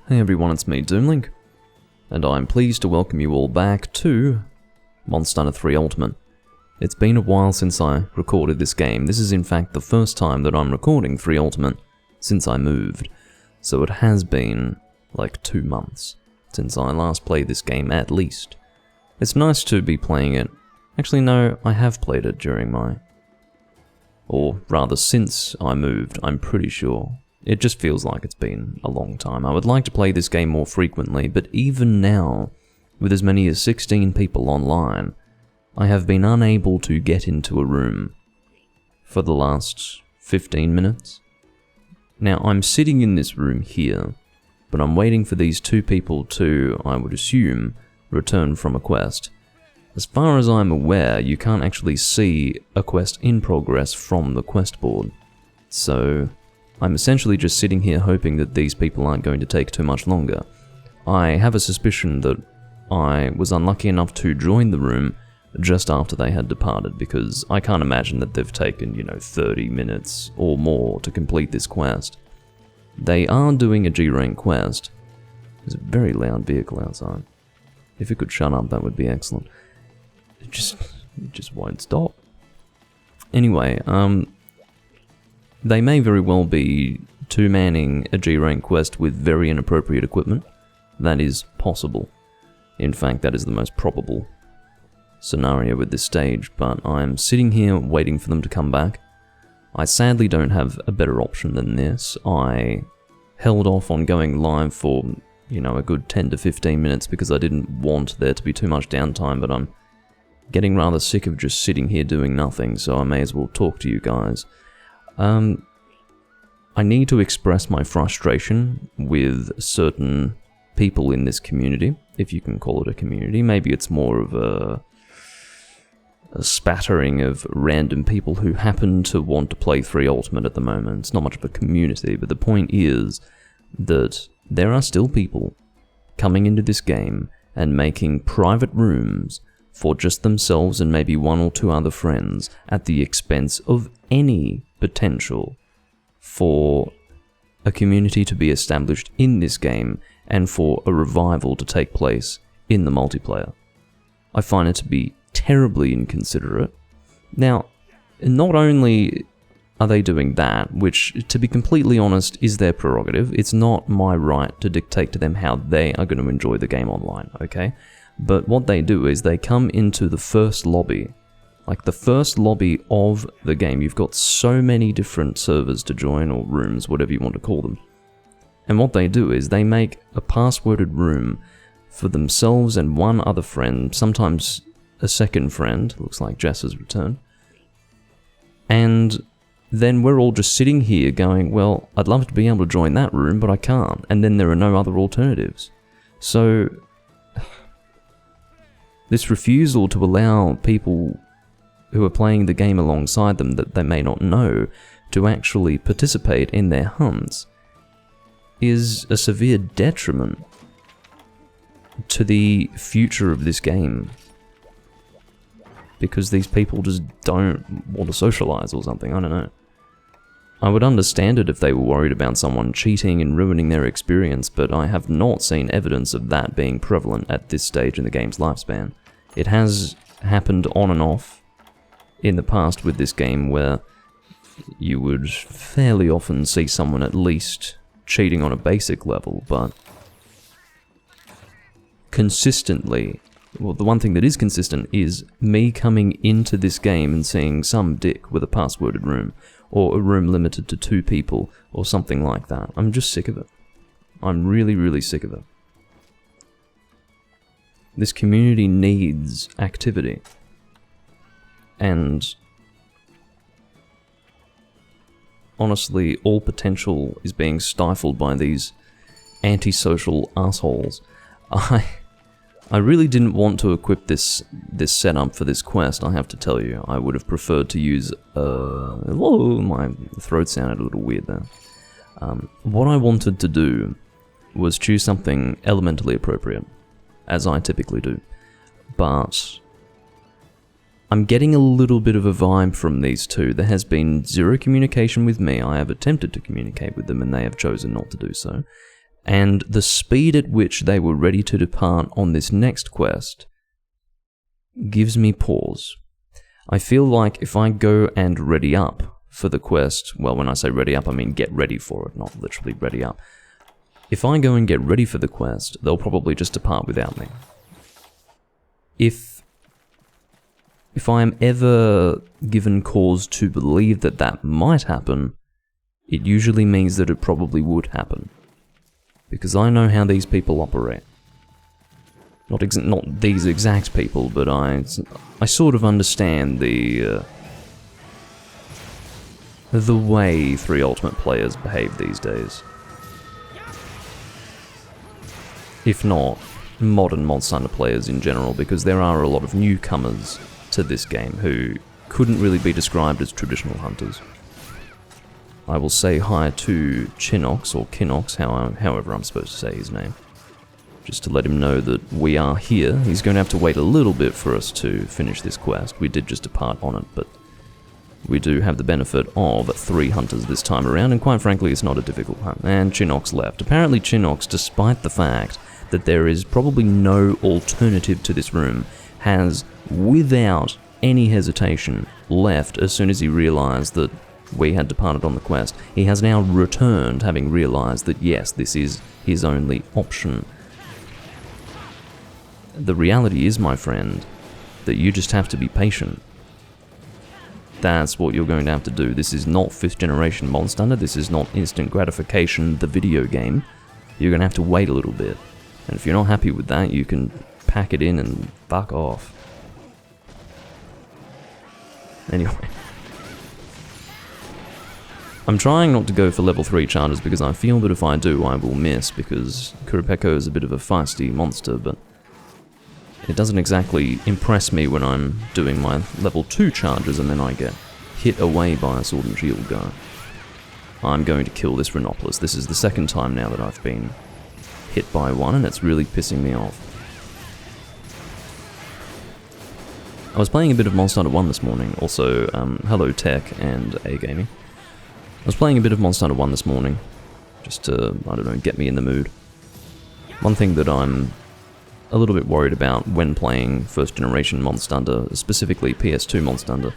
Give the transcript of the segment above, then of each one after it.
Hey everyone, it's me, Doomlink, and I'm pleased to welcome you all back to Monster Hunter 3 Ultimate. It's been a while since I recorded this game. This is in fact the first time that I'm recording 3 Ultimate since I moved, so it has been like 2 months since I last played this game at least. It's nice to be playing it. Actually no, I have played it during or rather since I moved, I'm pretty sure. It just feels like it's been a long time. I would like to play this game more frequently, but even now, with as many as 16 people online, I have been unable to get into a room for the last 15 minutes. Now, I'm sitting in this room here, but I'm waiting for these 2 people to, I would assume, return from a quest. As far as I'm aware, you can't actually see a quest in progress from the quest board, so I'm essentially just sitting here hoping that these people aren't going to take too much longer. I have a suspicion that I was unlucky enough to join the room just after they had departed, because I can't imagine that they've taken, 30 minutes or more to complete this quest. They are doing a G-rank quest. There's a very loud vehicle outside. If it could shut up, that would be excellent. It just won't stop. Anyway, they may very well be 2-manning a G-rank quest with very inappropriate equipment. That is possible. In fact, that is the most probable scenario with this stage, but I'm sitting here waiting for them to come back. I sadly don't have a better option than this. I held off on going live for, a good 10 to 15 minutes because I didn't want there to be too much downtime, but I'm getting rather sick of just sitting here doing nothing, so I may as well talk to you guys. I need to express my frustration with certain people in this community, if you can call it a community. Maybe it's more of a spattering of random people who happen to want to play 3 Ultimate at the moment. It's not much of a community, but the point is that there are still people coming into this game and making private rooms for just themselves and maybe 1 or 2 other friends at the expense of any potential for a community to be established in this game and for a revival to take place in the multiplayer. I find it to be terribly inconsiderate. Now, not only are they doing that, which, to be completely honest, is their prerogative. It's not my right to dictate to them how they are going to enjoy the game online, okay? But what they do is they come into the first lobby, like the first lobby of the game. You've got so many different servers to join, or rooms, whatever you want to call them. And what they do is they make a passworded room for themselves and 1 other friend, sometimes a second friend, looks like Jess has returned. And then we're all just sitting here going, well, I'd love to be able to join that room, but I can't. And then there are no other alternatives. So this refusal to allow people who are playing the game alongside them that they may not know to actually participate in their hunts is a severe detriment to the future of this game, because these people just don't want to socialize or something. I don't know. I would understand it if they were worried about someone cheating and ruining their experience, but I have not seen evidence of that being prevalent at this stage in the game's lifespan. It has happened on and off in the past with this game, where you would fairly often see someone at least cheating on a basic level, but consistently, well, the one thing that is consistent is me coming into this game and seeing some dick with a passworded room, or a room limited to 2 people, or something like that. I'm just sick of it. I'm really, really sick of it. This community needs activity. And honestly, all potential is being stifled by these antisocial assholes. I really didn't want to equip this setup for this quest, I have to tell you. I would have preferred to use, whoa, my throat sounded a little weird there. What I wanted to do was choose something elementally appropriate, as I typically do. But I'm getting a little bit of a vibe from these 2. There has been 0 communication with me. I have attempted to communicate with them and they have chosen not to do so. and the speed at which they were ready to depart on this next quest gives me pause. I feel like if I go and ready up for the quest, well, when I say ready up, I mean get ready for it, not literally ready up. If I go and get ready for the quest, they'll probably just depart without me. If I am ever given cause to believe that that might happen, it usually means that it probably would happen. Because I know how these people operate. Not these exact people, but I sort of understand the way 3 Ultimate players behave these days. If not, modern Monster Hunter players in general, because there are a lot of newcomers to this game who couldn't really be described as traditional hunters. I will say hi to Chinox, or Kinox, however I'm supposed to say his name, just to let him know that we are here. He's going to have to wait a little bit for us to finish this quest. We did just depart on it, but we do have the benefit of 3 hunters this time around, and quite frankly, it's not a difficult hunt. And Chinox left. Apparently Chinox, despite the fact that there is probably no alternative to this room, has, without any hesitation, left as soon as he realized that we had departed on the quest. He has now returned, having realized that yes, this is his only option. The reality is, my friend, that you just have to be patient. That's what you're going to have to do. This is not 5th generation Monster Hunter. This is not instant gratification, the video game. You're going to have to wait a little bit. And if you're not happy with that, you can pack it in and fuck off. Anyway. I'm trying not to go for level 3 charges because I feel that if I do, I will miss, because Kurapeko is a bit of a feisty monster, but it doesn't exactly impress me when I'm doing my level 2 charges and then I get hit away by a sword and shield guy. I'm going to kill this Rhinopolis. This is the 2nd time now that I've been hit by one, and it's really pissing me off. I was playing a bit of Monster Hunter 1 this morning, also hello Tech and A-Gaming. I was playing a bit of Monster Hunter 1 this morning, just to, I don't know, get me in the mood. One thing that I'm a little bit worried about when playing 1st generation Monster Hunter, specifically PS2 Monster Hunter,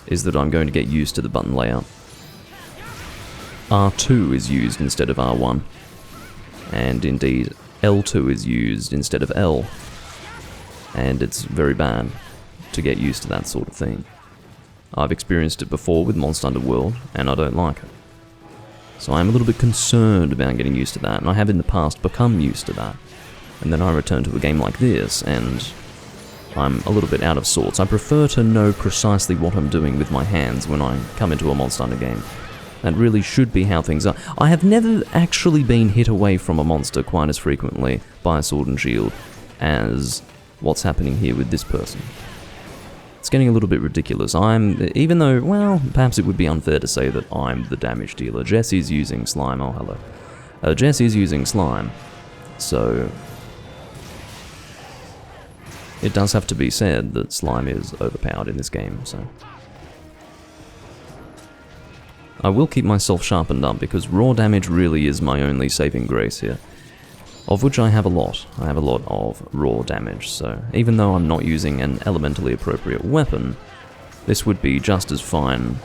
is that I'm going to get used to the button layout. R2 is used instead of R1, and indeed L2 is used instead of L, and it's very bad to get used to that sort of thing. I've experienced it before with Monster Hunter World, and I don't like it. So I'm a little bit concerned about getting used to that, and I have in the past become used to that. And then I return to a game like this, and I'm a little bit out of sorts. I prefer to know precisely what I'm doing with my hands when I come into a Monster Hunter game. That really should be how things are. I have never actually been hit away from a monster quite as frequently by a sword and shield as what's happening here with this person. It's getting a little bit ridiculous. Even though, well, perhaps it would be unfair to say that I'm the damage dealer. Jess is using slime. Oh, hello. Jess is using slime, so it does have to be said that slime is overpowered in this game, so I will keep myself sharpened up, because raw damage really is my only saving grace here. Of which I have a lot. I have a lot of raw damage, so even though I'm not using an elementally appropriate weapon, this would be just as fine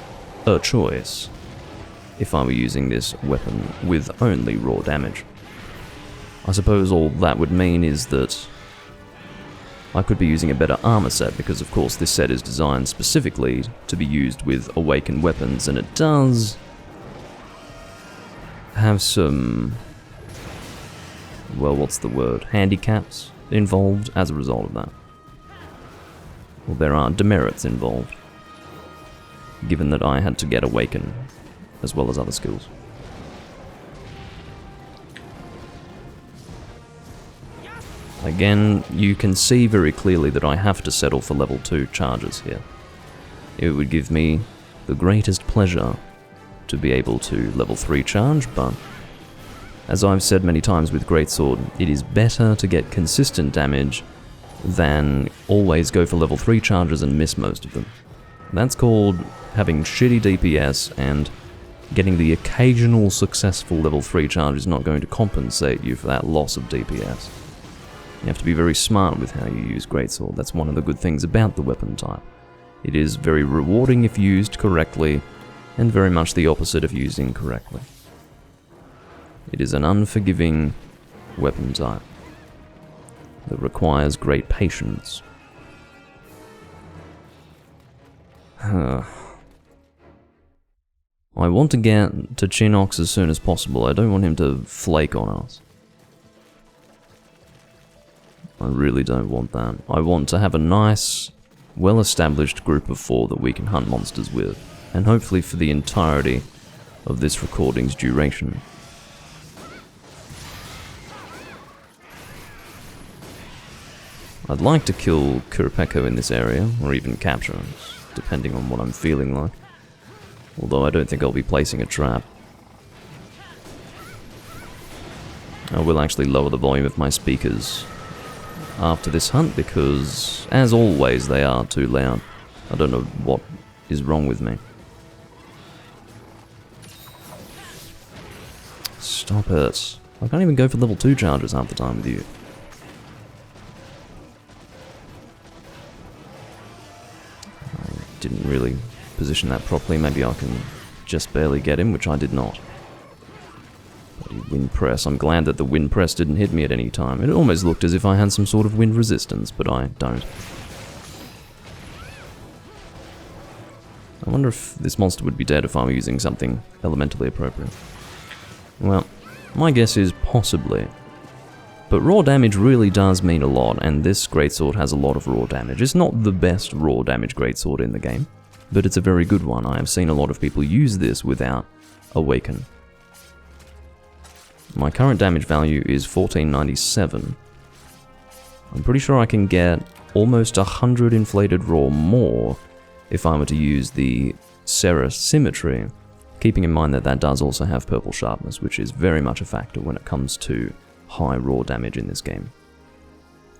a choice if I were using this weapon with only raw damage. I suppose all that would mean is that I could be using a better armor set, because of course this set is designed specifically to be used with awakened weapons, and it does have some, well, what's the word, handicaps involved as a result of that. Well, there are demerits involved, given that I had to get awakened as well as other skills. Again, you can see very clearly that I have to settle for level 2 charges here. It would give me the greatest pleasure to be able to level 3 charge, but as I've said many times with Greatsword, it is better to get consistent damage than always go for level 3 charges and miss most of them. That's called having shitty DPS and getting the occasional successful level 3 charge is not going to compensate you for that loss of DPS. You have to be very smart with how you use Greatsword. That's one of the good things about the weapon type. It is very rewarding if used correctly, and very much the opposite if used incorrectly. It is an unforgiving weapon type that requires great patience. I want to get to Chinox as soon as possible. I don't want him to flake on us. I really don't want that. I want to have a nice, well-established group of 4 that we can hunt monsters with, and hopefully for the entirety of this recording's duration. I'd like to kill Kurapeko in this area, or even capture him, depending on what I'm feeling like. Although I don't think I'll be placing a trap. I will actually lower the volume of my speakers after this hunt, because, as always, they are too loud. I don't know what is wrong with me. Stop it. I can't even go for level 2 charges half the time with you. I didn't really position that properly. Maybe I can just barely get him, which I did not. Bloody wind press. I'm glad that the wind press didn't hit me at any time. It almost looked as if I had some sort of wind resistance, but I don't. I wonder if this monster would be dead if I were using something elementally appropriate. Well, my guess is possibly. But raw damage really does mean a lot, and this greatsword has a lot of raw damage. It's not the best raw damage greatsword in the game, but it's a very good one. I have seen a lot of people use this without Awaken. My current damage value is 1497. I'm pretty sure I can get almost 100 inflated raw more if I were to use the Serra Symmetry, keeping in mind that that does also have purple sharpness, which is very much a factor when it comes to high raw damage in this game.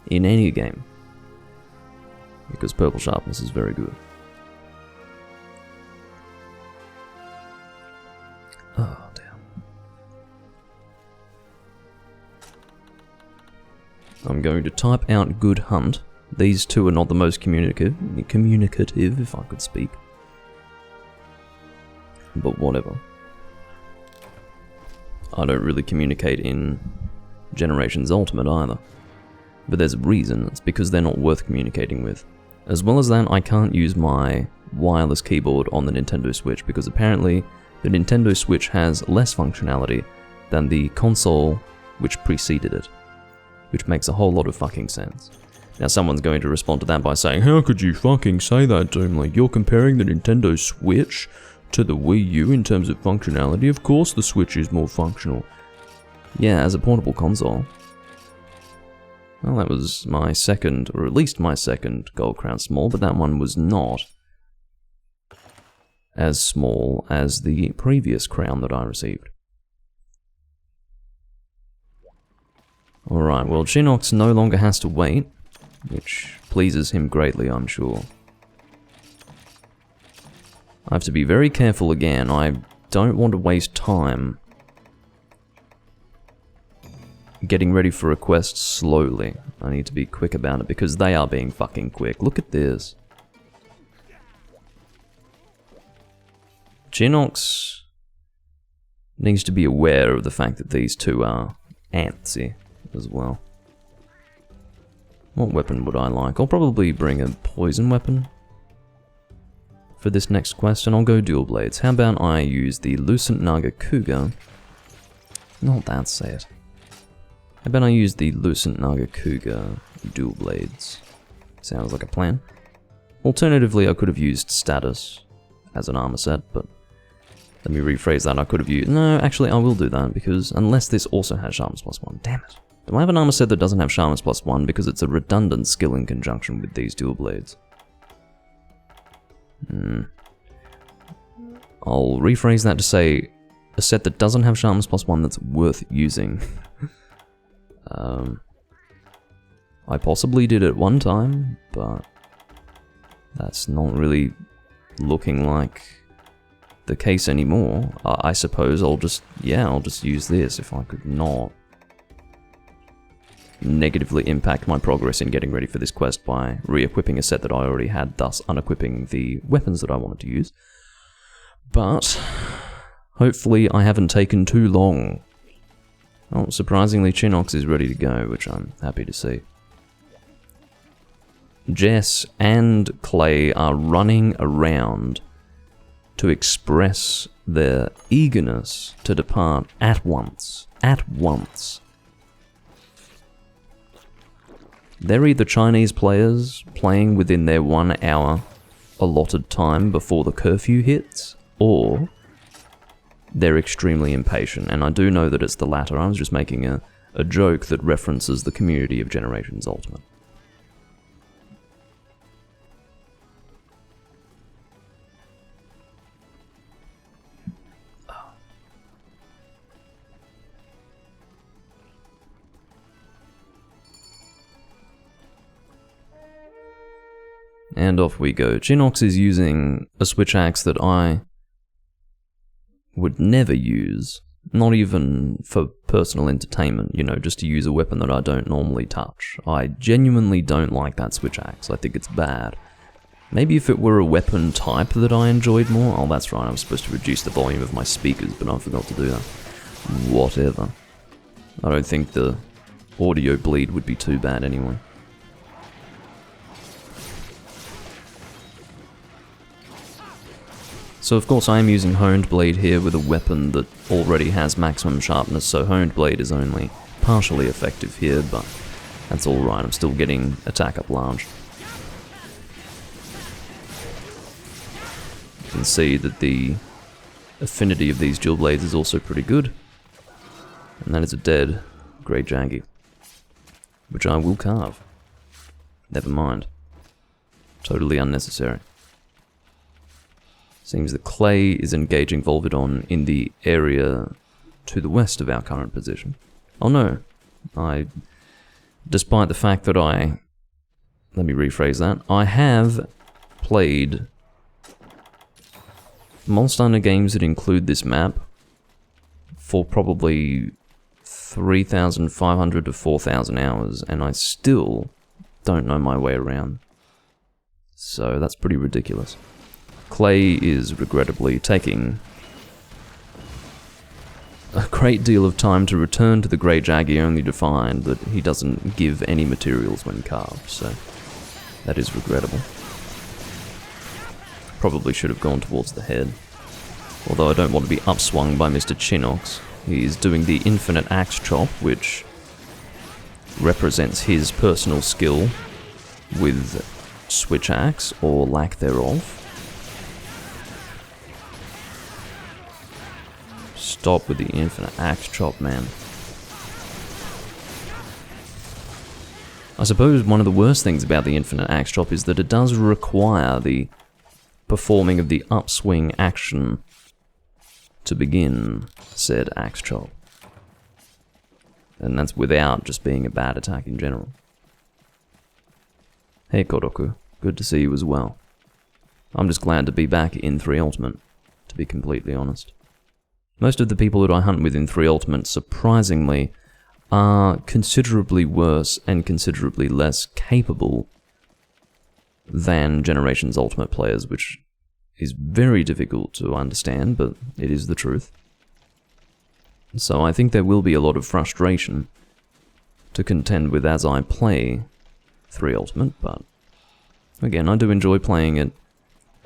In any game. Because purple sharpness is very good. Oh, damn. I'm going to type out good hunt. These two are not the most communicative, if I could speak. But whatever. I don't really communicate in Generations Ultimate either. But there's a reason. It's because they're not worth communicating with. As well as that, I can't use my wireless keyboard on the Nintendo Switch, because apparently the Nintendo Switch has less functionality than the console which preceded it. Which makes a whole lot of fucking sense. Now someone's going to respond to that by saying, how could you fucking say that, Doomlink? You're comparing the Nintendo Switch to the Wii U in terms of functionality. Of course the Switch is more functional. Yeah, as a portable console. Well, that was my second, or at least my second Gold Crown Small, but that one was not as small as the previous crown that I received. Alright, well, Chinox no longer has to wait, which pleases him greatly, I'm sure. I have to be very careful again. I don't want to waste time getting ready for a quest slowly. I need to be quick about it because they are being fucking quick. Look at this. Chinox needs to be aware of the fact that these two are antsy as well. What weapon would I like? I'll probably bring a poison weapon for this next quest, and I'll go dual blades. How about I use the Lucent Naga Cougar? Not that set. How about I use the Lucent Naga Cougar dual blades? Sounds like a plan. Alternatively, I could have used Status as an armor set, but let me rephrase that. I could have used... No, actually, I will do that, because unless this also has Sharpness +1. Damn it. Do I have an armor set that doesn't have Sharpness +1 because it's a redundant skill in conjunction with these dual blades? I'll rephrase that to say a set that doesn't have Sharpness +1 that's worth using. I possibly did it one time, but that's not really looking like the case anymore, I suppose I'll just use this if I could not negatively impact my progress in getting ready for this quest by re-equipping a set that I already had, thus unequipping the weapons that I wanted to use. But hopefully I haven't taken too long. Oh, surprisingly Chinox is ready to go, which I'm happy to see. Jess and Clay are running around to express their eagerness to depart at once. At once. They're either Chinese players playing within their 1 hour allotted time before the curfew hits, or they're extremely impatient, and I do know that it's the latter. I was just making a joke that references the community of Generations Ultimate. And off we go. Chinox is using a switch axe that I would never use, not even for personal entertainment, you know, just to use a weapon that I don't normally touch. I genuinely don't like that switch axe. I think it's bad. Maybe if it were a weapon type that I enjoyed more. Oh, that's right, I'm supposed to reduce the volume of my speakers, but I forgot to do that. Whatever. I don't think the audio bleed would be too bad anyway. So of course I am using Honed Blade here with a weapon that already has maximum sharpness, so Honed Blade is only partially effective here, but that's alright, I'm still getting attack up large. You can see that the affinity of these dual blades is also pretty good. And that is a dead Great Jaggy, which I will carve. Never mind. Totally unnecessary. Seems that Clay is engaging Volvidon in the area to the west of our current position. Oh no, despite the fact that let me rephrase that, I have played Monster Hunter games that include this map for probably 3,500 to 4,000 hours, and I still don't know my way around. So that's pretty ridiculous. Clay is regrettably taking a great deal of time to return to the Grey Jaggy, only to find that he doesn't give any materials when carved, so that is regrettable. Probably should have gone towards the head, although I don't want to be upswung by Mr. Chinox. He's doing the infinite axe chop, which represents his personal skill with switch axe, or lack thereof. Stop with the infinite axe chop, man. I suppose one of the worst things about the infinite axe chop is that it does require the performing of the upswing action to begin said axe chop. And that's without just being a bad attack in general. Hey Koroku, good to see you as well. I'm just glad to be back in 3 Ultimate, to be completely honest. Most of the people that I hunt with in 3 Ultimate, surprisingly, are considerably worse and considerably less capable than Generations Ultimate players, which is very difficult to understand, but it is the truth. So I think there will be a lot of frustration to contend with as I play 3 Ultimate, but again, I do enjoy playing it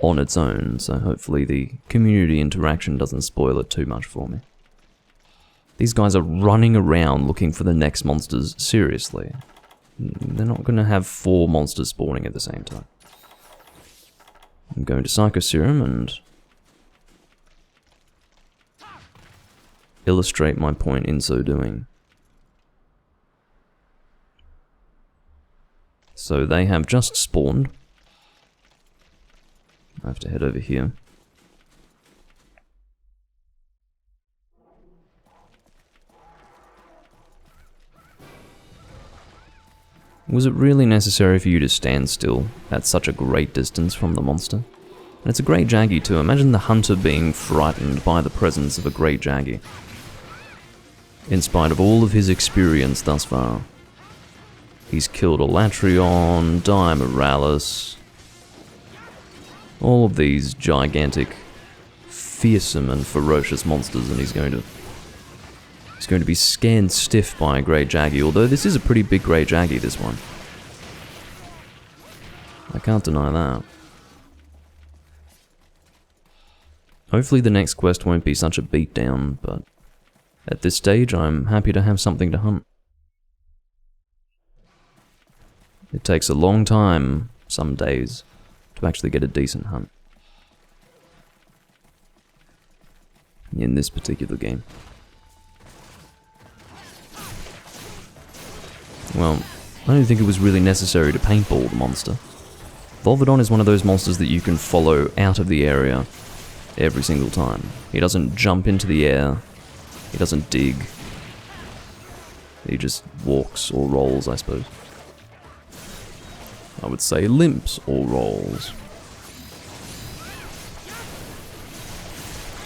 on its own, so hopefully the community interaction doesn't spoil it too much for me. These guys are running around looking for the next monsters, seriously. They're not going to have 4 monsters spawning at the same time. I'm going to Psycho Serum and illustrate my point in so doing. So they have just spawned. I have to head over here. Was it really necessary for you to stand still at such a great distance from the monster? And it's a Great Jaggy too. Imagine the hunter being frightened by the presence of a Great Jaggy. In spite of all of his experience thus far. He's killed a Latrion, Diamorales, all of these gigantic, fearsome and ferocious monsters, and he's going to be scanned stiff by a Great Jaggy, although this is a pretty big Great Jaggy, this one. I can't deny that. Hopefully the next quest won't be such a beatdown, but at this stage I'm happy to have something to hunt. It takes a long time, some days, to actually get a decent hunt. In this particular game. Well, I don't think it was really necessary to paintball the monster. Volvidon is one of those monsters that you can follow out of the area every single time. He doesn't jump into the air, he doesn't dig, he just walks or rolls, I suppose. I would say limps or rolls.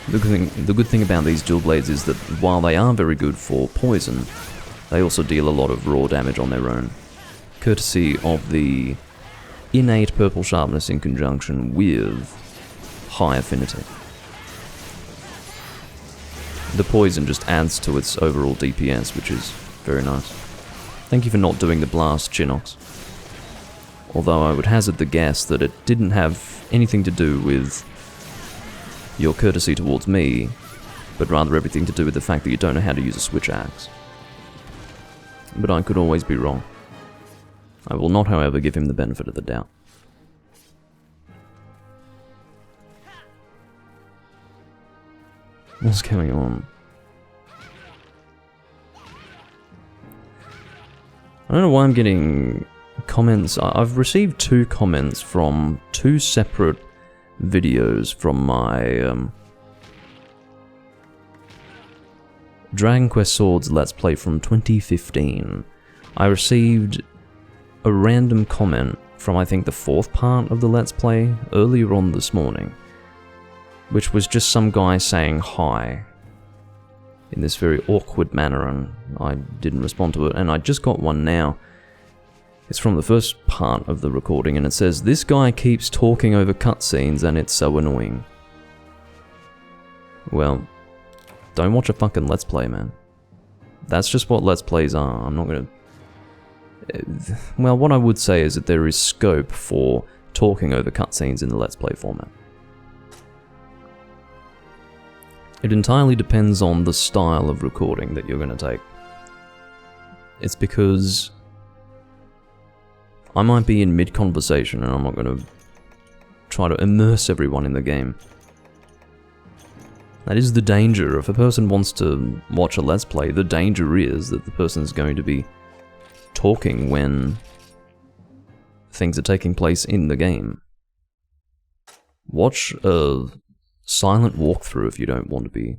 The good thing about these dual blades is that while they are very good for poison, they also deal a lot of raw damage on their own, courtesy of the innate purple sharpness in conjunction with high affinity. The poison just adds to its overall DPS, which is very nice. Thank you for not doing the blast, Chinox. Although I would hazard the guess that it didn't have anything to do with your courtesy towards me, but rather everything to do with the fact that you don't know how to use a switch axe. But I could always be wrong. I will not, however, give him the benefit of the doubt. What's going on? I don't know why I'm getting comments. I've received 2 comments from 2 separate videos from my Dragon Quest Swords Let's Play from 2015. I received a random comment from I think the 4th part of the Let's Play earlier on this morning, which was just some guy saying hi in this very awkward manner, and I didn't respond to it, and I just got one now. It's from the first part of the recording, and it says, "This guy keeps talking over cutscenes and it's so annoying." Well, don't watch a fucking Let's Play, man. That's just what Let's Plays are. I'm not gonna... Well, what I would say is that there is scope for talking over cutscenes in the Let's Play format. It entirely depends on the style of recording that you're gonna take. It's because I might be in mid-conversation and I'm not going to try to immerse everyone in the game. That is the danger. If a person wants to watch a Let's Play, the danger is that the person's going to be talking when things are taking place in the game. Watch a silent walkthrough if you don't want to be...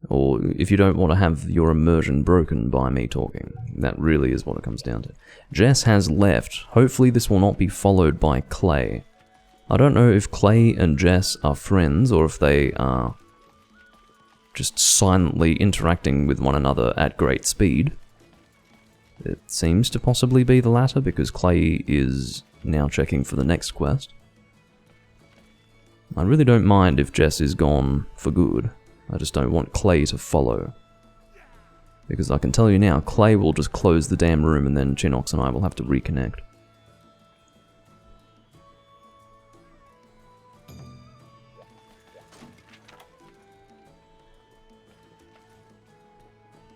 or if you don't want to have your immersion broken by me talking. That really is what it comes down to. Jess has left. Hopefully this will not be followed by Clay. I don't know if Clay and Jess are friends, or if they are just silently interacting with one another at great speed. It seems to possibly be the latter, because Clay is now checking for the next quest. I really don't mind if Jess is gone for good. I just don't want Clay to follow. Because I can tell you now, Clay will just close the damn room and then Chinox and I will have to reconnect.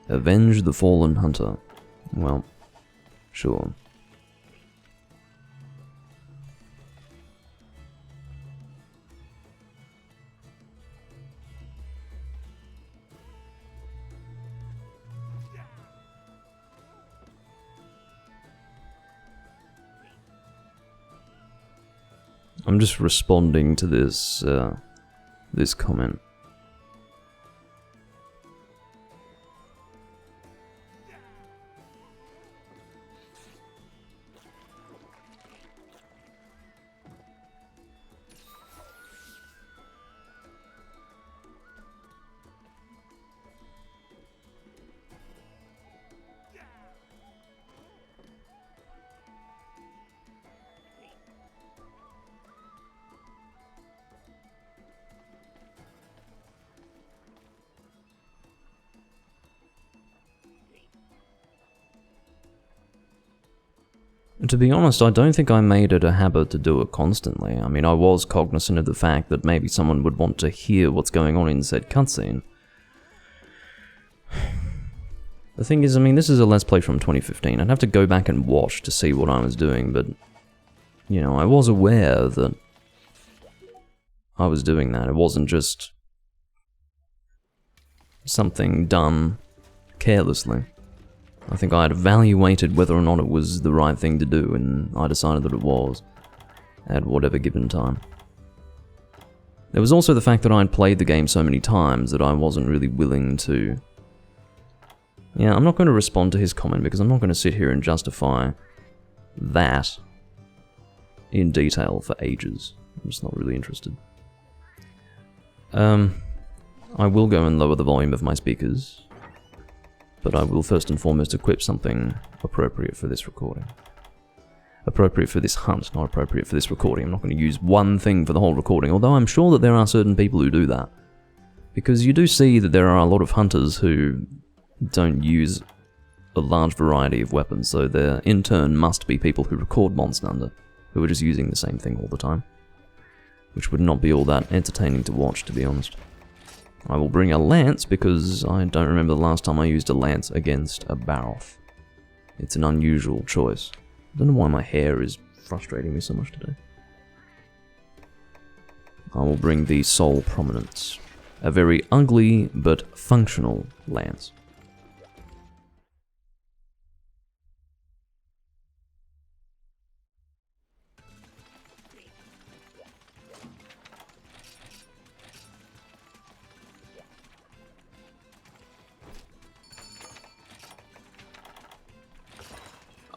Avenge the fallen hunter. Well, sure. I'm just responding to this, this comment. To be honest, I don't think I made it a habit to do it constantly. I mean, I was cognizant of the fact that maybe someone would want to hear what's going on in said cutscene. The thing is, I mean, this is a Let's Play from 2015. I'd have to go back and watch to see what I was doing, but, you know, I was aware that I was doing that. It wasn't just something done carelessly. I think I had evaluated whether or not it was the right thing to do, and I decided that it was, at whatever given time. There was also the fact that I'd played the game so many times that I wasn't really willing to... Yeah, I'm not going to respond to his comment because I'm not going to sit here and justify that in detail for ages. I'm just not really interested. I will go and lower the volume of my speakers, but I will first and foremost equip something appropriate for this recording. Appropriate for this hunt, not appropriate for this recording. I'm not going to use one thing for the whole recording, although I'm sure that there are certain people who do that. Because you do see that there are a lot of hunters who don't use a large variety of weapons, so there in turn must be people who record Monster Hunter who are just using the same thing all the time. Which would not be all that entertaining to watch, to be honest. I will bring a lance because I don't remember the last time I used a lance against a Baroth. It's an unusual choice. I don't know why my hair is frustrating me so much today. I will bring the Soul Prominence. A very ugly but functional lance.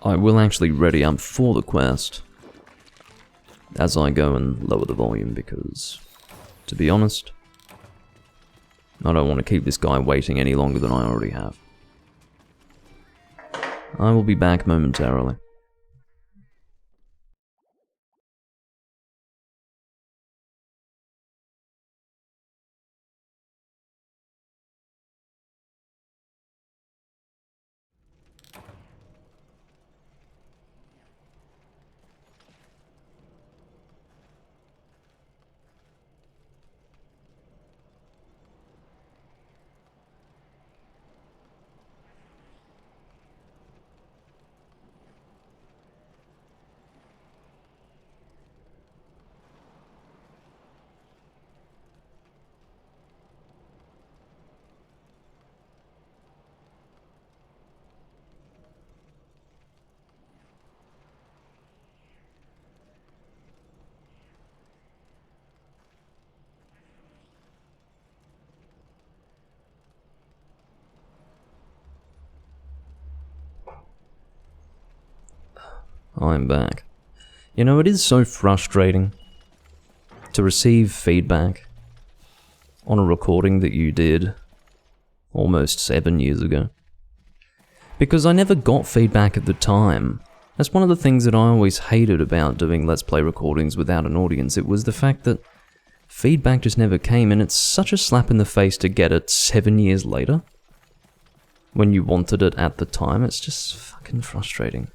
I will actually ready up for the quest as I go and lower the volume because, to be honest, I don't want to keep this guy waiting any longer than I already have. I will be back momentarily. I'm back. You know, it is so frustrating to receive feedback on a recording that you did almost 7 years ago. Because I never got feedback at the time. That's one of the things that I always hated about doing Let's Play recordings without an audience. It was the fact that feedback just never came, and it's such a slap in the face to get it 7 years later. When you wanted it at the time, it's just fucking frustrating.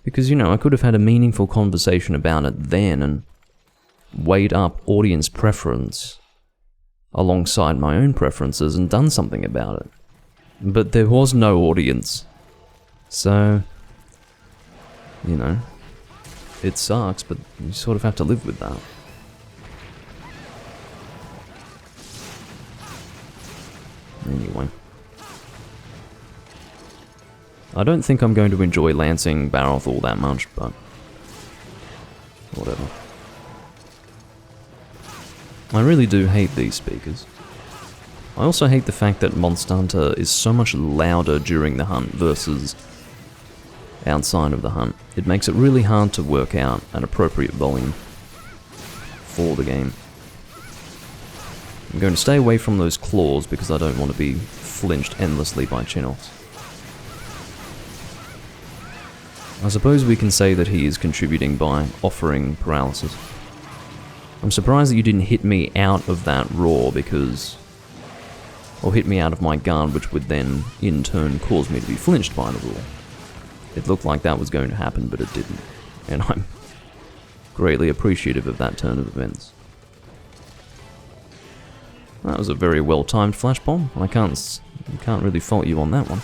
Because, you know, I could have had a meaningful conversation about it then and weighed up audience preference alongside my own preferences and done something about it. But there was no audience. So, you know, it sucks, but you sort of have to live with that. Anyway. I don't think I'm going to enjoy lancing Baroth all that much, but whatever. I really do hate these speakers. I also hate the fact that Monster Hunter is so much louder during the hunt versus outside of the hunt. It makes it really hard to work out an appropriate volume for the game. I'm going to stay away from those claws because I don't want to be flinched endlessly by Chinox. I suppose we can say that he is contributing by offering paralysis. I'm surprised that you didn't hit me out of that roar because... or hit me out of my guard, which would then, in turn, cause me to be flinched by the roar. It looked like that was going to happen, but it didn't. And I'm greatly appreciative of that turn of events. That was a very well-timed flash bomb. I can't really fault you on that one.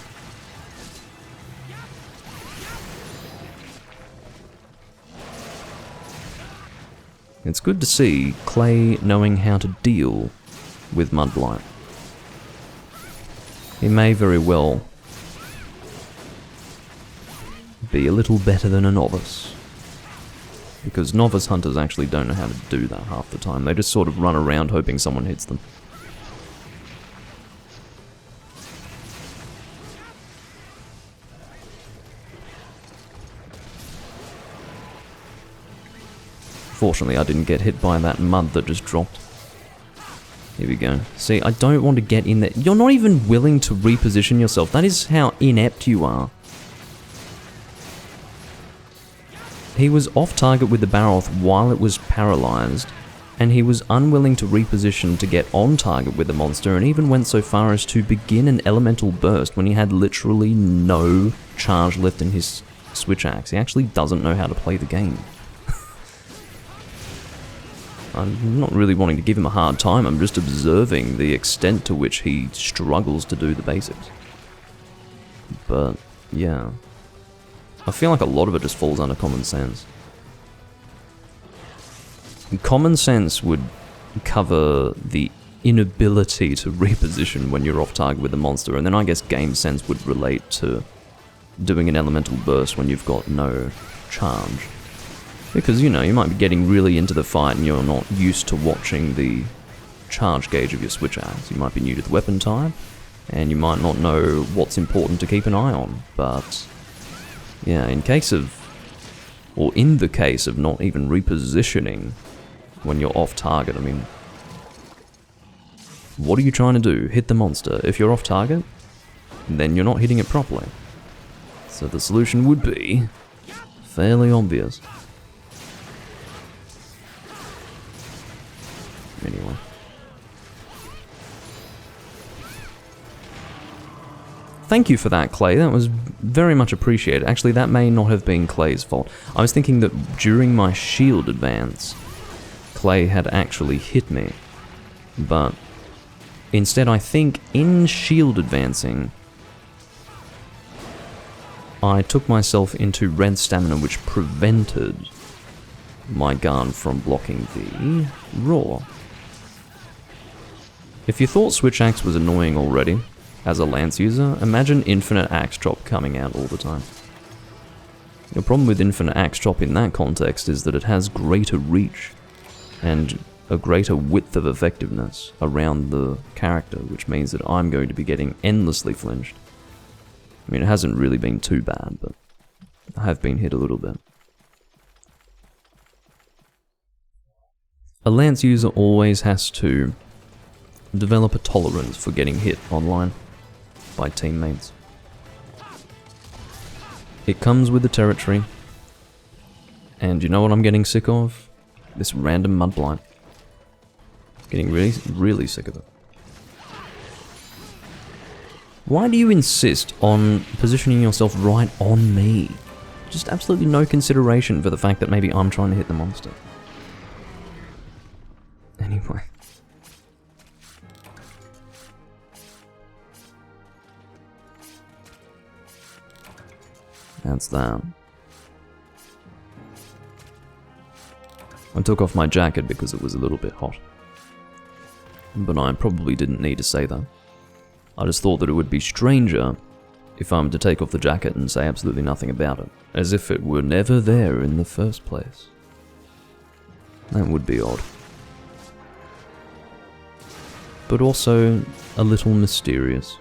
It's good to see Clay knowing how to deal with Mudblight. He may very well be a little better than a novice. Because novice hunters actually don't know how to do that half the time. They just sort of run around hoping someone hits them. Fortunately, I didn't get hit by that mud that just dropped. Here we go. See, I don't want to get in there. You're not even willing to reposition yourself. That is how inept you are. He was off target with the Barroth while it was paralyzed, and he was unwilling to reposition to get on target with the monster, and even went so far as to begin an elemental burst when he had literally no charge left in his switch axe. He actually doesn't know how to play the game. I'm not really wanting to give him a hard time, I'm just observing the extent to which he struggles to do the basics. But, yeah. I feel like a lot of it just falls under common sense. Common sense would cover the inability to reposition when you're off target with a monster, and then I guess game sense would relate to doing an elemental burst when you've got no charge. Because, you know, you might be getting really into the fight and you're not used to watching the charge gauge of your switch axe. You might be new to the weapon type, and you might not know what's important to keep an eye on. But, yeah, in the case of not even repositioning when you're off target, I mean, what are you trying to do? Hit the monster. If you're off target, then you're not hitting it properly. So the solution would be fairly obvious. Anyway. Thank you for that, Clay. That was very much appreciated. Actually, that may not have been Clay's fault. I was thinking that during my shield advance, Clay had actually hit me. But instead, I think in shield advancing, I took myself into red stamina, which prevented my gun from blocking the roar. If you thought Switch Axe was annoying already, as a Lance user, imagine Infinite Axe Chop coming out all the time. The problem with Infinite Axe Chop in that context is that it has greater reach, and a greater width of effectiveness around the character, which means that I'm going to be getting endlessly flinched. I mean, it hasn't really been too bad, but I have been hit a little bit. A Lance user always has to develop a tolerance for getting hit online by teammates. It comes with the territory, and you know what I'm getting sick of? This random Mudblight. Getting really sick of it. Why do you insist on positioning yourself right on me? Just absolutely no consideration for the fact that maybe I'm trying to hit the monster. Anyway. That's that. I took off my jacket because it was a little bit hot. But I probably didn't need to say that. I just thought that it would be stranger if I'm to take off the jacket and say absolutely nothing about it, as if it were never there in the first place. That would be odd. But also a little mysterious.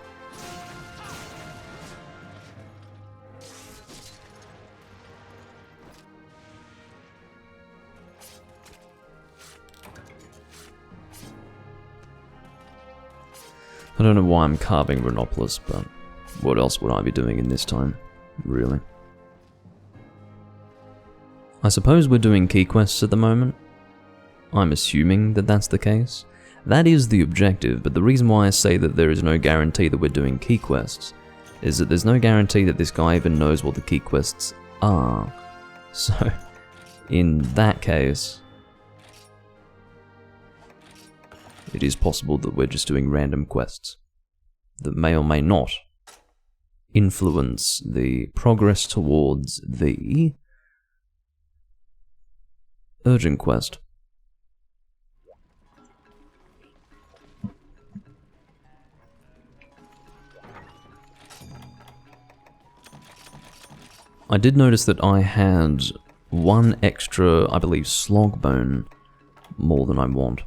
I don't know why I'm carving Rhinopolis, but what else would I be doing in this time, really? I suppose we're doing key quests at the moment. I'm assuming that that's the case. That is the objective, but the reason why I say that there is no guarantee that we're doing key quests is that there's no guarantee that this guy even knows what the key quests are. So, in that case, it is possible that we're just doing random quests that may or may not influence the progress towards the urgent quest. I did notice that I had one extra, I believe, slog bone more than I want.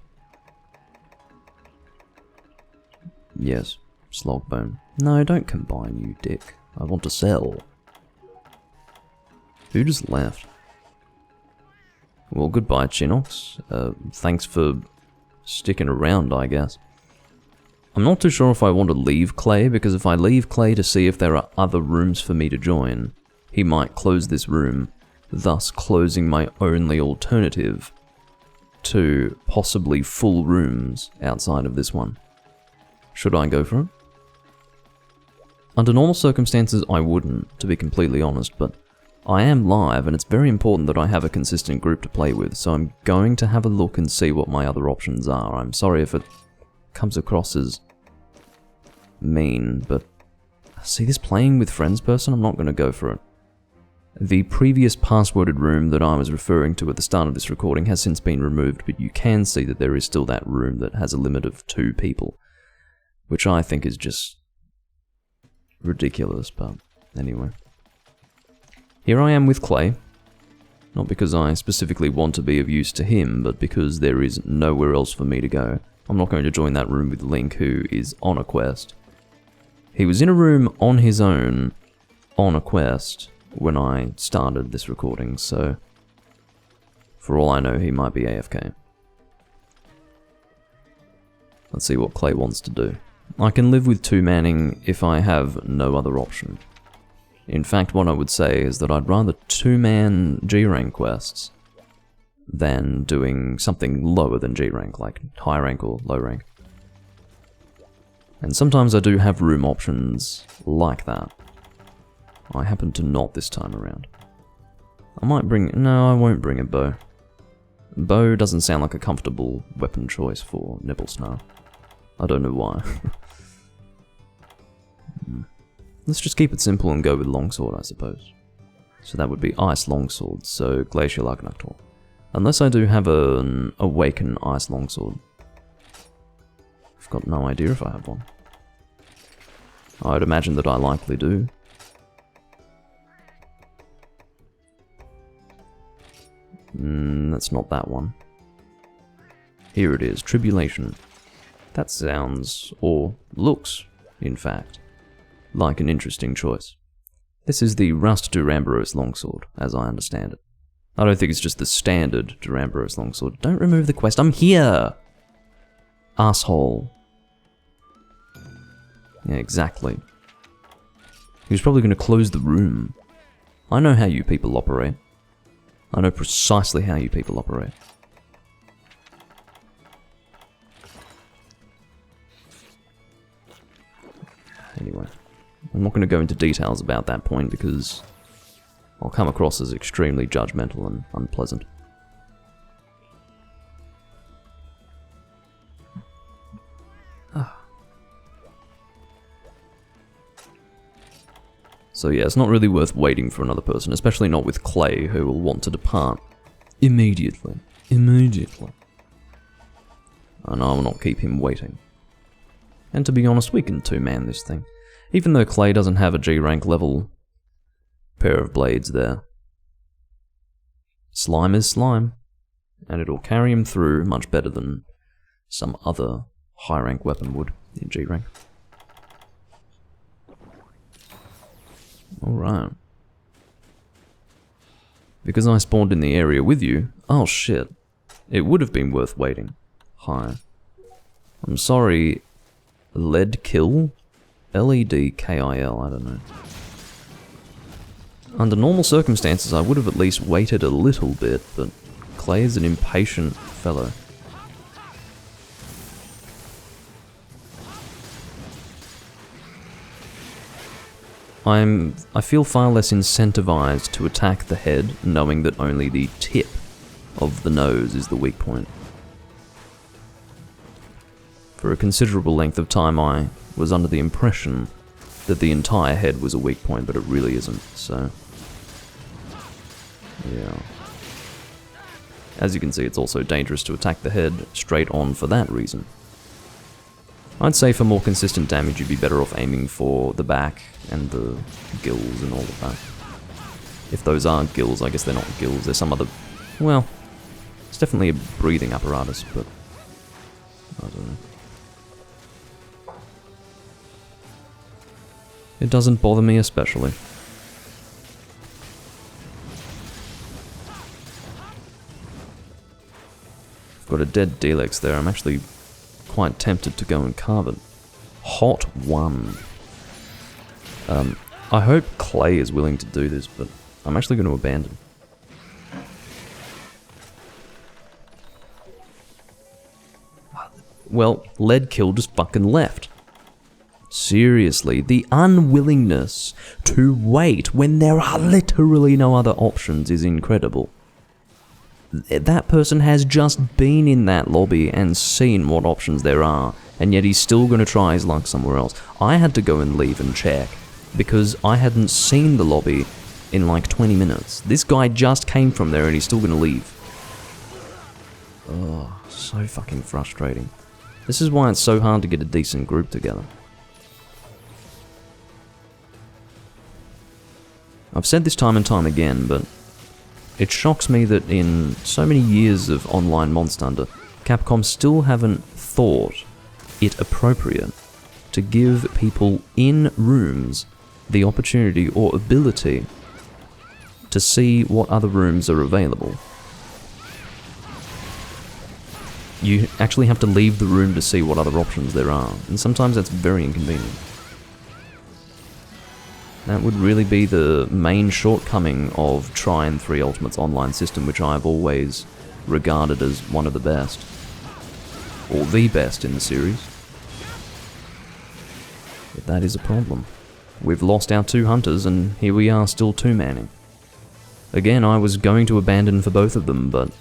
Yes, slog bone. No, don't combine, you dick. I want to sell. Who just left? Well, goodbye, Chinox. Thanks for sticking around, I guess. I'm not too sure if I want to leave Clay, because if I leave Clay to see if there are other rooms for me to join, he might close this room, thus closing my only alternative to possibly full rooms outside of this one. Should I go for it? Under normal circumstances, I wouldn't, to be completely honest, but I am live, and it's very important that I have a consistent group to play with, so I'm going to have a look and see what my other options are. I'm sorry if it comes across as mean, but see this playing with friends person? I'm not going to go for it. The previous passworded room that I was referring to at the start of this recording has since been removed, but you can see that there is still that room that has a limit of 2 people, which I think is just ridiculous, but anyway. Here I am with Clay, not because I specifically want to be of use to him, but because there is nowhere else for me to go. I'm not going to join that room with Link, who is on a quest. He was in a room on his own, on a quest, when I started this recording, so for all I know, he might be AFK. Let's see what Clay wants to do. I can live with 2-manning if I have no other option. In fact, what I would say is that I'd rather 2-man G-rank quests than doing something lower than G-rank, like high rank or low rank. And sometimes I do have room options like that. I happen to not this time around. I might bring... no, I won't bring a bow. Bow doesn't sound like a comfortable weapon choice for Nibblesnarl. I don't know why. Let's just keep it simple and go with longsword, I suppose. So that would be ice longsword, so glacial Agnaktor. Unless I do have an awaken ice longsword. I've got no idea if I have one. I'd imagine that I likely do. That's not that one. Here it is, Tribulation. That sounds, or looks, in fact, like an interesting choice. This is the Rust Duramboros longsword, as I understand it. I don't think it's just the standard Duramboros longsword. Don't remove the quest, I'm here! Asshole. Yeah, exactly. He was probably going to close the room. I know how you people operate. I know precisely how you people operate. Anyway, I'm not going to go into details about that point because I'll come across as extremely judgmental and unpleasant. So yeah, it's not really worth waiting for another person, especially not with Clay, who will want to depart immediately. Immediately. And I will not keep him waiting. And to be honest, we can 2-man this thing. Even though Clay doesn't have a G-rank level pair of blades there. Slime is slime, and it'll carry him through much better than some other high-rank weapon would in G-rank. Alright. Because I spawned in the area with you, oh shit, it would have been worth waiting. Hi. I'm sorry, Leadkill? L-E-D-K-I-L, I don't know. Under normal circumstances I would have at least waited a little bit, but Clay is an impatient fellow. I feel far less incentivized to attack the head, knowing that only the tip of the nose is the weak point. For a considerable length of time I was under the impression that the entire head was a weak point, but it really isn't, so... yeah. As you can see, it's also dangerous to attack the head straight on for that reason. I'd say for more consistent damage you'd be better off aiming for the back and the gills and all of that. If those aren't gills, I guess they're not gills, they're some other... well, it's definitely a breathing apparatus, but... I don't know. It doesn't bother me especially. I've got a dead Delex there, I'm actually quite tempted to go and carve it. Hot 1. I hope Clay is willing to do this, but I'm actually going to abandon. Well, Leadkill just fucking left. Seriously, the unwillingness to wait when there are literally no other options is incredible. That person has just been in that lobby and seen what options there are, and yet he's still going to try his luck somewhere else. I had to go and leave and check, because I hadn't seen the lobby in like 20 minutes. This guy just came from there and he's still going to leave. Oh, so fucking frustrating. This is why it's so hard to get a decent group together. I've said this time and time again, but it shocks me that in so many years of online Monster Hunter, Capcom still haven't thought it appropriate to give people in rooms the opportunity or ability to see what other rooms are available. You actually have to leave the room to see what other options there are, and sometimes that's very inconvenient. That would really be the main shortcoming of Trine 3 Ultimate's online system, which I've always regarded as one of the best. Or the best in the series. But that is a problem. We've lost our 2 hunters, and here we are still 2-manning. Again, I was going to abandon for both of them, but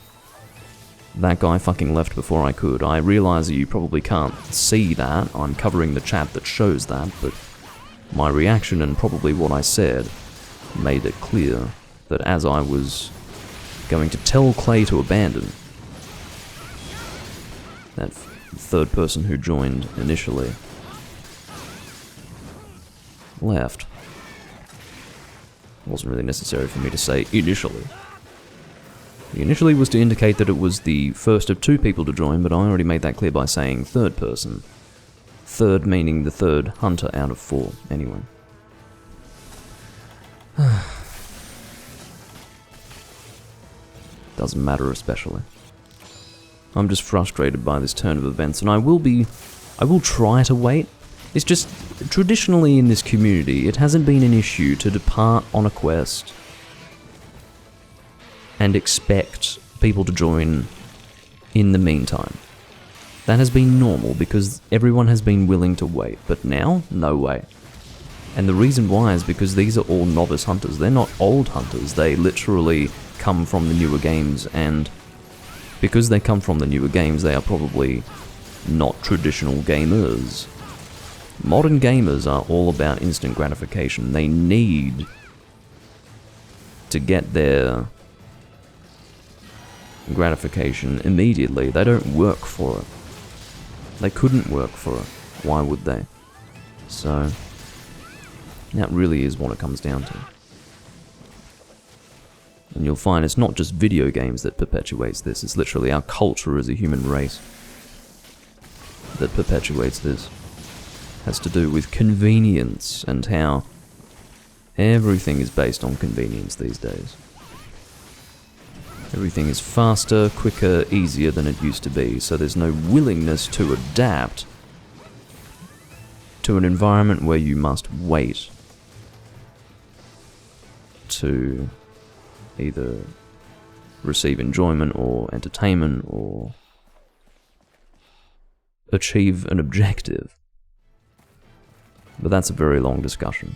that guy fucking left before I could. I realise that you probably can't see that, I'm covering the chat that shows that, but my reaction and probably what I said made it clear that as I was going to tell Clay to abandon, that third person who joined initially left. It wasn't really necessary for me to say initially. The initially was to indicate that it was the first of 2 people to join, but I already made that clear by saying third person. Third meaning the third hunter out of 4, anyway. Doesn't matter especially. I'm just frustrated by this turn of events, and I will try to wait. It's just, traditionally in this community, it hasn't been an issue to depart on a quest and expect people to join in the meantime. That has been normal because everyone has been willing to wait, but now, no way. And the reason why is because these are all novice hunters. They're not old hunters, they literally come from the newer games, and because they come from the newer games, they are probably not traditional gamers. Modern gamers are all about instant gratification. They need to get their gratification immediately. They don't work for it. They couldn't work for it. Why would they? So, that really is what it comes down to. And you'll find it's not just video games that perpetuates this, it's literally our culture as a human race that perpetuates this. It has to do with convenience and how everything is based on convenience these days. Everything is faster, quicker, easier than it used to be, so there's no willingness to adapt to an environment where you must wait to either receive enjoyment or entertainment or achieve an objective. But that's a very long discussion.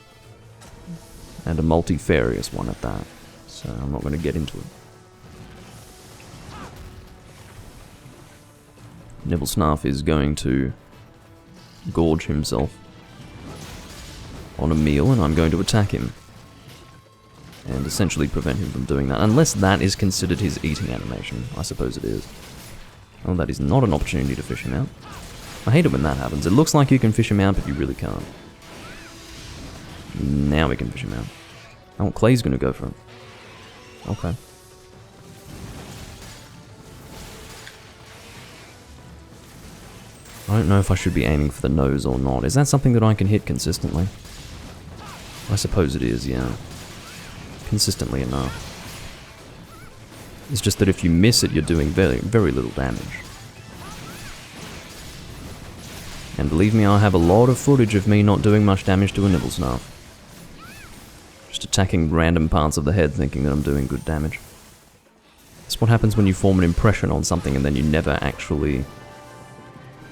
And a multifarious one at that. So I'm not going to get into it. Nibblesnarf is going to gorge himself on a meal, and I'm going to attack him. And essentially prevent him from doing that. Unless that is considered his eating animation. I suppose it is. Oh, that is not an opportunity to fish him out. I hate it when that happens. It looks like you can fish him out, but you really can't. Now we can fish him out. Oh, Clay's gonna go for him. Okay. I don't know if I should be aiming for the nose or not. Is that something that I can hit consistently? I suppose it is, yeah. Consistently enough. It's just that if you miss it, you're doing very little damage. And believe me, I have a lot of footage of me not doing much damage to a Nibblesnarf. Just attacking random parts of the head thinking that I'm doing good damage. That's what happens when you form an impression on something and then you never actually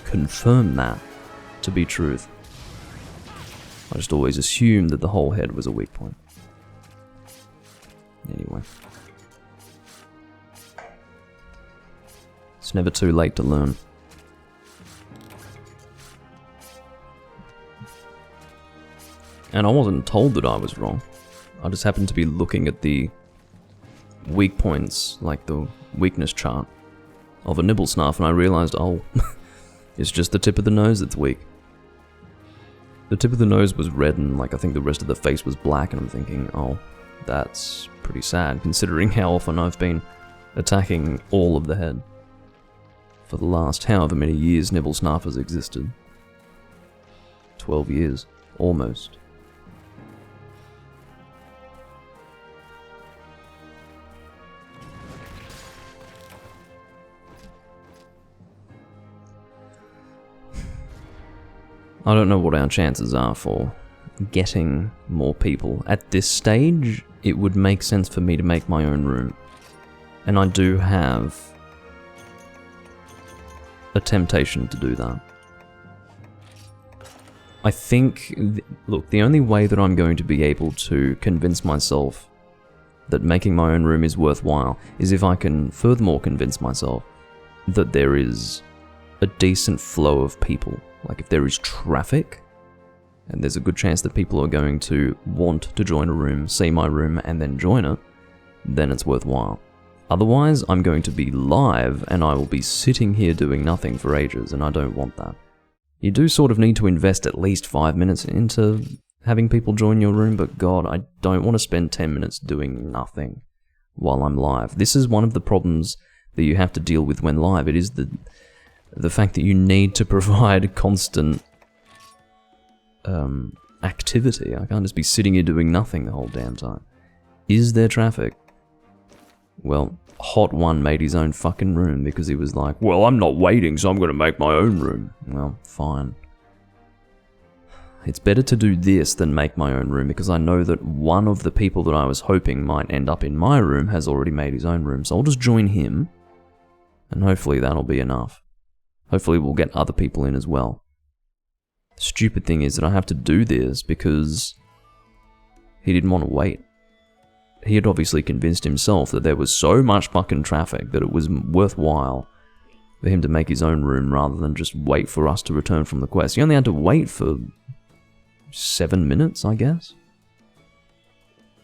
confirm that to be truth. I just always assumed that the whole head was a weak point. Anyway. It's never too late to learn. And I wasn't told that I was wrong. I just happened to be looking at the weak points, like the weakness chart of a Nibblesnarf, and I realized, oh, it's just the tip of the nose that's weak. The tip of the nose was red and like I think the rest of the face was black, and I'm thinking, oh, that's pretty sad considering how often I've been attacking all of the head. For the last however many years Nibblesnarf has existed. 12 years, almost. I don't know what our chances are for getting more people. At this stage, it would make sense for me to make my own room. And I do have a temptation to do that. I think, look, the only way that I'm going to be able to convince myself that making my own room is worthwhile is if I can furthermore convince myself that there is a decent flow of people. Like if there is traffic, and there's a good chance that people are going to want to join a room, see my room, and then join it, then it's worthwhile. Otherwise, I'm going to be live, and I will be sitting here doing nothing for ages, and I don't want that. You do sort of need to invest at least 5 minutes into having people join your room, but God, I don't want to spend 10 minutes doing nothing while I'm live. This is one of the problems that you have to deal with when live. It is the fact that you need to provide constant activity. I can't just be sitting here doing nothing the whole damn time. Is there traffic? Well, Hot One made his own fucking room because he was like, well, I'm not waiting, so I'm going to make my own room. Well, fine. It's better to do this than make my own room because I know that one of the people that I was hoping might end up in my room has already made his own room. So I'll just join him, and hopefully that'll be enough. Hopefully we'll get other people in as well. The stupid thing is that I have to do this because he didn't want to wait. He had obviously convinced himself that there was so much fucking traffic that it was worthwhile for him to make his own room rather than just wait for us to return from the quest. He only had to wait for 7 minutes, I guess.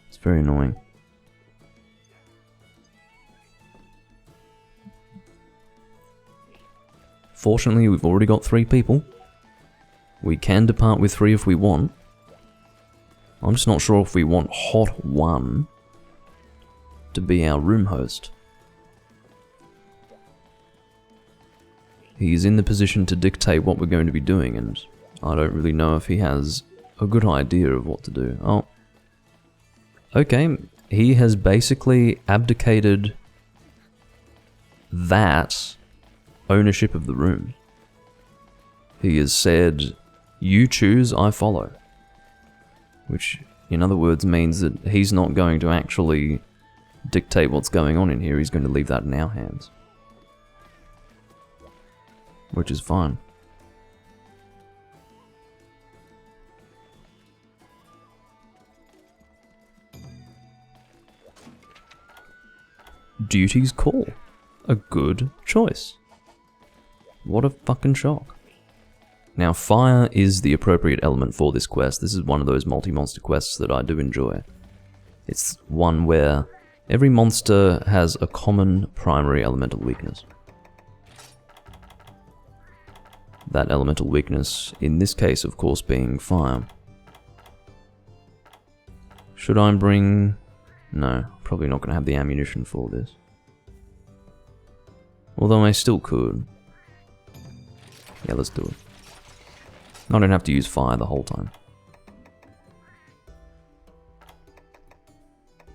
It's very annoying. Fortunately, we've already got 3 people. We can depart with 3 if we want. I'm just not sure if we want Hot One to be our room host. He is in the position to dictate what we're going to be doing, and I don't really know if he has a good idea of what to do. Oh. Okay, he has basically abdicated that ownership of the room. He has said, you choose, I follow. Which, in other words, means that he's not going to actually dictate what's going on in here. He's going to leave that in our hands. Which is fine. duty's call. A good choice. What a fucking shock. Now, fire is the appropriate element for this quest. This is one of those multi-monster quests that I do enjoy. It's one where every monster has a common primary elemental weakness. That elemental weakness, in this case, of course, being fire. Should I bring... No, probably not going to have the ammunition for this. Although I still could. Yeah, let's do it. I don't have to use fire the whole time.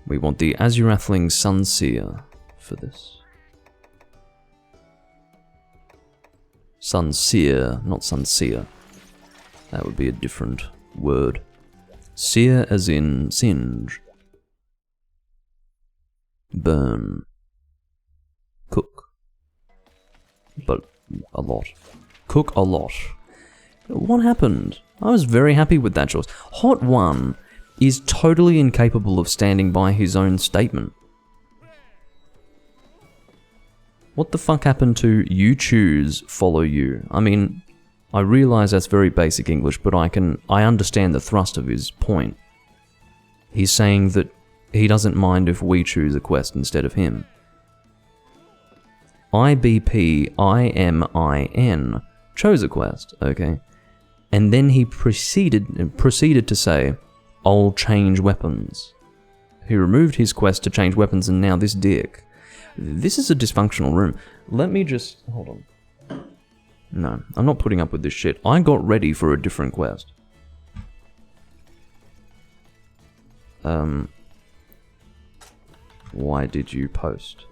We want the Azurathling Sunseer for this. Sunseer, not Sunseer. That would be a different word. Seer as in singe. Burn. Cook. But a lot. Cook a lot. What happened? I was very happy with that choice. Hot One is totally incapable of standing by his own statement. What the fuck happened to you choose, follow you? I mean, I realize that's very basic English, but I understand the thrust of his point. He's saying that he doesn't mind if we choose a quest instead of him. IBP IMIN chose a quest, okay? And then he proceeded to say, I'll change weapons. He removed his quest to change weapons, and now this dick. This is a dysfunctional room. Let me just... Hold on. No, I'm not putting up with this shit. I got ready for a different quest. Why did you post?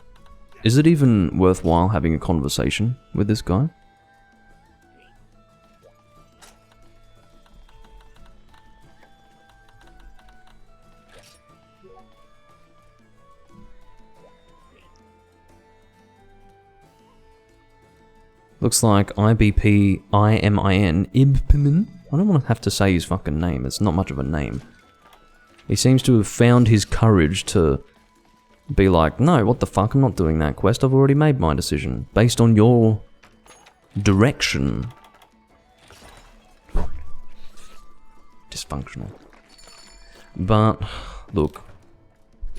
Is it even worthwhile having a conversation with this guy? Looks like IBP IMIN Ibpimin. I don't want to have to say his fucking name. It's not much of a name. He seems to have found his courage to be like, no, what the fuck, I'm not doing that quest. I've already made my decision based on your direction. Dysfunctional. But look,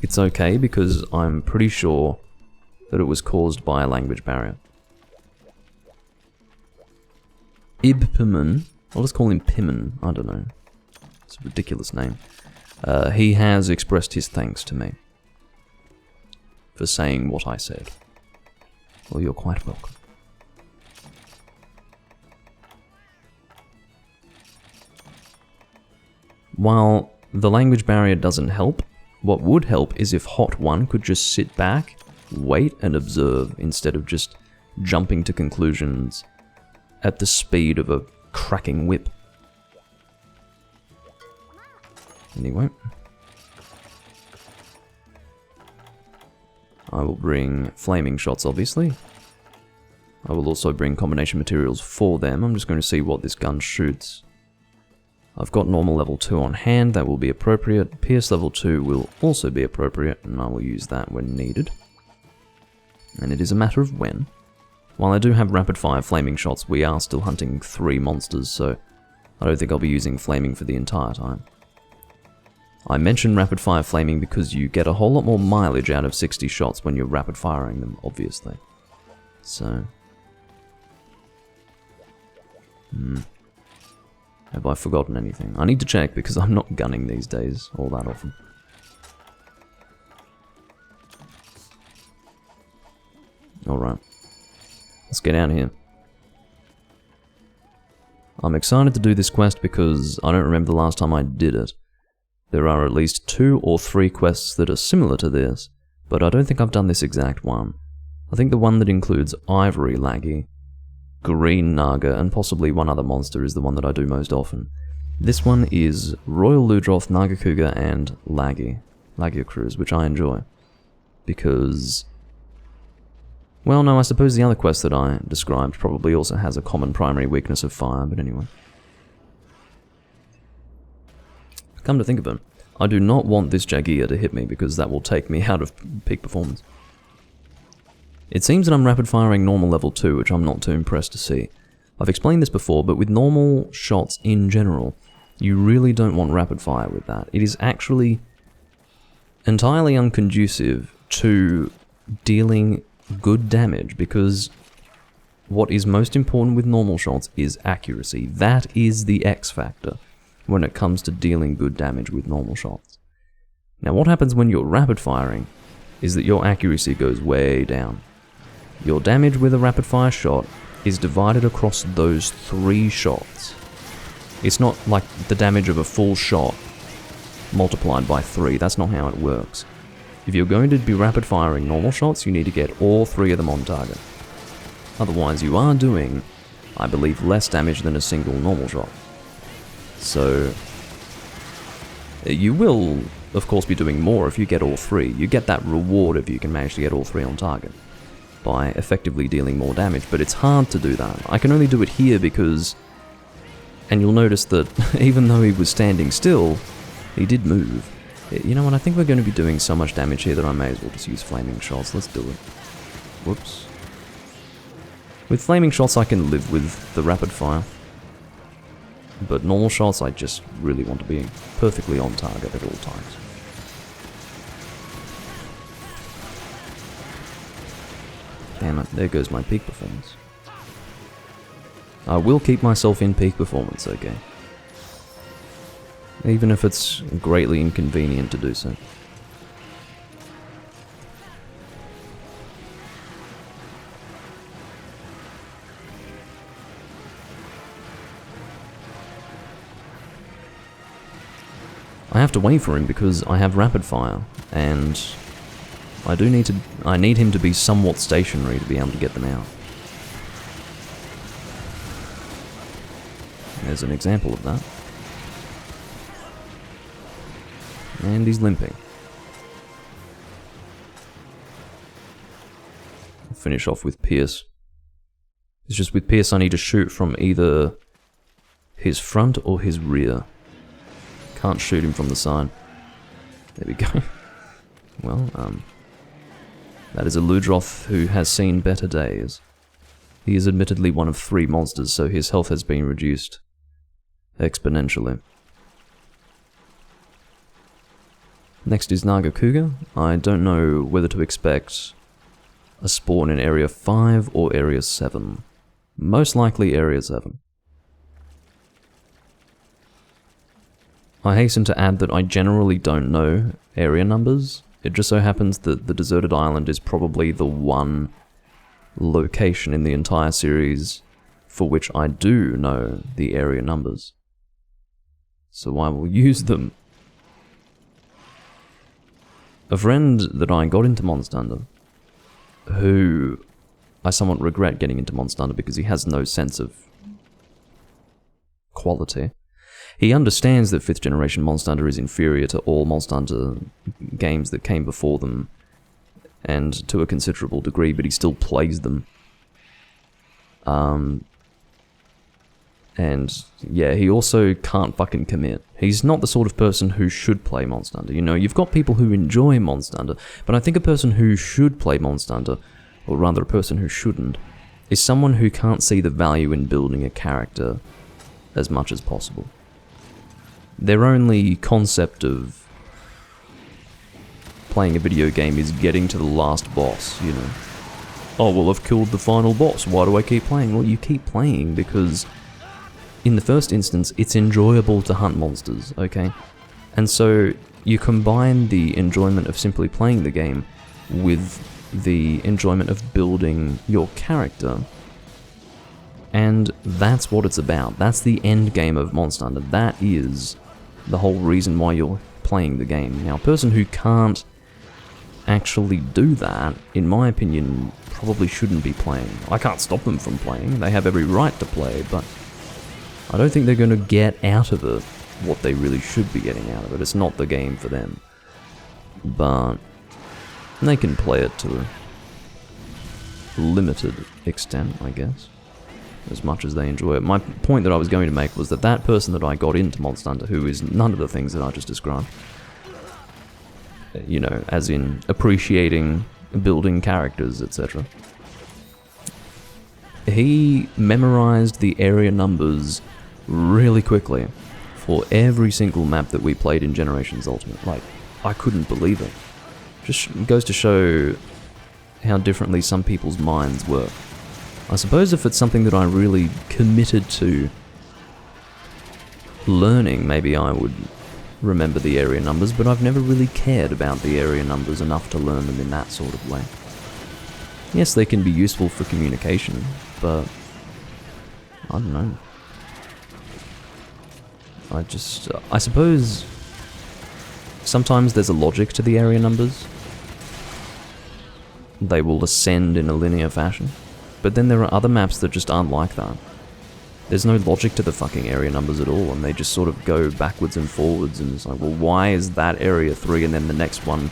it's okay because I'm pretty sure that it was caused by a language barrier. Ibpimin, I'll just call him Pimin, I don't know. It's a ridiculous name. He has expressed his thanks to me for saying what I said. Well, you're quite welcome. While the language barrier doesn't help, what would help is if Hot One could just sit back, wait and observe instead of just jumping to conclusions at the speed of a cracking whip. Anyway. I will bring flaming shots, obviously. I will also bring combination materials for them. I'm just going to see what this gun shoots. I've got normal level 2 on hand, that will be appropriate. Pierce level 2 will also be appropriate, and I will use that when needed. And it is a matter of when. While I do have rapid fire flaming shots, we are still hunting 3 monsters, so I don't think I'll be using flaming for the entire time. I mention rapid fire flaming because you get a whole lot more mileage out of 60 shots when you're rapid firing them, obviously. So... Have I forgotten anything? I need to check because I'm not gunning these days all that often. Alright. Let's get out of here. I'm excited to do this quest because I don't remember the last time I did it. There are at least 2 or 3 quests that are similar to this, but I don't think I've done this exact one. I think the one that includes Ivory Laggy, Green Naga, and possibly one other monster is the one that I do most often. This one is Royal Ludroth, Nagakuga, and Laggy. Laggy Cruise, which I enjoy. Because... well, no, I suppose the other quest that I described probably also has a common primary weakness of fire, but anyway. Come to think of it, I do not want this Jagia to hit me because that will take me out of peak performance. It seems that I'm rapid firing normal level 2, which I'm not too impressed to see. I've explained this before, but with normal shots in general, you really don't want rapid fire with that. It is actually entirely unconducive to dealing good damage, because what is most important with normal shots is accuracy. That is the X factor when it comes to dealing good damage with normal shots. Now what happens when you're rapid firing is that your accuracy goes way down. Your damage with a rapid fire shot is divided across those 3 shots. It's not like the damage of a full shot multiplied by 3, that's not how it works. If you're going to be rapid firing normal shots, you need to get all 3 of them on target. Otherwise you are doing, I believe, less damage than a single normal shot. So you will, of course, be doing more if you get all 3. You get that reward if you can manage to get all 3 on target by effectively dealing more damage, but it's hard to do that. I can only do it here because, and you'll notice that even though he was standing still, he did move. You know what, I think we're going to be doing so much damage here that I may as well just use flaming shots. Let's do it. Whoops. With flaming shots I can live with the rapid fire, but normal shots I just really want to be perfectly on target at all times. Damn it, there goes my peak performance. I will keep myself in peak performance, okay? Even if it's greatly inconvenient to do so. I have to wait for him because I have rapid fire, and I need him to be somewhat stationary to be able to get them out. There's an example of that. And he's limping. I'll finish off with Pierce. It's just with Pierce I need to shoot from either his front or his rear. Can't shoot him from the side. There we go. Well, that is a Ludroth who has seen better days. He is admittedly one of 3 monsters, so his health has been reduced exponentially. Next is Nagakuga. I don't know whether to expect a spawn in Area 5 or Area 7. Most likely Area 7. I hasten to add that I generally don't know area numbers. It just so happens that the deserted island is probably the one location in the entire series for which I do know the area numbers. So I will use them. A friend that I got into Monster Hunter, who I somewhat regret getting into Monster Hunter because he has no sense of quality. He understands that 5th generation Monster Hunter is inferior to all Monster Hunter games that came before them, and to a considerable degree, but he still plays them. And yeah, he also can't fucking commit. He's not the sort of person who should play Monster Hunter. You know, you've got people who enjoy Monster Hunter, but I think a person who should play Monster Hunter, or rather a person who shouldn't, is someone who can't see the value in building a character as much as possible. Their only concept of playing a video game is getting to the last boss, you know. Oh, well, I've killed the final boss, why do I keep playing? Well, you keep playing because, in the first instance, it's enjoyable to hunt monsters, okay? And so, you combine the enjoyment of simply playing the game with the enjoyment of building your character, and that's what it's about. That's the end game of Monster Hunter. That is the whole reason why you're playing the game. Now, a person who can't actually do that, in my opinion, probably shouldn't be playing. I can't stop them from playing. They have every right to play, but I don't think they're going to get out of it what they really should be getting out of it. It's not the game for them. But they can play it to a limited extent, I guess, as much as they enjoy it. My point that I was going to make was that that person that I got into Monster Hunter, who is none of the things that I just described, you know, as in appreciating building characters, etc. He memorized the area numbers really quickly for every single map that we played in Generations Ultimate. Like, I couldn't believe it. Just goes to show how differently some people's minds work. I suppose if it's something that I really committed to learning, maybe I would remember the area numbers, but I've never really cared about the area numbers enough to learn them in that sort of way. Yes, they can be useful for communication, but I don't know. I suppose sometimes there's a logic to the area numbers. They will ascend in a linear fashion, but then there are other maps that just aren't like that. There's no logic to the fucking area numbers at all, and they just sort of go backwards and forwards, and it's like, well, why is that area 3 and then the next one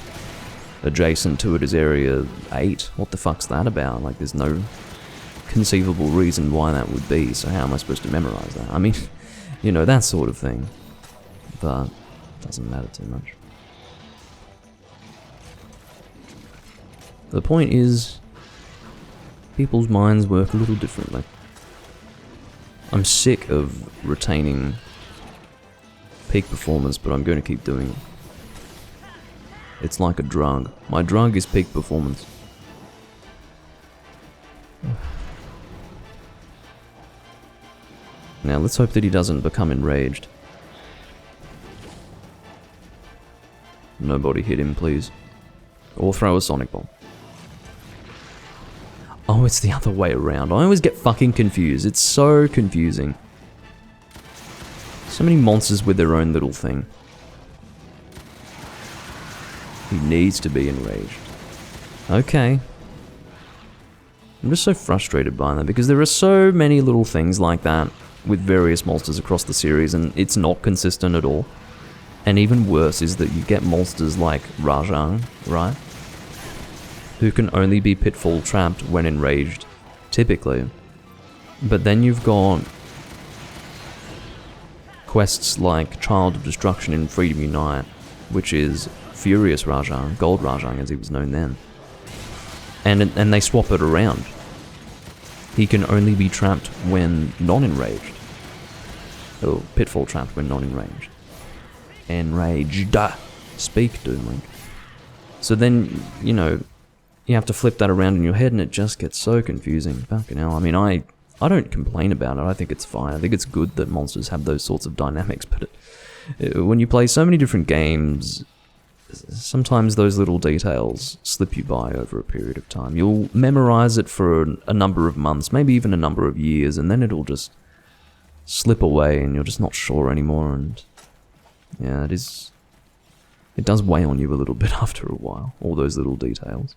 adjacent to it is area 8? What the fuck's that about? Like, there's no conceivable reason why that would be, so how am I supposed to memorize that? I mean, you know, that sort of thing. But it doesn't matter too much. The point is, people's minds work a little differently. I'm sick of retaining peak performance, but I'm going to keep doing it. It's like a drug. My drug is peak performance. Now let's hope that he doesn't become enraged. Nobody hit him, please. Or throw a sonic bomb. Oh, it's the other way around. I always get fucking confused. It's so confusing. So many monsters with their own little thing. He needs to be enraged. Okay. I'm just so frustrated by that, because there are so many little things like that with various monsters across the series, and it's not consistent at all. And even worse is that you get monsters like Rajang, right? Who can only be pitfall trapped when enraged, typically. But then you've got quests like Child of Destruction in Freedom Unite, which is Furious Rajang, Gold Rajang as he was known then. And they swap it around. He can only be trapped when non-enraged. Oh, pitfall trapped when non-enraged. Enraged. Speak, Doomlink. So then, you know, you have to flip that around in your head and it just gets so confusing. Fucking hell. I mean, I don't complain about it. I think it's fine. I think it's good that monsters have those sorts of dynamics, but when you play so many different games, sometimes those little details slip you by over a period of time. You'll memorize it for a number of months, maybe even a number of years, and then it'll just slip away and you're just not sure anymore, and yeah, it does weigh on you a little bit after a while, all those little details.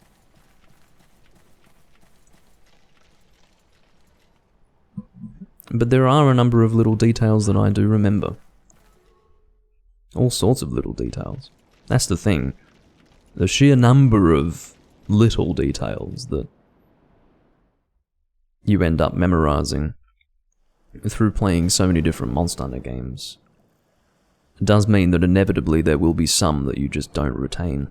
But there are a number of little details that I do remember. All sorts of little details. That's the thing. The sheer number of little details that you end up memorizing through playing so many different Monster Hunter games does mean that inevitably there will be some that you just don't retain.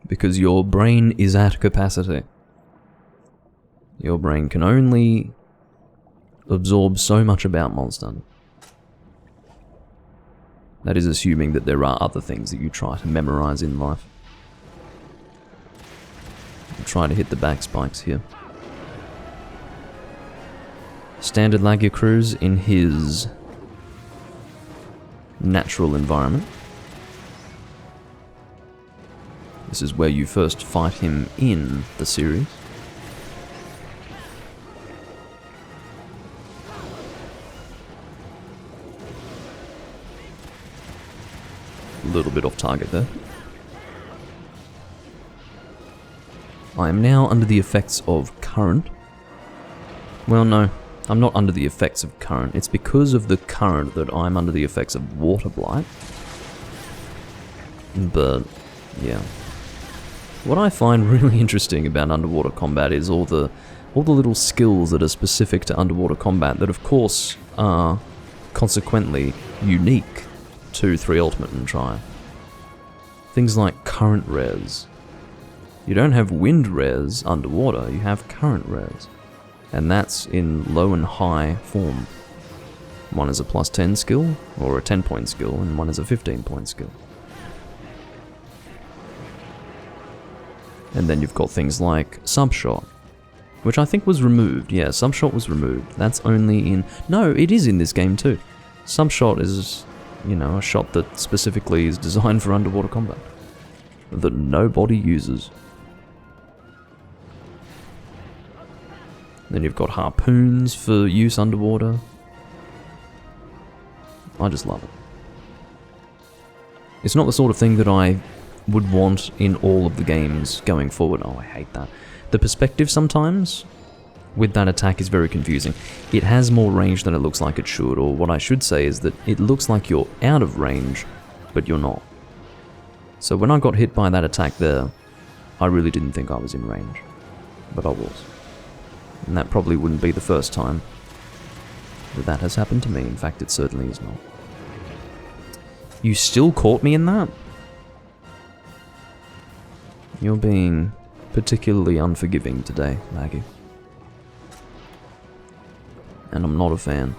Because your brain is at capacity. Your brain can only absorb so much about Monster Hunter. That is assuming that there are other things that you try to memorize in life. I'm trying to hit the back spikes here. Standard Laggy Cruise in his natural environment. This is where you first fight him in the series. A little bit off target there. I am now under the effects of current. Well, no, I'm not under the effects of current. It's because of the current that I'm under the effects of water blight. But, yeah. What I find really interesting about underwater combat is all the little skills that are specific to underwater combat that, of course, are consequently unique to 3 Ultimate and Triumph. Things like current res, You don't have wind rares underwater, you have current rares. And that's in low and high form. One is a plus 10 skill, or a 10-point skill, and one is a 15-point skill. And then you've got things like Subshot, which I think was removed. Yeah, Subshot was removed. That's only in... No, it is in this game too. Subshot is, you know, a shot that specifically is designed for underwater combat. That nobody uses. Then you've got harpoons for use underwater. I just love it. It's not the sort of thing that I would want in all of the games going forward. Oh, I hate that. The perspective sometimes with that attack is very confusing. It has more range than it looks like it should, or what I should say is that it looks like you're out of range, but you're not. So when I got hit by that attack there, I really didn't think I was in range, but I was. And that probably wouldn't be the first time that has happened to me. In fact, it certainly is not. You still caught me in that? You're being particularly unforgiving today, Maggie. And I'm not a fan.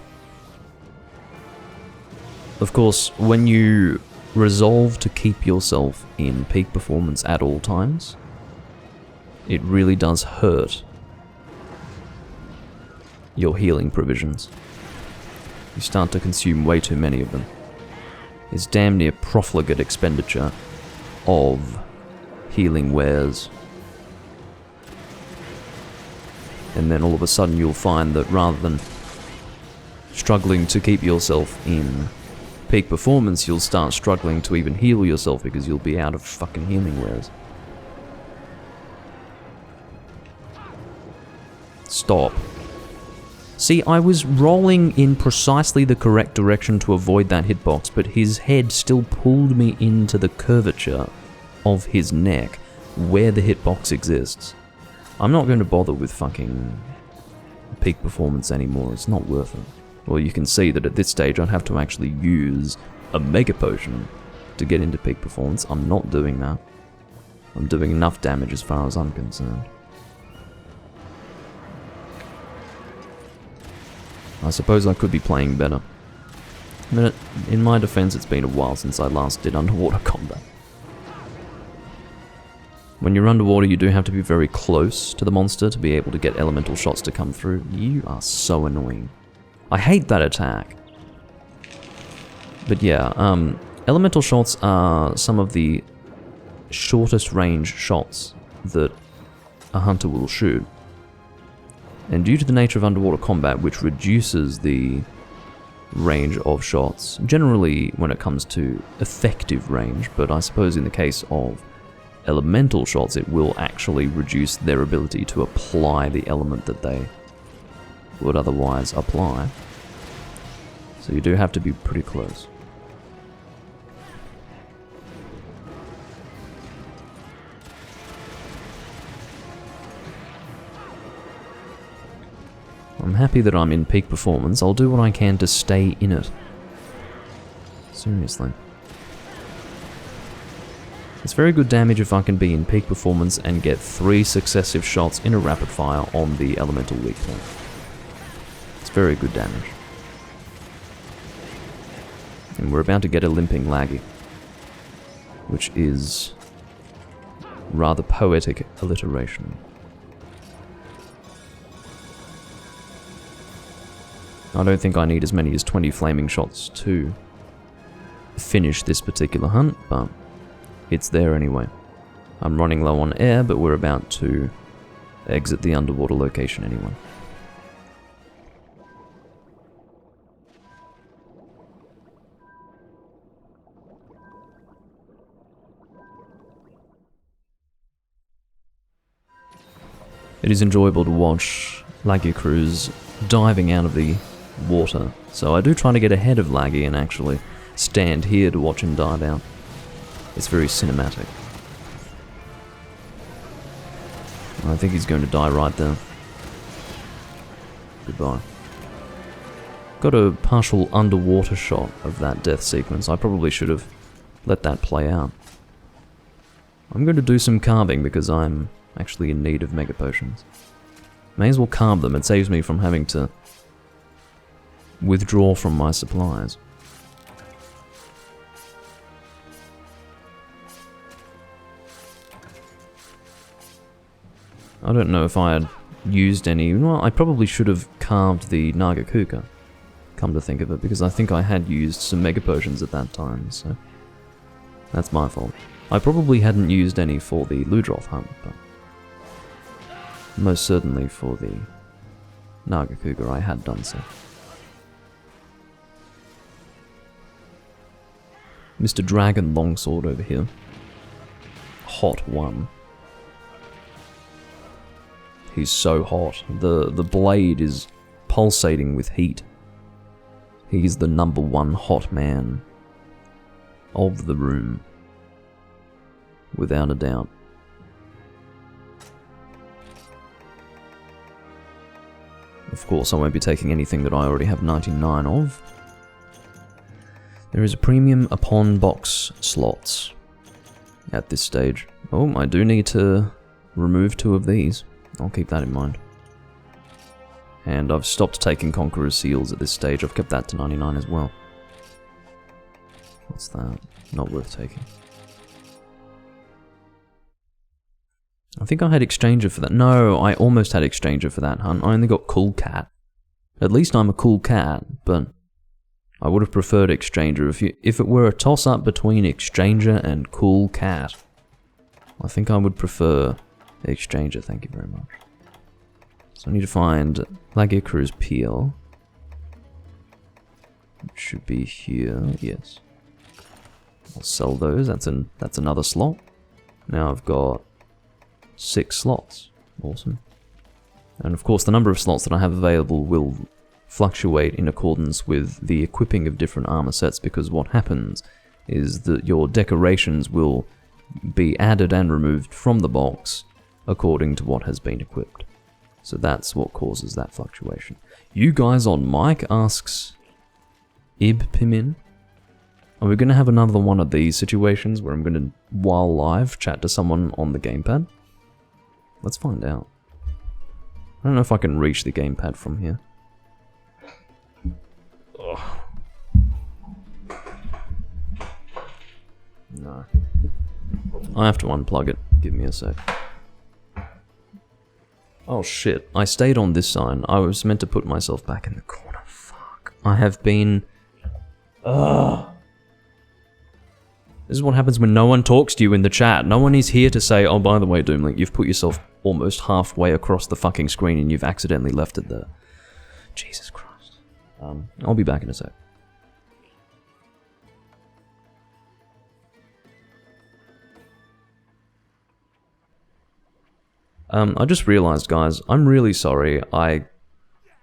Of course, when you resolve to keep yourself in peak performance at all times, it really does hurt your healing provisions. You start to consume way too many of them. It's damn near profligate expenditure of healing wares. And then all of a sudden you'll find that rather than struggling to keep yourself in peak performance, you'll start struggling to even heal yourself because you'll be out of fucking healing wares. Stop. See, I was rolling in precisely the correct direction to avoid that hitbox, but his head still pulled me into the curvature of his neck, where the hitbox exists. I'm not going to bother with fucking peak performance anymore, it's not worth it. Well, you can see that at this stage I'd have to actually use a Mega Potion to get into peak performance. I'm not doing that. I'm doing enough damage as far as I'm concerned. I suppose I could be playing better. But in my defense, it's been a while since I last did underwater combat. When you're underwater, you do have to be very close to the monster to be able to get elemental shots to come through. You are so annoying. I hate that attack. But yeah, elemental shots are some of the shortest range shots that a hunter will shoot. And due to the nature of underwater combat, which reduces the range of shots, generally when it comes to effective range, but I suppose in the case of elemental shots, it will actually reduce their ability to apply the element that they would otherwise apply. So you do have to be pretty close. I'm happy that I'm in peak performance. I'll do what I can to stay in it. Seriously. It's very good damage if I can be in peak performance and get 3 successive shots in a rapid fire on the elemental weak point. It's very good damage. And we're about to get a limping laggy, which is rather poetic alliteration. I don't think I need as many as 20 flaming shots to finish this particular hunt, but it's there anyway. I'm running low on air, but we're about to exit the underwater location anyway. It is enjoyable to watch Laggy crews diving out of the water, so I do try to get ahead of Laggy and actually stand here to watch him dive out. It's very cinematic. I think he's going to die right there. Goodbye. Got a partial underwater shot of that death sequence. I probably should have let that play out. I'm going to do some carving because I'm actually in need of mega potions. May as well carve them, it saves me from having to withdraw from my supplies. I don't know if I had used any... Well, I probably should have carved the Nagakuka, come to think of it, because I think I had used some mega potions at that time, so... That's my fault. I probably hadn't used any for the Ludroth hunt, but... Most certainly for the Nagakuga I had done so. Mr. Dragon Longsword over here. Hot one. He's so hot. The blade is pulsating with heat. He's the #1 hot man of the room. Without a doubt. Of course, I won't be taking anything that I already have 99 of. There is a premium upon box slots at this stage. Oh, I do need to remove 2 of these. I'll keep that in mind. And I've stopped taking Conqueror's Seals at this stage. I've kept that to 99 as well. What's that? Not worth taking. I think I had Exchanger for that. No, I almost had Exchanger for that hunt. I only got Cool Cat. At least I'm a cool cat, but I would have preferred Exchanger. If it were a toss-up between Exchanger and Cool Cat, I think I would prefer Exchanger, thank you very much. So I need to find Lagiacruz Peel. It should be here, yes. I'll sell those, that's another slot. Now I've got 6 slots. Awesome. And of course the number of slots that I have available will fluctuate in accordance with the equipping of different armor sets, because what happens is that your decorations will be added and removed from the box according to what has been equipped. So that's what causes that fluctuation. You guys on mic, asks Ib Pimin. Are we going to have another one of these situations where I'm going to, while live, chat to someone on the gamepad? Let's find out. I don't know if I can reach the gamepad from here. Ugh. No. I have to unplug it. Give me a sec. Oh shit, I stayed on this sign. I was meant to put myself back in the corner. Fuck. I have been... Ugh. This is what happens when no one talks to you in the chat. No one is here to say, oh, by the way, Doomlink, you've put yourself almost halfway across the fucking screen and you've accidentally left it there. Jesus Christ. I'll be back in a sec. I just realized, guys, I'm really sorry. I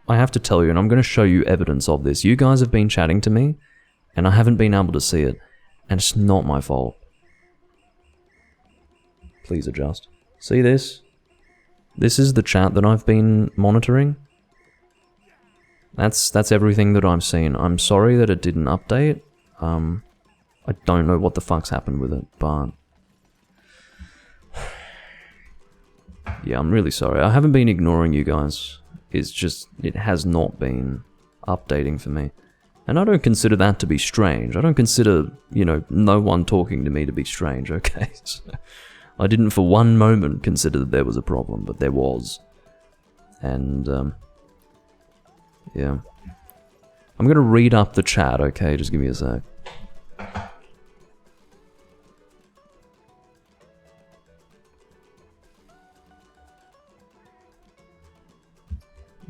have to tell you, and I'm going to show you evidence of this. You guys have been chatting to me, and I haven't been able to see it, and it's not my fault. Please adjust. See this? This is the chat that I've been monitoring. That's everything that I'm seeing. I'm sorry that it didn't update. I don't know what the fuck's happened with it, but... Yeah, I'm really sorry. I haven't been ignoring you guys. It's just, it has not been updating for me. And I don't consider that to be strange. I don't consider, you know, no one talking to me to be strange, okay? So, I didn't for one moment consider that there was a problem, but there was. And, yeah. I'm gonna read up the chat, okay? Just give me a sec.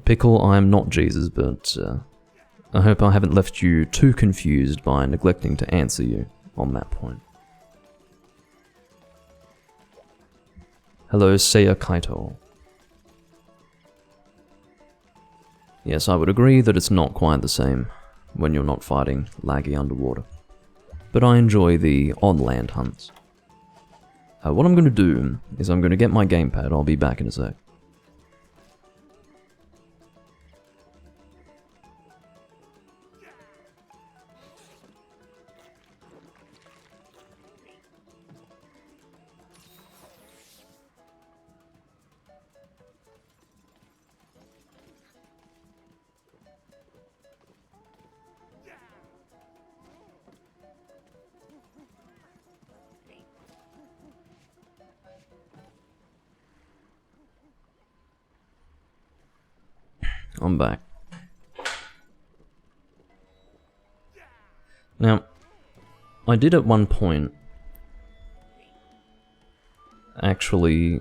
Pickle, I am not Jesus, but I hope I haven't left you too confused by neglecting to answer you on that point. Hello, Seiya Kaito. Yes, I would agree that it's not quite the same when you're not fighting laggy underwater. But I enjoy the on-land hunts. What I'm going to do is I'm going to get my gamepad. I'll be back in a sec. I'm back. Now, I did at one point actually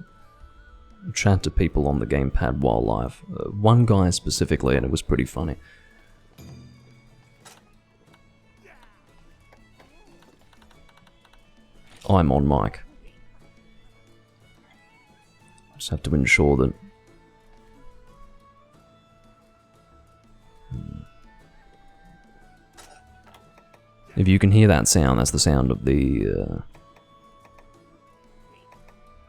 chat to people on the gamepad while live. One guy specifically, and it was pretty funny. I'm on mic. Just have to ensure that... If you can hear that sound, that's the sound of the...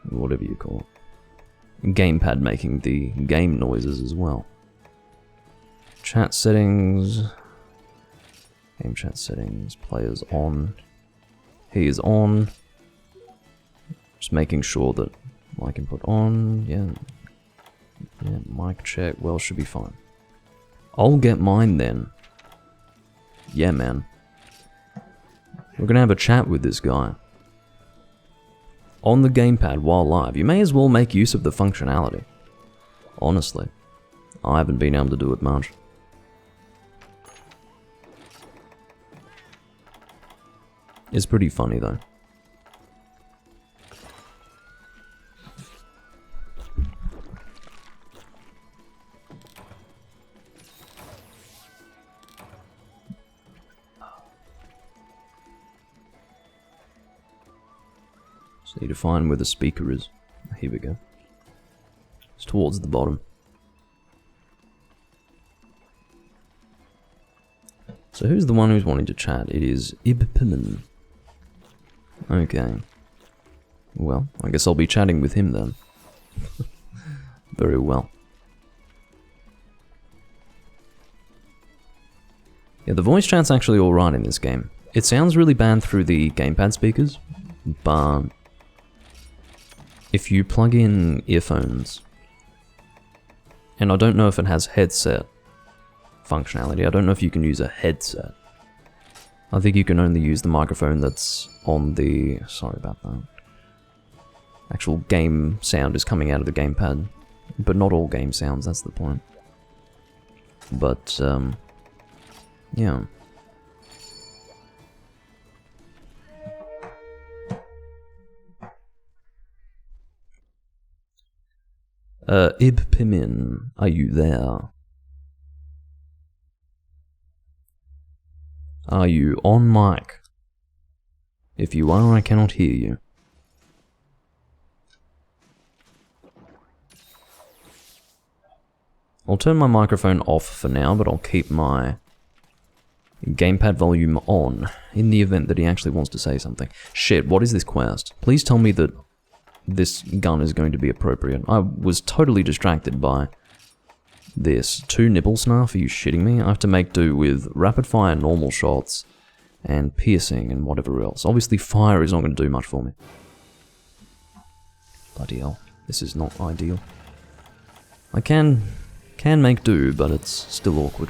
whatever you call it. Gamepad making the game noises as well. Chat settings... Game chat settings, players on. He is on. Just making sure that mic input on, yeah, mic check, well, should be fine. I'll get mine then. Yeah, man. We're gonna have a chat with this guy. On the gamepad while live. You may as well make use of the functionality. Honestly. I haven't been able to do it much. It's pretty funny though. Just need to find where the speaker is. Here we go. It's towards the bottom. So who's the one who's wanting to chat? It is Ibpimin. Okay. Well, I guess I'll be chatting with him then. Very well. Yeah, the voice chat's actually alright in this game. It sounds really bad through the gamepad speakers, but if you plug in earphones, and I don't know if it has headset functionality, I don't know if you can use a headset. I think you can only use the microphone that's on the... sorry about that. Actual game sound is coming out of the gamepad, but not all game sounds, that's the point. But, yeah. Ibpimin, are you there? Are you on mic? If you are, I cannot hear you. I'll turn my microphone off for now, but I'll keep my gamepad volume on in the event that he actually wants to say something. Shit, what is this quest? Please tell me that this gun is going to be appropriate. I was totally distracted by this. 2 nipple snarf? Are you shitting me? I have to make do with rapid fire normal shots and piercing and whatever else. Obviously fire is not going to do much for me. Bloody hell. This is not ideal. I can make do, but it's still awkward.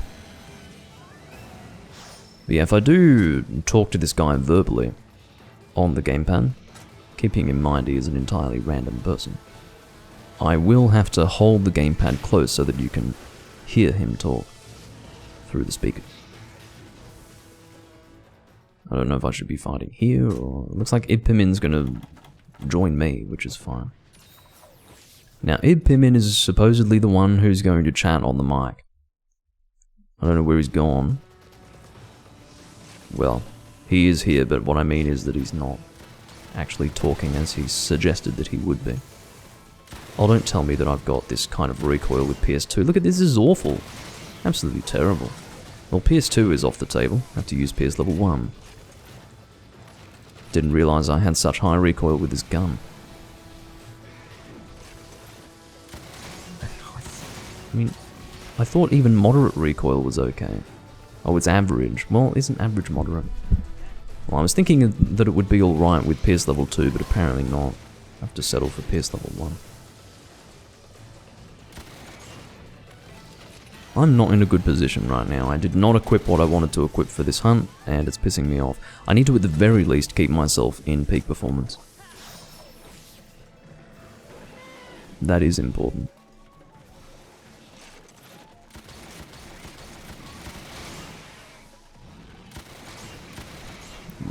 But yeah, if I do talk to this guy verbally on the gamepad, keeping in mind he is an entirely random person, I will have to hold the gamepad close so that you can hear him talk through the speakers. I don't know if I should be fighting here, or... it looks like Ibpimin's gonna join me, which is fine. Now, Ibpimin is supposedly the one who's going to chat on the mic. I don't know where he's gone. Well, he is here, but what I mean is that he's not actually talking as he suggested that he would be. Oh, don't tell me that I've got this kind of recoil with PS2. Look at this, this is awful. Absolutely terrible. Well, PS2 is off the table. I have to use PS level 1. Didn't realise I had such high recoil with this gun. I mean, I thought even moderate recoil was okay. Oh, it's average. Well, isn't average moderate? Well, I was thinking that it would be alright with PS level 2, but apparently not. I have to settle for PS level 1. I'm not in a good position right now. I did not equip what I wanted to equip for this hunt, and it's pissing me off. I need to at the very least keep myself in peak performance. That is important.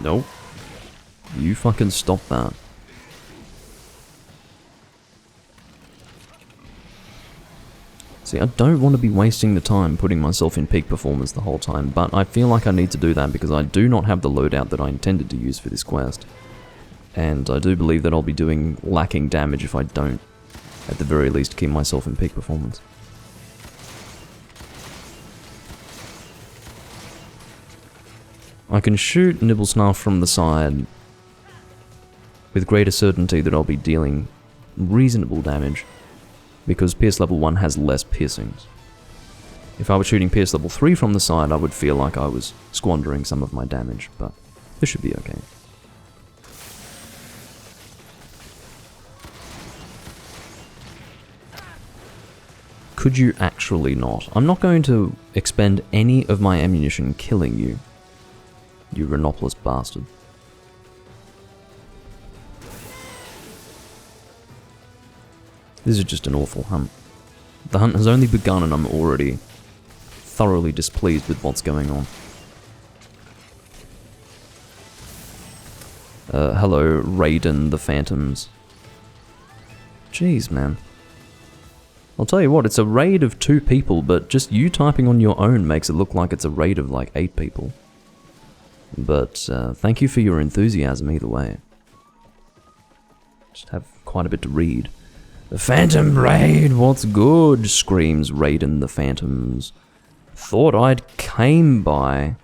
Nope. You fucking stop that. See, I don't want to be wasting the time putting myself in peak performance the whole time, but I feel like I need to do that because I do not have the loadout that I intended to use for this quest. And I do believe that I'll be doing lacking damage if I don't, at the very least, keep myself in peak performance. I can shoot Nibblesnarf from the side with greater certainty that I'll be dealing reasonable damage, because Pierce level 1 has less piercings. If I were shooting Pierce level 3 from the side, I would feel like I was squandering some of my damage, but this should be okay. Could you actually not? I'm not going to expend any of my ammunition killing you, you Rhinopolis bastard. This is just an awful hunt. The hunt has only begun and I'm already thoroughly displeased with what's going on. Hello, Raiden the Phantoms. Jeez, man. I'll tell you what, it's a raid of 2 people, but just you typing on your own makes it look like it's a raid of like 8 people. But thank you for your enthusiasm either way. Just have quite a bit to read. The Phantom Raid, what's good? Screams Raiden the Phantoms. Thought I'd came by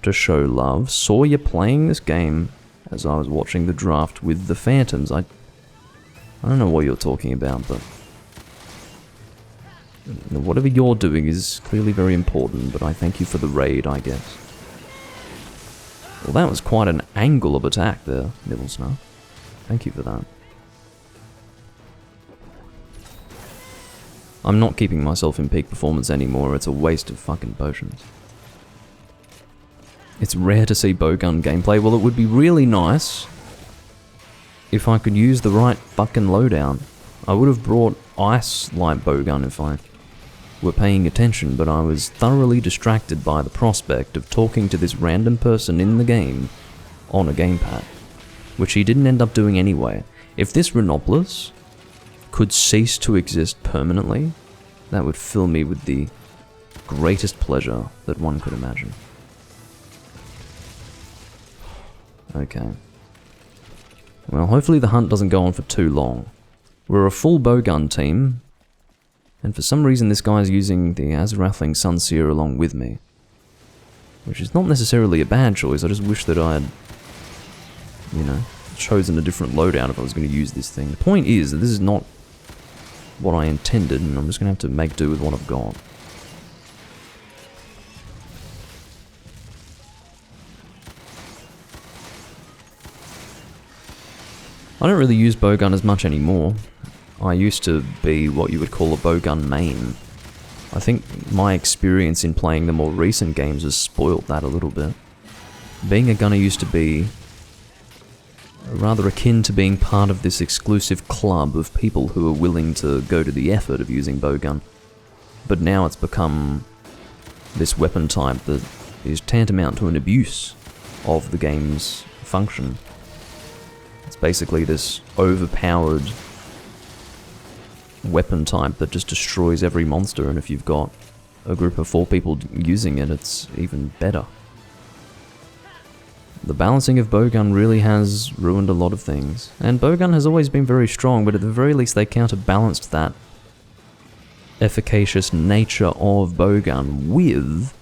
to show love. Saw you playing this game as I was watching the draft with the Phantoms. I don't know what you're talking about, but whatever you're doing is clearly very important, but I thank you for the raid, I guess. Well, that was quite an angle of attack there, Nibblesnarf. Thank you for that. I'm not keeping myself in peak performance anymore, it's a waste of fucking potions. It's rare to see bowgun gameplay. Well, it would be really nice if I could use the right fucking loadout. I would have brought ice light bowgun if I were paying attention, but I was thoroughly distracted by the prospect of talking to this random person in the game on a gamepad, which he didn't end up doing anyway. If this Rhinopolis could cease to exist permanently, that would fill me with the greatest pleasure that one could imagine. Okay. Well, hopefully the hunt doesn't go on for too long. We're a full bowgun team, and for some reason this guy's using the Azrathling Sunseer along with me. Which is not necessarily a bad choice, I just wish that I had, you know, chosen a different loadout if I was going to use this thing. The point is that this is not what I intended, and I'm just going to have to make do with what I've got. I don't really use bowgun as much anymore. I used to be what you would call a bowgun main. I think my experience in playing the more recent games has spoiled that a little bit. Being a gunner used to be rather akin to being part of this exclusive club of people who are willing to go to the effort of using bowgun. But now it's become this weapon type that is tantamount to an abuse of the game's function. It's basically this overpowered weapon type that just destroys every monster, and if you've got a group of 4 people using it, it's even better. The balancing of bowgun really has ruined a lot of things, and bowgun has always been very strong, but at the very least they counterbalanced that efficacious nature of bowgun with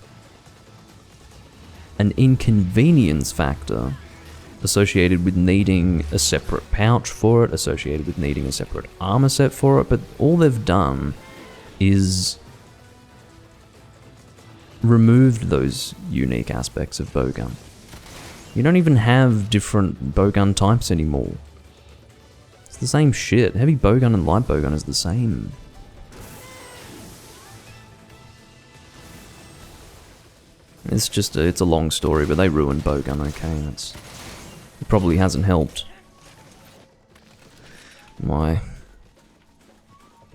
an inconvenience factor associated with needing a separate pouch for it, associated with needing a separate armor set for it, but all they've done is removed those unique aspects of bowgun. You don't even have different bowgun types anymore. It's the same shit. Heavy bowgun and light bowgun is the same. It's just it's a long story, but they ruined bowgun, okay? It probably hasn't helped my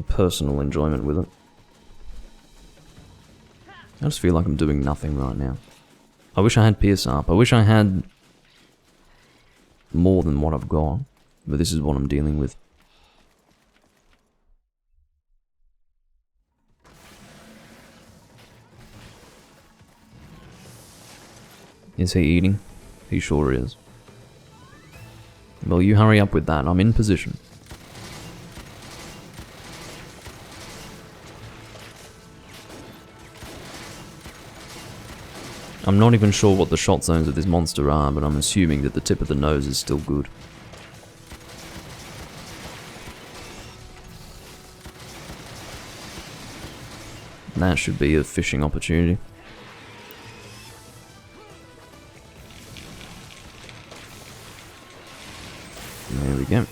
personal enjoyment with it. I just feel like I'm doing nothing right now. I wish I had Pierce up. I wish I had more than what I've got, but this is what I'm dealing with. Is he eating? He sure is. Well, you hurry up with that. I'm in position. I'm not even sure what the shot zones of this monster are, but I'm assuming that the tip of the nose is still good. That should be a fishing opportunity. There we go.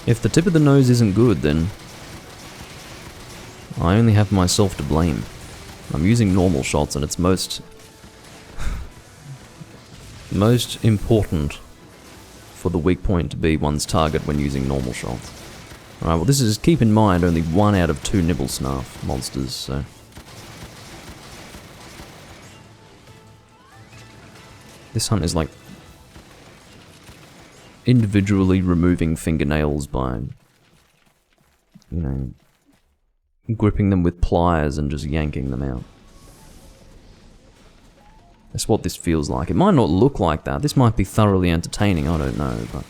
If the tip of the nose isn't good, then I only have myself to blame. I'm using normal shots, and it's most important for the weak point to be one's target when using normal shots. Alright, well this is, keep in mind, only 1 out of 2 nibble snarf monsters, so... This hunt is like individually removing fingernails by, you know, gripping them with pliers and just yanking them out. That's what this feels like. It might not look like that. This might be thoroughly entertaining, I don't know, but...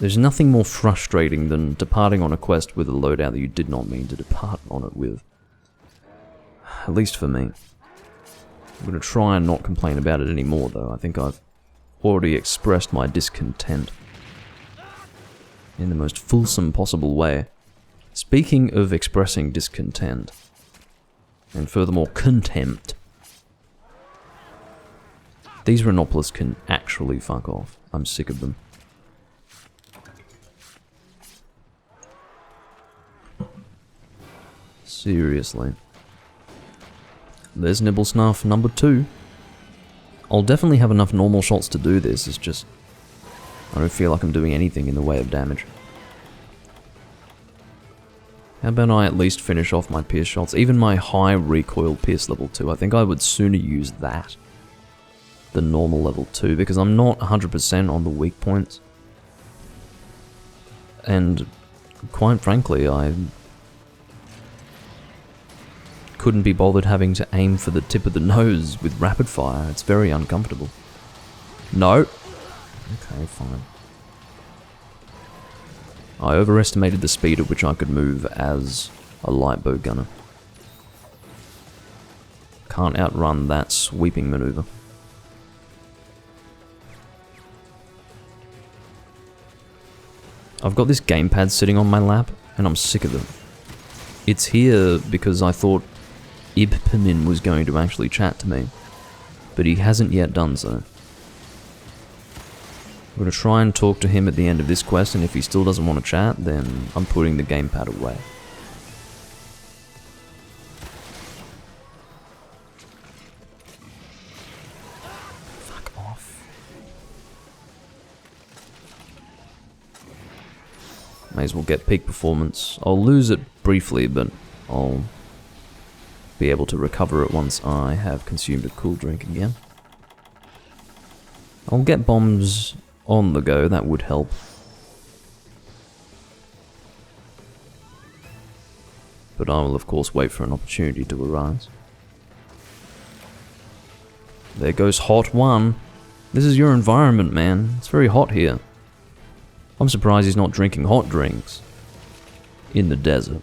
There's nothing more frustrating than departing on a quest with a loadout that you did not mean to depart on it with. At least for me. I'm going to try and not complain about it anymore, though. I think I've already expressed my discontent in the most fulsome possible way. Speaking of expressing discontent, and furthermore contempt, these Rhinopolis can actually fuck off. I'm sick of them. Seriously. There's Nibble Snarf number 2. I'll definitely have enough normal shots to do this, it's just... I don't feel like I'm doing anything in the way of damage. How about I at least finish off my pierce shots? Even my high recoil pierce level 2, I think I would sooner use that than normal level 2, because I'm not 100% on the weak points. And quite frankly, I couldn't be bothered having to aim for the tip of the nose with rapid fire. It's very uncomfortable. No. Okay, fine. I overestimated the speed at which I could move as a light bow gunner. Can't outrun that sweeping maneuver. I've got this gamepad sitting on my lap, and I'm sick of it. It's here because I thought Ibpamin was going to actually chat to me, but he hasn't yet done so. I'm going to try and talk to him at the end of this quest, and if he still doesn't want to chat, then I'm putting the gamepad away. Fuck off. May as well get peak performance. I'll lose it briefly, but I'll be able to recover it once I have consumed a cool drink again. I'll get bombs on the go, that would help. But I will of course wait for an opportunity to arise. There goes Hot 1. This is your environment, man. It's very hot here. I'm surprised he's not drinking hot drinks in the desert.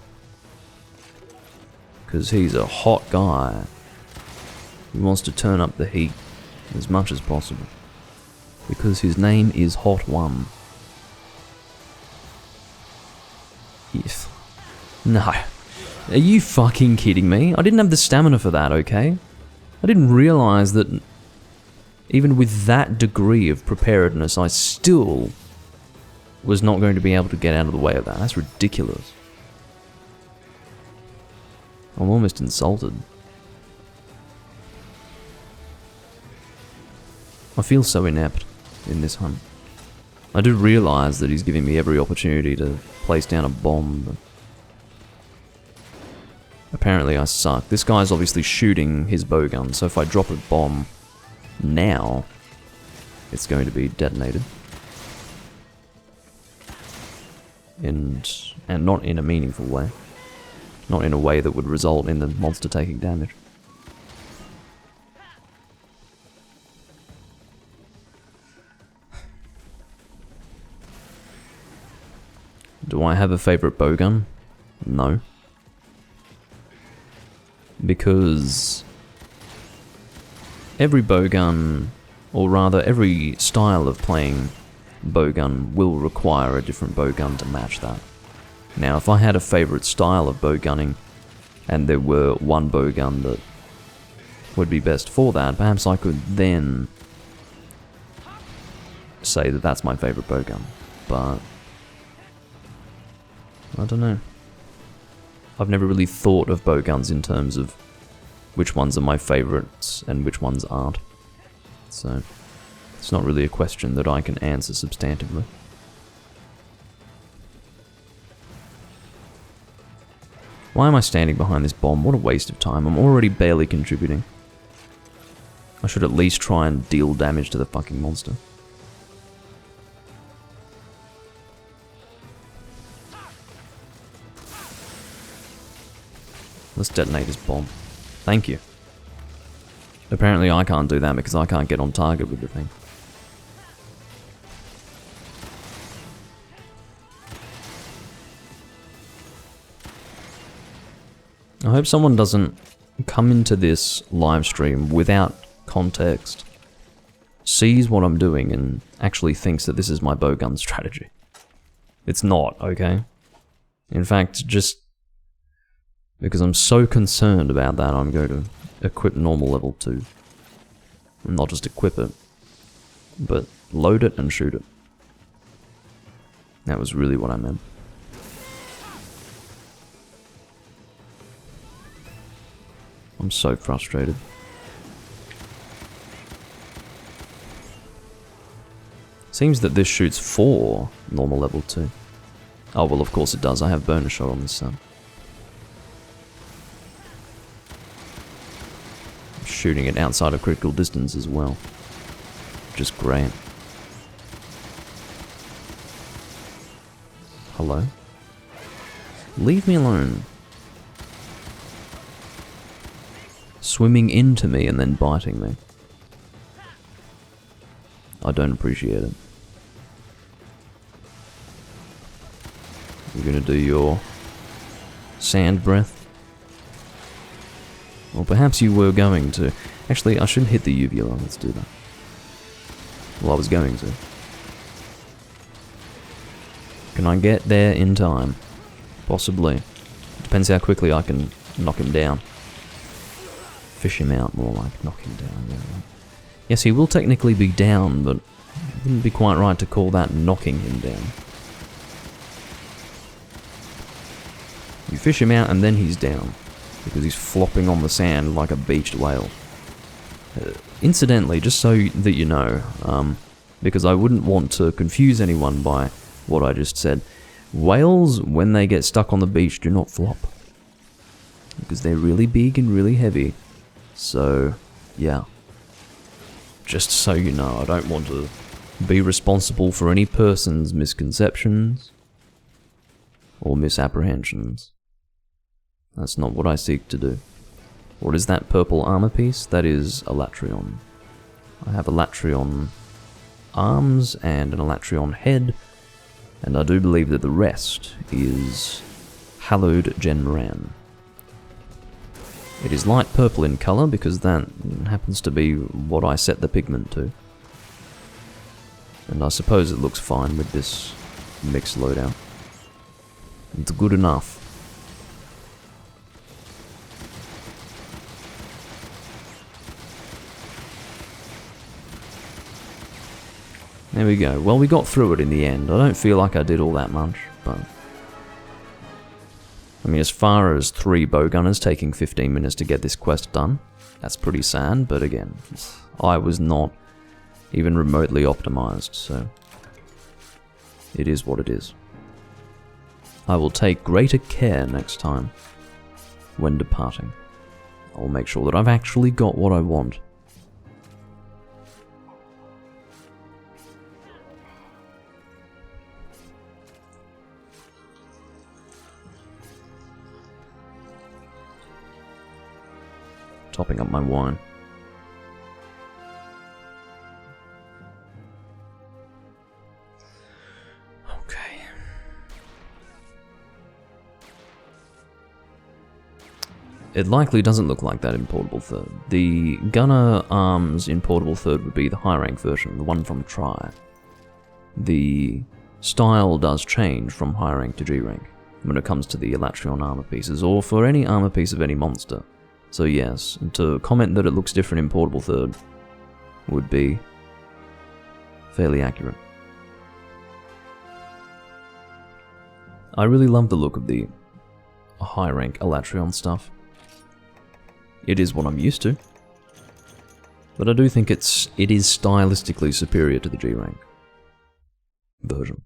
Because he's a hot guy. He wants to turn up the heat as much as possible. Because his name is Hot 1. Yes. No. Are you fucking kidding me? I didn't have the stamina for that, okay? I didn't realize that even with that degree of preparedness, I still was not going to be able to get out of the way of that. That's ridiculous. I'm almost insulted. I feel so inept in this hunt. I do realise that he's giving me every opportunity to place down a bomb, but apparently I suck. This guy's obviously shooting his bowgun, so if I drop a bomb now, it's going to be detonated. And not in a meaningful way. Not in a way that would result in the monster taking damage. Do I have a favorite bowgun? No. Because every bowgun, or rather every style of playing bowgun will require a different bowgun to match that. Now, if I had a favorite style of bowgunning, and there were one bowgun that would be best for that, perhaps I could then say that that's my favorite bowgun. But I don't know. I've never really thought of bowguns in terms of which ones are my favorites and which ones aren't. So it's not really a question that I can answer substantively. Why am I standing behind this bomb? What a waste of time. I'm already barely contributing. I should at least try and deal damage to the fucking monster. Let's detonate this bomb. Thank you. Apparently I can't do that because I can't get on target with the thing. I hope someone doesn't come into this live stream without context, sees what I'm doing, and actually thinks that this is my bowgun strategy. It's not, okay? In fact, just because I'm so concerned about that, I'm going to equip normal level 2. And not just equip it, but load it and shoot it. That was really what I meant. I'm so frustrated. Seems that this shoots 4 normal level 2. Oh well, of course it does. I have bonus shot on this son. I'm shooting it outside of critical distance as well. Just great. Hello? Leave me alone. Swimming into me and then biting me. I don't appreciate it. You're gonna do your sand breath? Or perhaps you were going to. Actually, I shouldn't hit the uvula. Let's do that. Well, I was going to. Can I get there in time? Possibly. Depends how quickly I can knock him down. Fish him out, more like knock him down. Yeah, right. Yes, he will technically be down, but it wouldn't be quite right to call that knocking him down. You fish him out and then he's down, because he's flopping on the sand like a beached whale. Incidentally, just so that you know, because I wouldn't want to confuse anyone by what I just said, whales, when they get stuck on the beach, do not flop. Because they're really big and really heavy. So, yeah. Just so you know, I don't want to be responsible for any person's misconceptions or misapprehensions. That's not what I seek to do. What is that purple armor piece? That is a Latreon. I have a Latreon arms and an Latreon head, and I do believe that the rest is Hallowed Gen Moran. It is light purple in colour because that happens to be what I set the pigment to. And I suppose it looks fine with this mixed loadout. It's good enough. There we go. Well, we got through it in the end. I don't feel like I did all that much, but I mean, as far as 3 bowgunners taking 15 minutes to get this quest done, that's pretty sad, but again, I was not even remotely optimized, so it is what it is. I will take greater care next time when departing. I'll make sure that I've actually got what I want. Topping up my wine. Okay. It likely doesn't look like that in Portable Third. The gunner arms in Portable Third would be the high rank version, the one from Try. The style does change from high rank to G rank when it comes to the Elatrion armor pieces, or for any armor piece of any monster. So yes, to comment that it looks different in Portable Third would be fairly accurate. I really love the look of the high rank Elatrion stuff. It is what I'm used to, but I do think it is stylistically superior to the G rank version.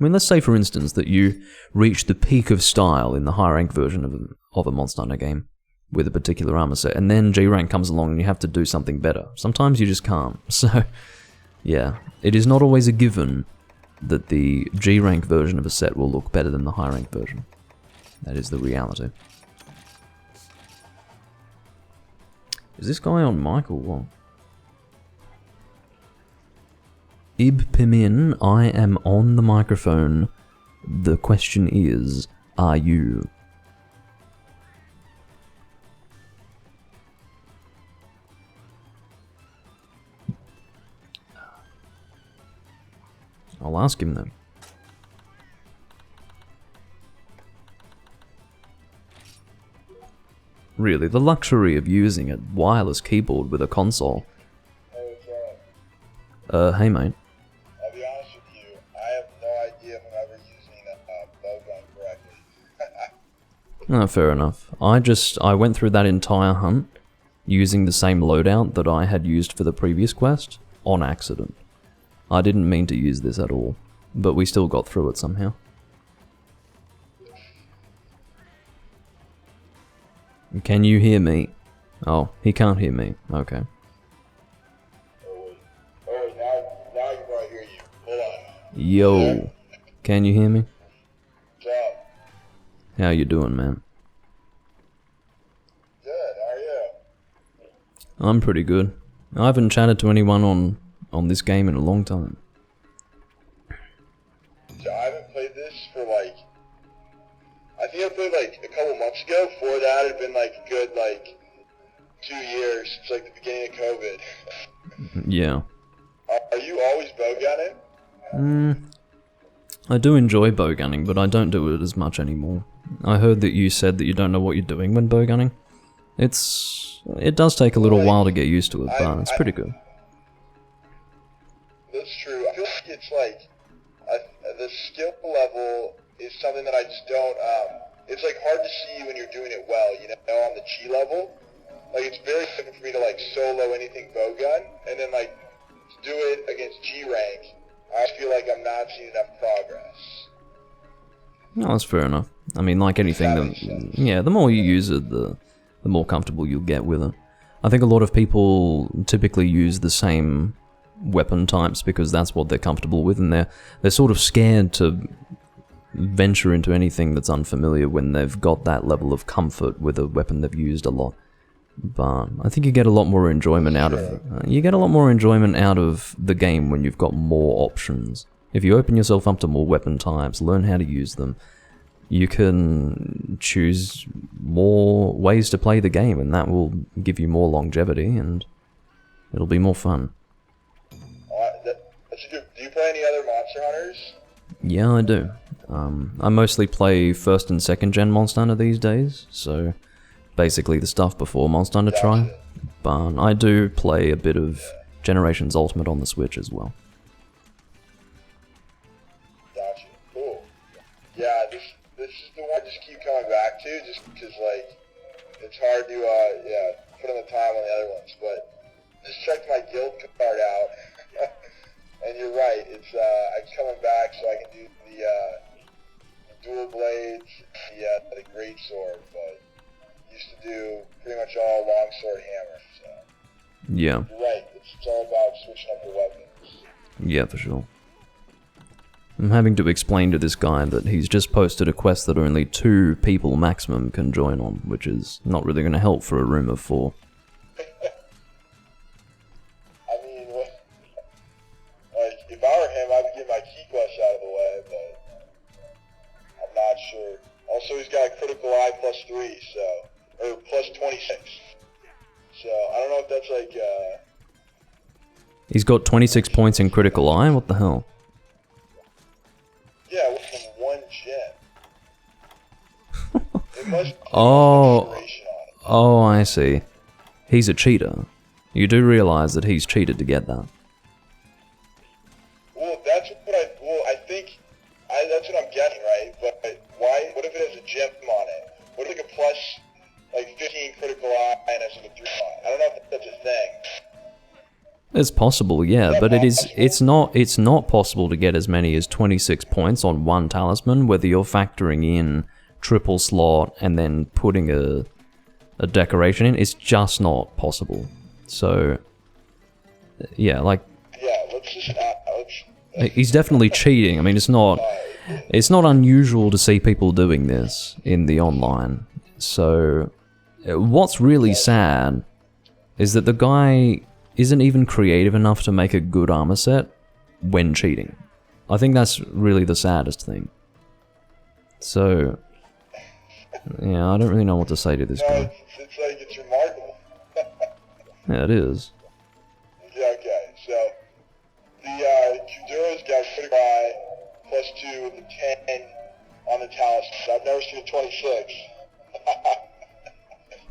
I mean, let's say for instance that you reach the peak of style in the high rank version of a Monster Hunter game with a particular armor set, and then G rank comes along and you have to do something better. Sometimes you just can't. So, yeah, it is not always a given that the G rank version of a set will look better than the high rank version. That is the reality. Is this guy on mic or what? Ib Pimin, I am on the microphone. The question is, are you? I'll ask him then. Really, the luxury of using a wireless keyboard with a console. Hey, what's up? Hey mate. I'll be honest with you, I have no idea if I'm ever using a bow gun correctly. No, fair enough. I went through that entire hunt using the same loadout that I had used for the previous quest on accident. I didn't mean to use this at all, but we still got through it somehow. Can you hear me? Oh, he can't hear me. Okay. Oh wait, now I can probably hear you. Hold on. Yo, can you hear me? What's up? How you doing, man? Good, how are you? I'm pretty good. I haven't chatted to anyone on this game in a long time. So I haven't played this for like, I think I played like a couple months ago. Before that, it'd been like a good like 2 years since like the beginning of COVID. Yeah. Are you always bow gunning? I do enjoy bow gunning, but I don't do it as much anymore. I heard that you said that you don't know what you're doing when bow gunning. It does take a little while to get used to it, but it's pretty good. That's true. I feel like it's like the skill level is something that I just don't. It's like hard to see when you're doing it well. You know, on the G level, like it's very difficult for me to like solo anything bow gun, and then like to do it against G rank. I feel like I'm not seeing enough progress. No, that's fair enough. I mean, like anything, the more you use it, the more comfortable you'll get with it. I think a lot of people typically use the same weapon types because that's what they're comfortable with, and they're sort of scared to venture into anything that's unfamiliar when they've got that level of comfort with a weapon they've used a lot. But I think you get a lot more enjoyment out of the game when you've got more options. If you open yourself up to more weapon types, learn how to use them, you can choose more ways to play the game, and that will give you more longevity, and it'll be more fun. Do you play any other Monster Hunters? Yeah, I do. I mostly play 1st and 2nd gen Monster Hunter these days, so basically the stuff before Monster Hunter Try. But I do play a bit of Generations Ultimate on the Switch as well. Gotcha. Cool. Yeah, this is the one I just keep coming back to, just because like it's hard to put in the time on the other ones. But just checked my guild card out. And you're right, it's I'm coming back so I can do the dual blades, the great sword, but used to do pretty much all longsword hammer. So Yeah. you're right, it's all about switching up the weapons. Yeah, for sure. I'm having to explain to this guy that he's just posted a quest that only 2 people maximum can join on, which is not really going to help for a room of 4. I mean, like, if I were him, I'd get my key quest out of the way, but I'm not sure. Also, he's got a critical eye +3, so, or +26. So, I don't know if that's like, He's got 26 points in critical eye? What the hell? yeah, from 1 gem. It must be Oh. concentration on it. Oh, I see. He's a cheater. You do realize that he's cheated to get that. Well, that's what I think, that's what I'm getting, right? But why, what if it has a gem on it? What if like a plus, like 15 critical eye and has like a 3 on it? I don't know if that's a thing. It's possible, yeah, but it's not possible to get as many as 26 points on one talisman, whether you're factoring in triple slot and then putting a decoration in. It's just not possible. So, yeah, like, Yeah, let's just let's he's definitely cheating. I mean, it's not unusual to see people doing this in the online. So, what's really sad is that the guy isn't even creative enough to make a good armor set when cheating. I think that's really the saddest thing. So, yeah, I don't really know what to say to this guy. it's like, it's remarkable. Yeah, it is. Yeah, okay, so, the Kuduro's got critical eye +2 with a 10 on the talisman. I've never seen a 26.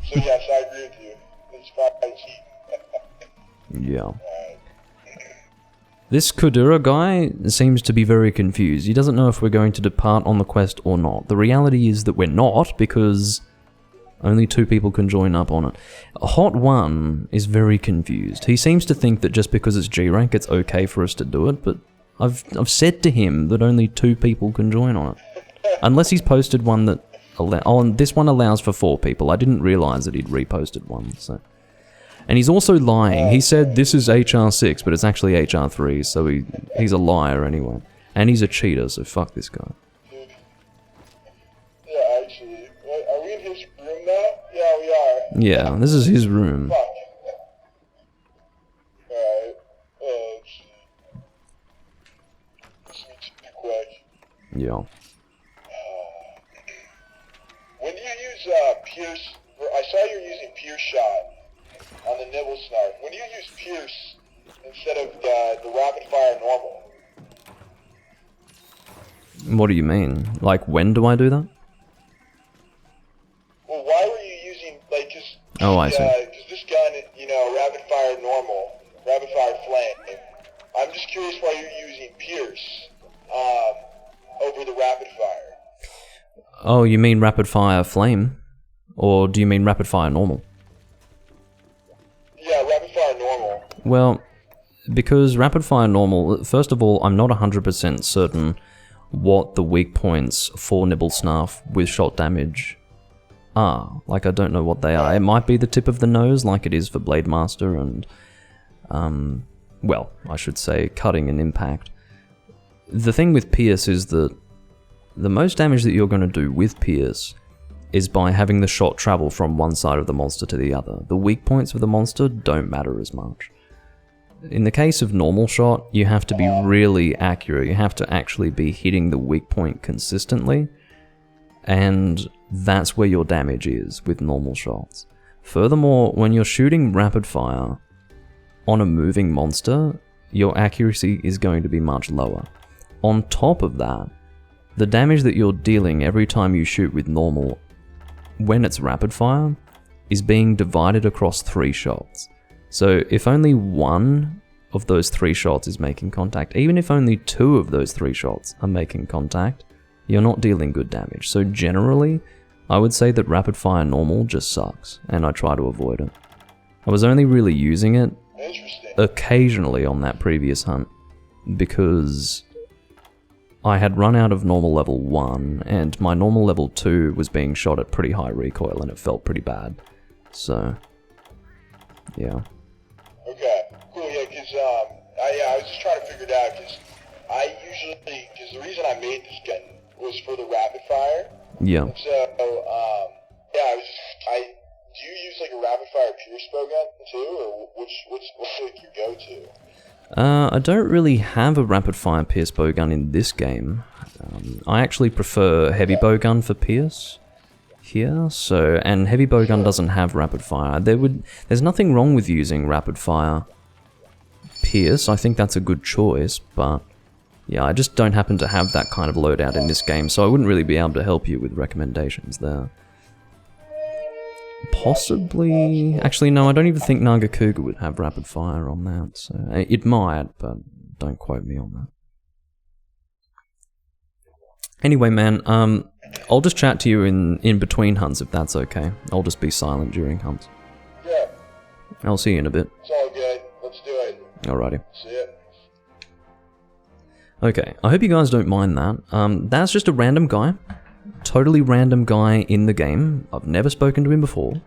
So yes, I agree with you. It's probably cheap. Yeah. This Kudura guy seems to be very confused. He doesn't know if we're going to depart on the quest or not. The reality is that we're not, because only 2 people can join up on it. Hot 1 is very confused. He seems to think that just because it's G rank, it's okay for us to do it, but I've said to him that only 2 people can join on it. Unless he's posted one that... Oh, and this one allows for 4 people. I didn't realize that he'd reposted one, so... And he's also lying. He said this is HR6, but it's actually HR3, so he's a liar anyway. And he's a cheater, so fuck this guy. Yeah, actually. Are we in his room now? Yeah, we are. Yeah, this is his room. Fuck. Alright. Let's see. Let's see too quick. Yeah. When do you use Pierce? I saw you're using Pierce shot on the Nibble Snarf. When do you use Pierce instead of the rapid fire normal? What do you mean? Like, when do I do that? Well, why were you using, like, cause, Oh, I see. Because this gun, you know, rapid fire normal, rapid fire flame. I'm just curious why you're using Pierce over the rapid fire. Oh, you mean rapid fire flame? Or do you mean rapid fire normal? Yeah, rapid fire normal. Well, because rapid fire normal, first of all, I'm not 100% certain what the weak points for Nibble Snarf with shot damage are. Like, I don't know what they are. It might be the tip of the nose, like it is for Blade Master and, well, I should say cutting and impact. The thing with Pierce is that the most damage that you're going to do with Pierce is by having the shot travel from one side of the monster to the other. The weak points of the monster don't matter as much. In the case of normal shot, you have to be really accurate. You have to actually be hitting the weak point consistently, and that's where your damage is with normal shots. Furthermore, when you're shooting rapid fire on a moving monster, your accuracy is going to be much lower. On top of that, the damage that you're dealing every time you shoot with normal, when it's rapid fire, is being divided across 3 shots. So if only 1 of those 3 shots is making contact, even if only 2 of those 3 shots are making contact, you're not dealing good damage. So generally, I would say that rapid fire normal just sucks, and I try to avoid it. I was only really using it occasionally on that previous hunt, because I had run out of normal level 1, and my normal level 2 was being shot at pretty high recoil, and it felt pretty bad. So, yeah. Okay, cool, yeah, because, I was just trying to figure it out, because the reason I made this gun was for the rapid fire. Yeah. And so, do you use, like, a rapid fire pierce bow gun, too, or what's like your go-to? I don't really have a rapid-fire pierce bowgun in this game. I actually prefer heavy bowgun for pierce here, and heavy bowgun doesn't have rapid-fire. There's nothing wrong with using rapid-fire pierce. I think that's a good choice, but yeah, I just don't happen to have that kind of loadout in this game, so I wouldn't really be able to help you with recommendations there. Possibly... Actually, no, I don't even think Naga Cougar would have rapid fire on that, so... It might, but don't quote me on that. Anyway, man, I'll just chat to you in between hunts, if that's okay. I'll just be silent during hunts. Yeah. I'll see you in a bit. It's all good. Let's do it. Alrighty. See ya. Okay, I hope you guys don't mind that. That's just a random guy. Totally random guy in the game. I've never spoken to him before.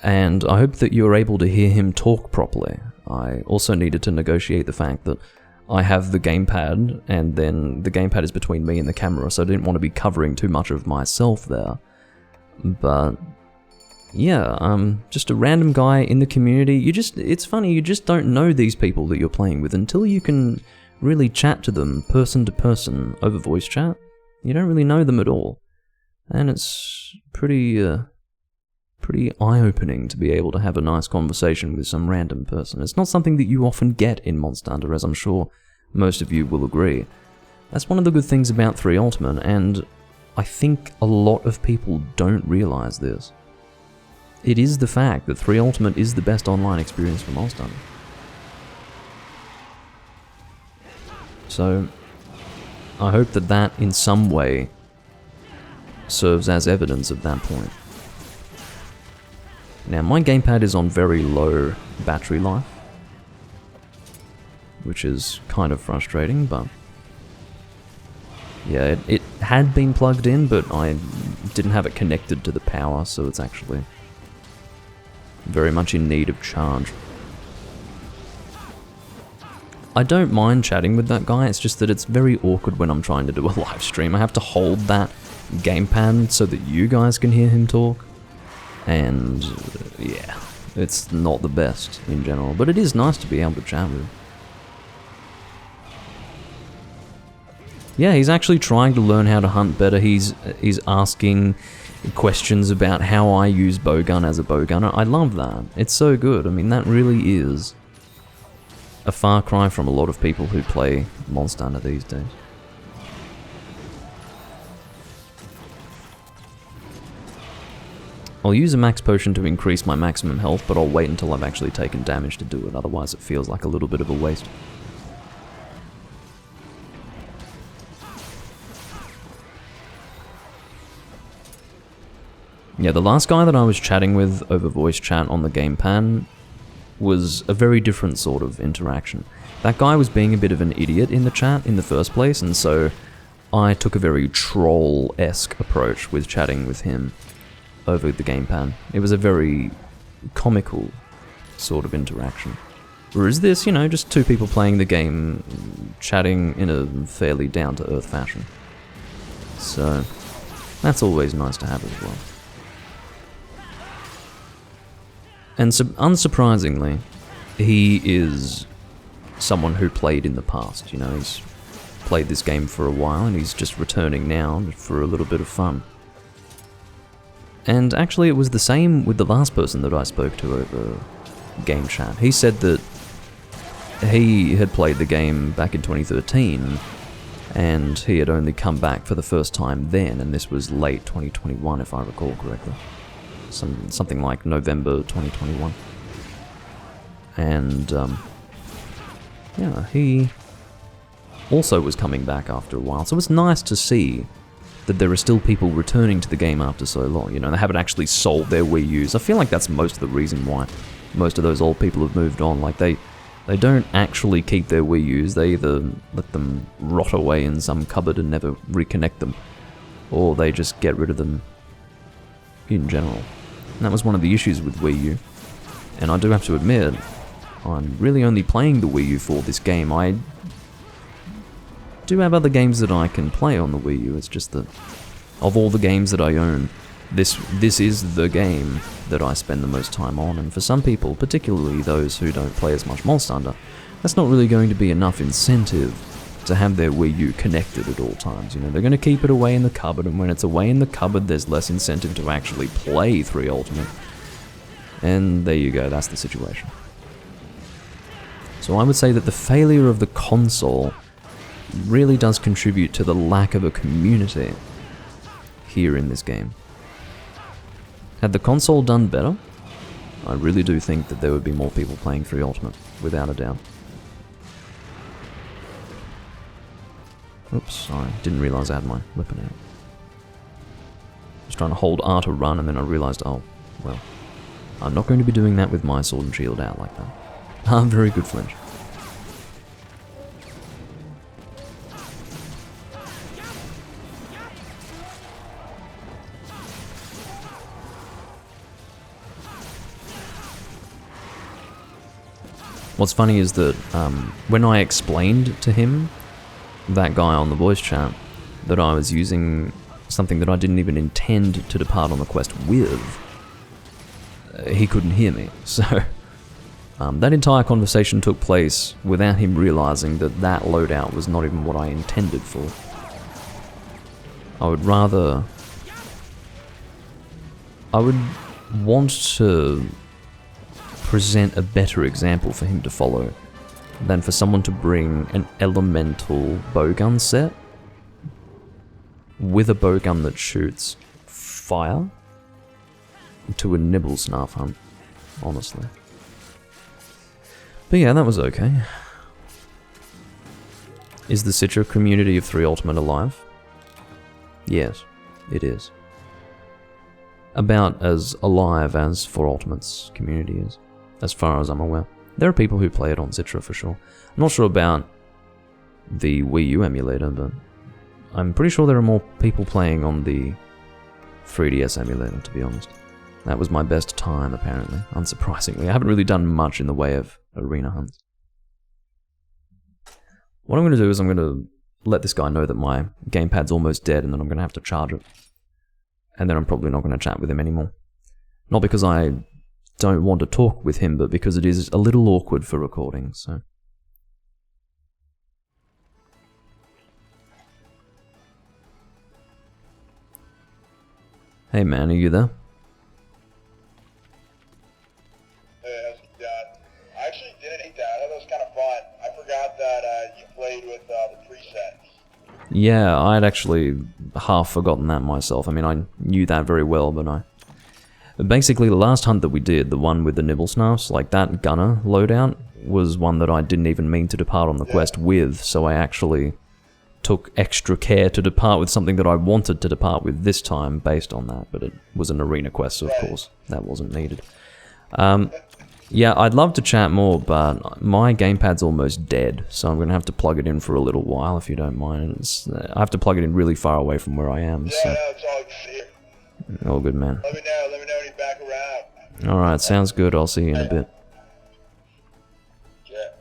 And I hope that you're able to hear him talk properly. I also needed to negotiate the fact that I have the gamepad, and then the gamepad is between me and the camera, so I didn't want to be covering too much of myself there. But yeah, just a random guy in the community. It's funny, you just don't know these people that you're playing with until you can really chat to them person to person over voice chat. You don't really know them at all. And it's pretty eye-opening to be able to have a nice conversation with some random person. It's not something that you often get in Monster Hunter, as I'm sure most of you will agree. That's one of the good things about 3 Ultimate, and I think a lot of people don't realize this. It is the fact that 3 Ultimate is the best online experience for Monster Hunter. So, I hope that that, in some way, serves as evidence of that point. Now, my gamepad is on very low battery life, which is kind of frustrating, but yeah, it had been plugged in, but I didn't have it connected to the power, so it's actually very much in need of charge. I don't mind chatting with that guy, it's just that it's very awkward when I'm trying to do a live stream. I have to hold that gamepad so that you guys can hear him talk. And yeah, it's not the best in general, but it is nice to be able to chat with. Yeah, he's actually trying to learn how to hunt better. He's asking questions about how I use bowgun as a bowgunner. I love that. It's so good. I mean, that really is a far cry from a lot of people who play Monster Hunter these days. I'll use a max potion to increase my maximum health, but I'll wait until I've actually taken damage to do it, otherwise it feels like a little bit of a waste. Yeah, the last guy that I was chatting with over voice chat on the gamepad was a very different sort of interaction. That guy was being a bit of an idiot in the chat in the first place, and so I took a very troll-esque approach with chatting with him over the gamepad. It was a very comical sort of interaction. Whereas this, you know, just 2 people playing the game, chatting in a fairly down-to-earth fashion. So, that's always nice to have as well. And unsurprisingly, he is someone who played in the past, you know, he's played this game for a while and he's just returning now for a little bit of fun. And actually it was the same with the last person that I spoke to over game chat. He said that he had played the game back in 2013 and he had only come back for the first time then, and this was late 2021 if I recall correctly. Something like November 2021. And yeah, he also was coming back after a while, so it's nice to see that there are still people returning to the game after so long. You know, they haven't actually sold their Wii U's. I feel like that's most of the reason why most of those old people have moved on. Like, they They don't actually keep their Wii U's, they either let them rot away in some cupboard and never reconnect them, or they just get rid of them in general. And that was one of the issues with Wii U. And I do have to admit, I'm really only playing the Wii U for this game. I do have other games that I can play on the Wii U, it's just that of all the games that I own, this is the game that I spend the most time on, and for some people, particularly those who don't play as much Monster Hunter, that's not really going to be enough incentive to have their Wii U connected at all times. You know, they're going to keep it away in the cupboard, and when it's away in the cupboard, there's less incentive to actually play 3 Ultimate. And there you go, that's the situation. So I would say that the failure of the console really does contribute to the lack of a community here in this game. Had the console done better, I really do think that there would be more people playing 3 Ultimate, without a doubt. Oops, I didn't realise I had my weapon out. I was trying to hold R to run and then I realised, oh, well, I'm not going to be doing that with my sword and shield out like that. Ah, very good flinch. What's funny is that when I explained to him, that guy on the voice chat, that I was using something that I didn't even intend to depart on the quest with, he couldn't hear me. So that entire conversation took place without him realizing that that loadout was not even what I intended for. I would want to present a better example for him to follow than for someone to bring an elemental bowgun set with a bowgun that shoots fire to a nibble snarf hunt, honestly. But yeah, that was okay. Is the Citra community of 3 Ultimate alive? Yes, it is. About as alive as 4 Ultimate's community is, as far as I'm aware. There are people who play it on Citra for sure. I'm not sure about the Wii U emulator, but I'm pretty sure there are more people playing on the 3DS emulator, to be honest. That was my best time, apparently, unsurprisingly. I haven't really done much in the way of arena hunts. What I'm going to do is I'm going to let this guy know that my gamepad's almost dead and then I'm going to have to charge it. And then I'm probably not going to chat with him anymore. Not because I don't want to talk with him, but because it is a little awkward for recording, so... Hey man, are you there? Hey, how's it going? I actually didn't hate that. I thought that was kind of fun. I forgot that you played with the presets. Yeah, I'd actually half forgotten that myself. I mean, I knew that very well, but basically, the last hunt that we did, the one with the nibble snarfs, like that gunner loadout, was one that I didn't even mean to depart on the quest with, so I actually took extra care to depart with something that I wanted to depart with this time based on that, but it was an arena quest, so of course, that wasn't needed. Yeah, I'd love to chat more, but my gamepad's almost dead, so I'm going to have to plug it in for a little while, if you don't mind. I have to plug it in really far away from where I am, Yeah, so... no, it's all good. All good, man. Let me know when you're back around. Alright, sounds good. I'll see you in a bit. Yeah.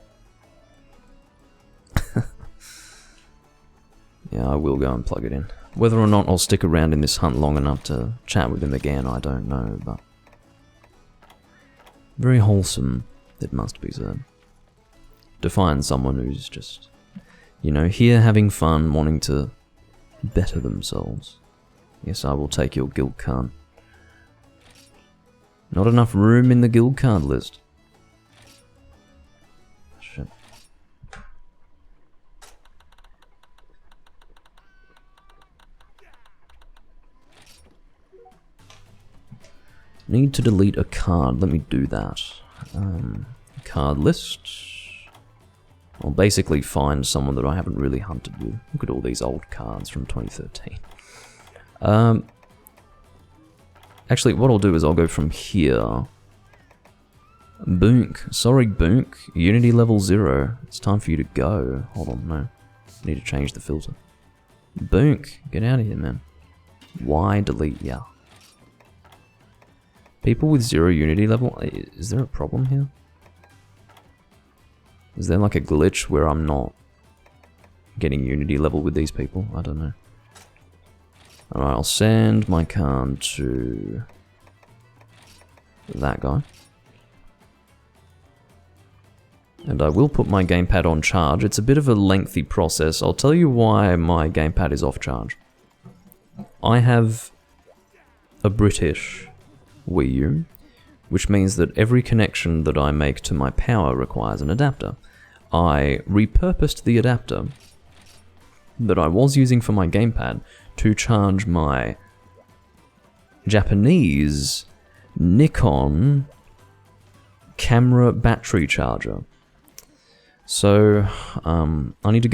Yeah, I will go and plug it in. Whether or not I'll stick around in this hunt long enough to chat with him again, I don't know, but... very wholesome, it must be said. To find someone who's just, you know, here having fun, wanting to better themselves. Yes, I will take your guild card. Not enough room in the guild card list. Shit. Need to delete a card. Let me do that. Card list. I'll basically find someone that I haven't really hunted with. Look at all these old cards from 2013. Actually, what I'll do is I'll go from here Boonk. Sorry, Boonk. Unity level 0. It's time for you to go. Hold on, no. I need to change the filter. Boonk. Get out of here, man. Why delete ya? People with 0 Unity level? Is there a problem here? Is there like a glitch where I'm not getting Unity level with these people? I don't know. Alright, I'll send my card to that guy. And I will put my gamepad on charge. It's a bit of a lengthy process. I'll tell you why my gamepad is off charge. I have a British Wii U, which means that every connection that I make to my power requires an adapter. I repurposed the adapter that I was using for my gamepad to charge my Japanese Nikon camera battery charger. So, I need to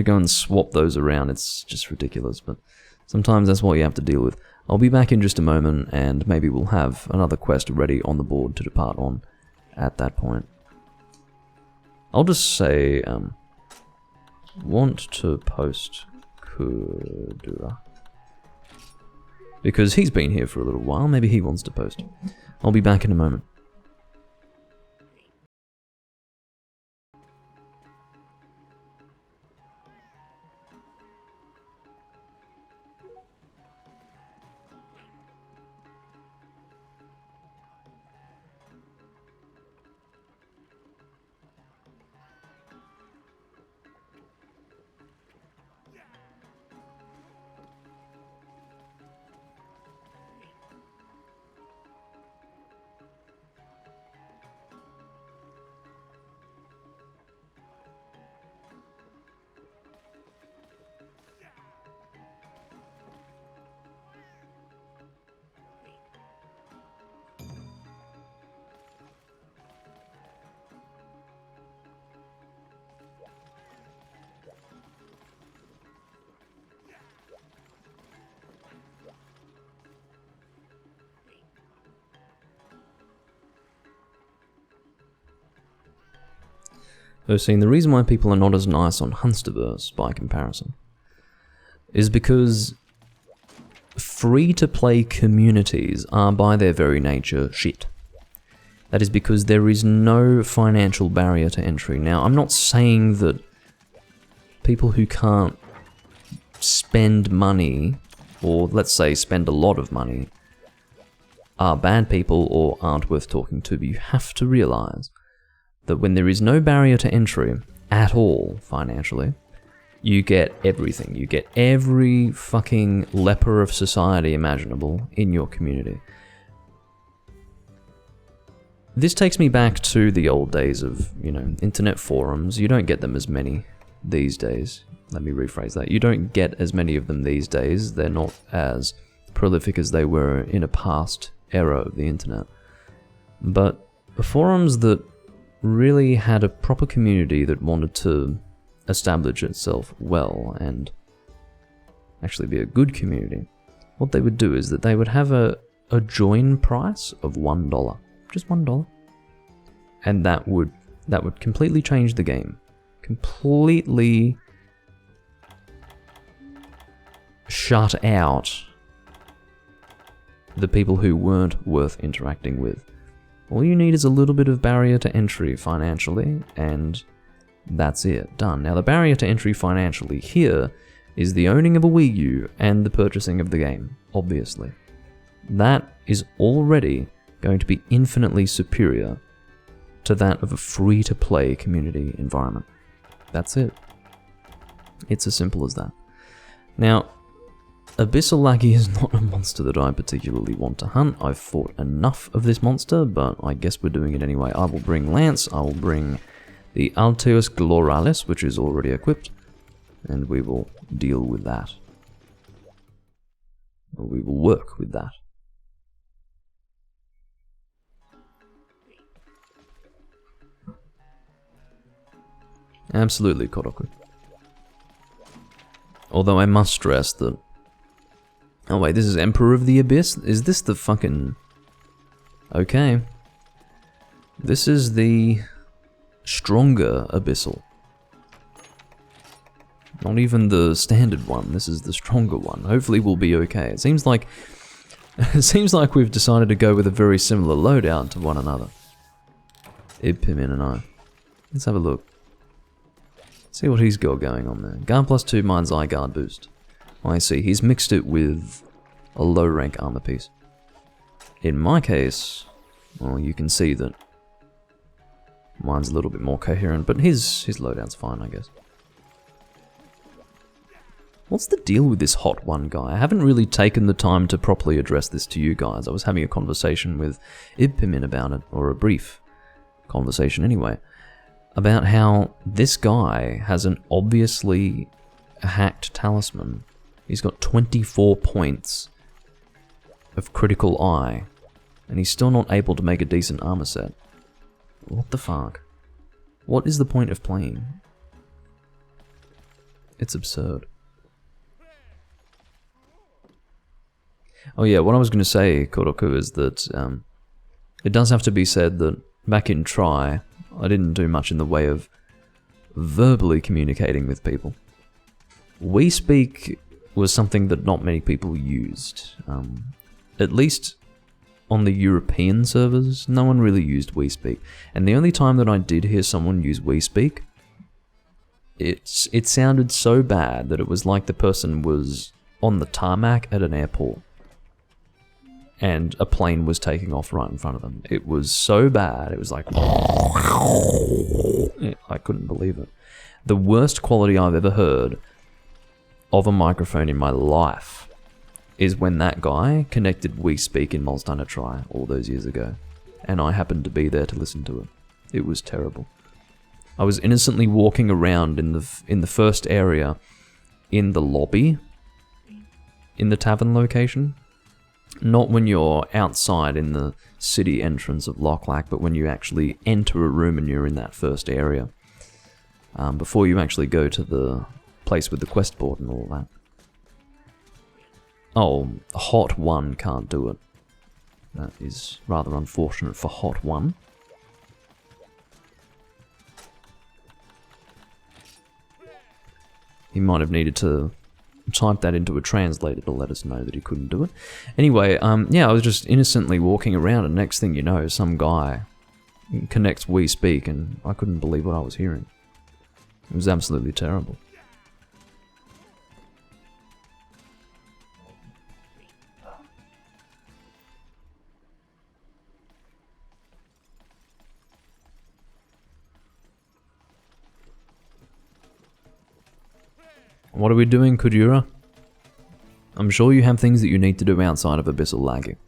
go and swap those around. It's just ridiculous, but sometimes that's what you have to deal with. I'll be back in just a moment, and maybe we'll have another quest ready on the board to depart on at that point. I'll just say, want to post Kudura. Because he's been here for a little while, maybe he wants to post. I'll be back in a moment. So, seeing the reason why people are not as nice on Hunsterverse, by comparison, is because free-to-play communities are, by their very nature, shit. That is because there is no financial barrier to entry. Now, I'm not saying that people who can't spend money, or let's say spend a lot of money, are bad people or aren't worth talking to, but you have to realize that when there is no barrier to entry at all, financially, you get everything. You get every fucking leper of society imaginable in your community. This takes me back to the old days of, internet forums. You don't get them as many these days. Let me rephrase that. You don't get as many of them these days. They're not as prolific as they were in a past era of the internet. But forums that really had a proper community that wanted to establish itself well and actually be a good community, what they would do is that they would have a join price of $1. Just $1. And that would completely change the game. Completely shut out the people who weren't worth interacting with. All you need is a little bit of barrier to entry financially, and that's it. Done. Now, the barrier to entry financially here is the owning of a Wii U and the purchasing of the game, obviously. That is already going to be infinitely superior to that of a free-to-play community environment. That's it. It's as simple as that. Now, Abyssal Laggy is not a monster that I particularly want to hunt. I've fought enough of this monster, but I guess we're doing it anyway. I will bring Lance, I will bring the Alteus Gloralis, which is already equipped, and we will deal with that. Or we will work with that. Absolutely, Kodoku. Although I must stress that... Oh wait, this is Emperor of the Abyss? Is this the fucking... Okay. This is the stronger Abyssal. Not even the standard one, this is the stronger one. Hopefully we'll be okay. It seems like we've decided to go with a very similar loadout to one another. Pimin and I. Let's have a look. See what he's got going on there. Guard +2 Mind's Eye Guard boost. I see, he's mixed it with a low rank armor piece. In my case, well, you can see that mine's a little bit more coherent, but his loadout's fine, I guess. What's the deal with this Hot One guy? I haven't really taken the time to properly address this to you guys. I was having a conversation with Ibpimin about it, or a brief conversation anyway, about how this guy has an obviously hacked talisman. He's got 24 points of critical eye, and he's still not able to make a decent armor set. What the fuck? What is the point of playing? It's absurd. Oh yeah, what I was going to say, Koroku, is that it does have to be said that back in Tri, I didn't do much in the way of verbally communicating with people. We Speak was something that not many people used. At least on the European servers, no one really used We Speak. And the only time that I did hear someone use We Speak, it sounded so bad that it was like the person was on the tarmac at an airport and a plane was taking off right in front of them. It was so bad, it was like... I couldn't believe it. The worst quality I've ever heard of a microphone in my life is when that guy connected We Speak in Monster Tri all those years ago, and I happened to be there to listen to it. It was terrible. I was innocently walking around in the first area in the lobby in the tavern location. Not when you're outside in the city entrance of Lochlac, but when you actually enter a room and you're in that first area. Before you actually go to the place with the quest board and all that. Oh, Hot One can't do it. That is rather unfortunate for Hot One. He might have needed to type that into a translator to let us know that he couldn't do it. Anyway, yeah, I was just innocently walking around, and next thing you know, some guy connects We Speak, and I couldn't believe what I was hearing. It was absolutely terrible. What are we doing, Kujira? I'm sure you have things that you need to do outside of Abyssal lagging.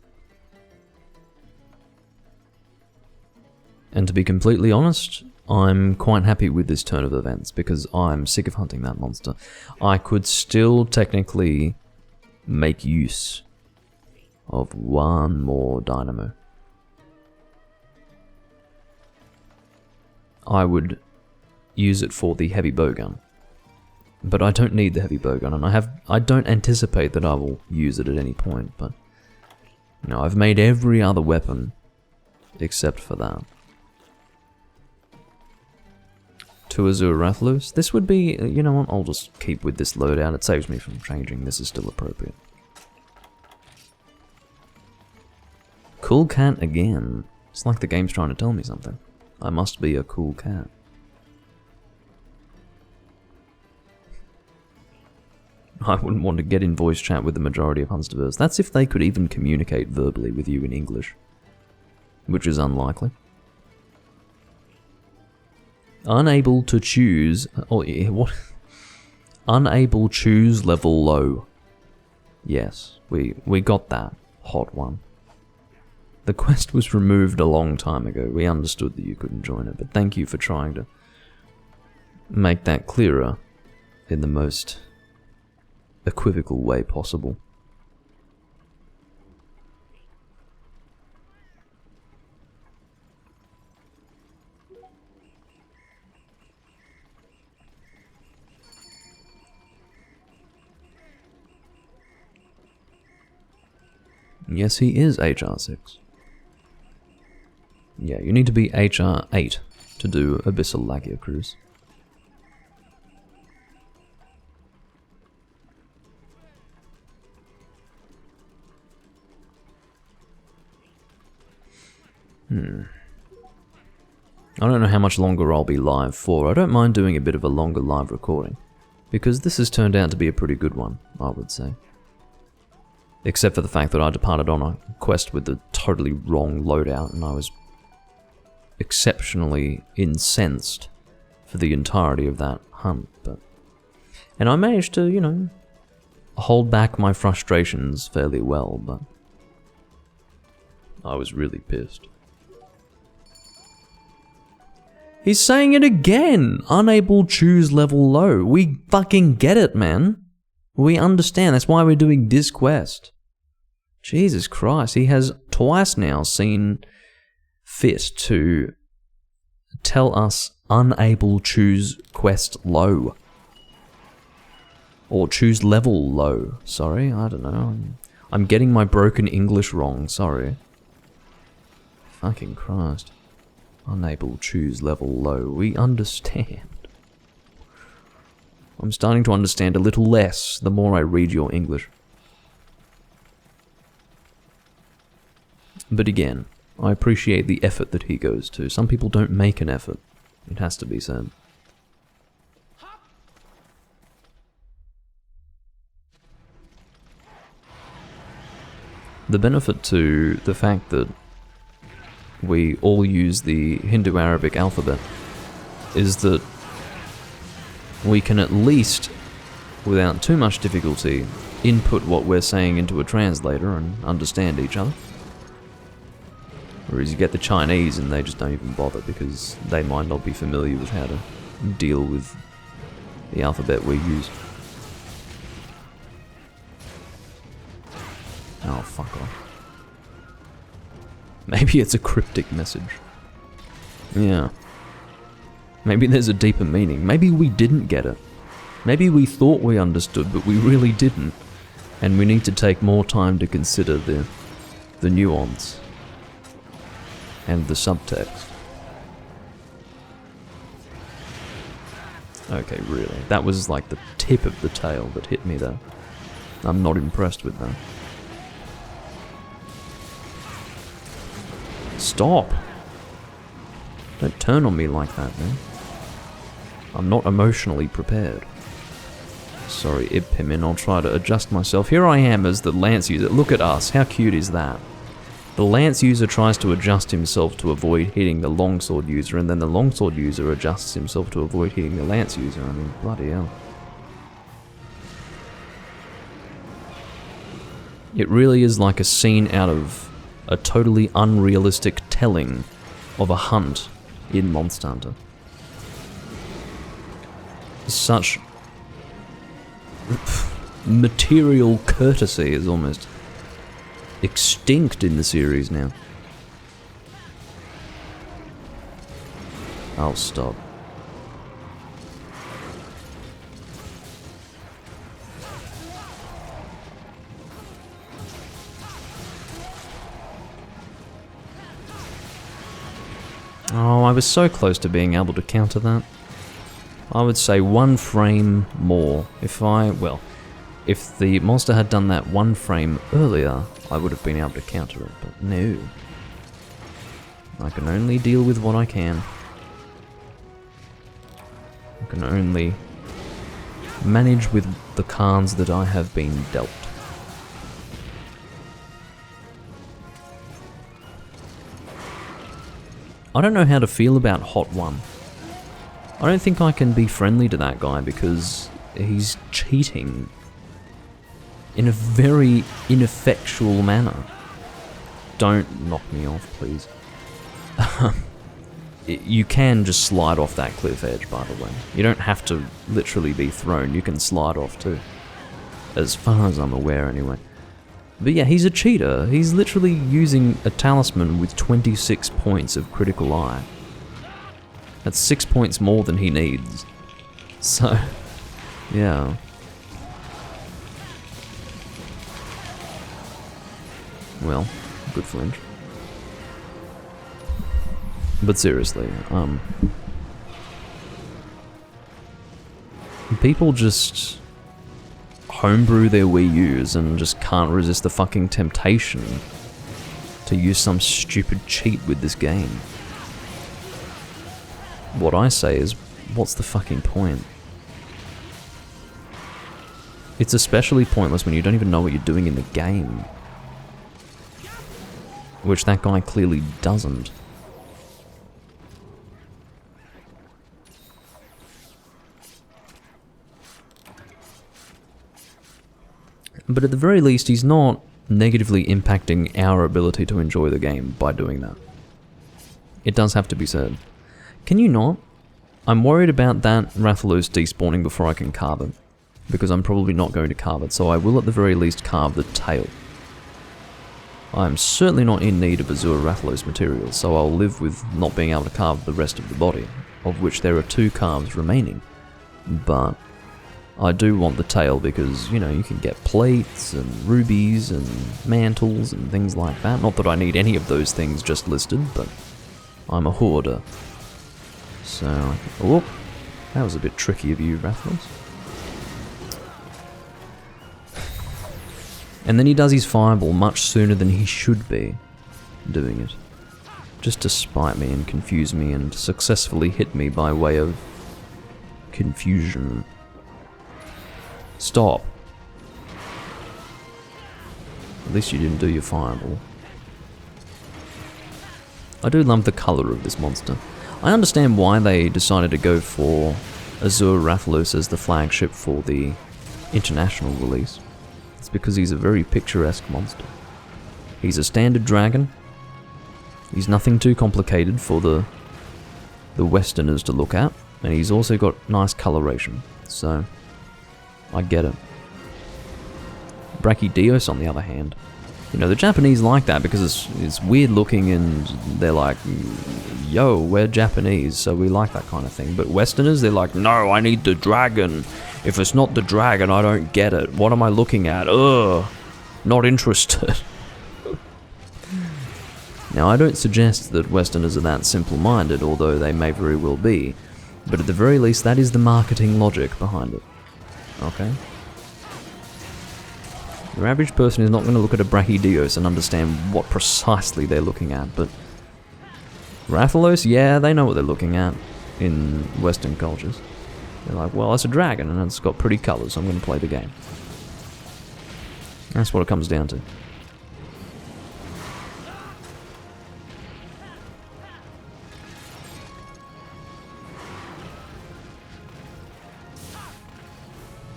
And to be completely honest, I'm quite happy with this turn of events because I'm sick of hunting that monster. I could still technically make use of one more dynamo. I would use it for the heavy bowgun. But I don't need the heavy bowgun, and I don't anticipate that I will use it at any point, but you know, I've made every other weapon except for that. To Azure Rathalos, this would be, you know what, I'll just keep with this loadout, it saves me from changing, this is still appropriate. Cool cat again. It's like the game's trying to tell me something. I must be a cool cat. I wouldn't want to get in voice chat with the majority of Hunsterverse. That's if they could even communicate verbally with you in English. Which is unlikely. Unable to choose... Oh, yeah, what? Unable choose level low. Yes, we got that. Hot One. The quest was removed a long time ago. We understood that you couldn't join it, but thank you for trying to make that clearer in the most equivocal way possible. Yes, he is HR6. Yeah, you need to be HR 8 to do Abyssal Lagia Cruise. I don't know how much longer I'll be live for. I don't mind doing a bit of a longer live recording, because this has turned out to be a pretty good one, I would say. Except for the fact that I departed on a quest with the totally wrong loadout, and I was exceptionally incensed for the entirety of that hunt. And I managed to, you know, hold back my frustrations fairly well, but I was really pissed. He's saying it again! Unable choose level low. We fucking get it, man. We understand. That's why we're doing this quest. Jesus Christ. He has twice now seen fit to tell us unable choose quest low. Or choose level low. Sorry, I don't know. I'm getting my broken English wrong. Sorry. Fucking Christ. Unable choose level low. We understand. I'm starting to understand a little less the more I read your English. But again, I appreciate the effort that he goes to. Some people don't make an effort. It has to be said. The benefit to the fact that we all use the Hindu-Arabic alphabet is that we can at least, without too much difficulty, input what we're saying into a translator and understand each other. Whereas you get the Chinese and they just don't even bother because they might not be familiar with how to deal with the alphabet we use. Oh, fuck off. Maybe it's a cryptic message. Yeah. Maybe there's a deeper meaning. Maybe we didn't get it. Maybe we thought we understood, but we really didn't. And we need to take more time to consider the nuance and the subtext. Okay, really. That was like the tip of the tail that hit me there. I'm not impressed with that. Stop! Don't turn on me like that, man. I'm not emotionally prepared. Sorry, Ibpimin, I'll try to adjust myself. Here I am as the Lance user. Look at us, how cute is that? The Lance user tries to adjust himself to avoid hitting the Longsword user, and then the Longsword user adjusts himself to avoid hitting the Lance user. I mean, bloody hell. It really is like a scene out of a totally unrealistic telling of a hunt in Monster Hunter. Such material courtesy is almost extinct in the series now. I'll stop. Oh, I was so close to being able to counter that. I would say 1 frame more. If the monster had done that 1 frame earlier, I would have been able to counter it, but no. I can only deal with what I can. I can only manage with the cards that I have been dealt. I don't know how to feel about Hot 1. I don't think I can be friendly to that guy because he's cheating in a very ineffectual manner. Don't knock me off, please. You can just slide off that cliff edge, by the way. You don't have to literally be thrown, you can slide off too. As far as I'm aware, anyway. But yeah, he's a cheater. He's literally using a talisman with 26 points of critical eye. That's 6 points more than he needs. So, yeah. Well, good flinch. But seriously, people just homebrew their Wii U's and just can't resist the fucking temptation to use some stupid cheat with this game. What I say is, what's the fucking point? It's especially pointless when you don't even know what you're doing in the game. Which that guy clearly doesn't. But at the very least, he's not negatively impacting our ability to enjoy the game by doing that. It does have to be said. Can you not? I'm worried about that Rathalos despawning before I can carve it, because I'm probably not going to carve it, so I will at the very least carve the tail. I'm certainly not in need of Azure Rathalos materials, so I'll live with not being able to carve the rest of the body, of which there are 2 carves remaining. But I do want the tail because, you know, you can get plates and rubies and mantles and things like that. Not that I need any of those things just listed, but I'm a hoarder. So, whoop, that was a bit tricky of you, Rathalos. And then he does his fireball much sooner than he should be doing it. Just to spite me and confuse me and successfully hit me by way of confusion. Stop. At least you didn't do your fireball. I do love the colour of this monster. I understand why they decided to go for Azure Rathalos as the flagship for the international release. It's because he's a very picturesque monster. He's a standard dragon. He's nothing too complicated for the Westerners to look at, and he's also got nice coloration, so I get it. Brachydios, on the other hand, you know, the Japanese like that because it's weird looking and they're like, yo, we're Japanese, so we like that kind of thing. But Westerners, they're like, no, I need the dragon. If it's not the dragon, I don't get it. What am I looking at? Ugh, not interested. Now, I don't suggest that Westerners are that simple-minded, although they may very well be. But at the very least, that is the marketing logic behind it. Okay? Your average person is not going to look at a Brachydios and understand what precisely they're looking at, but Rathalos, yeah, they know what they're looking at in Western cultures. They're like, well, it's a dragon and it's got pretty colours, so I'm going to play the game. That's what it comes down to.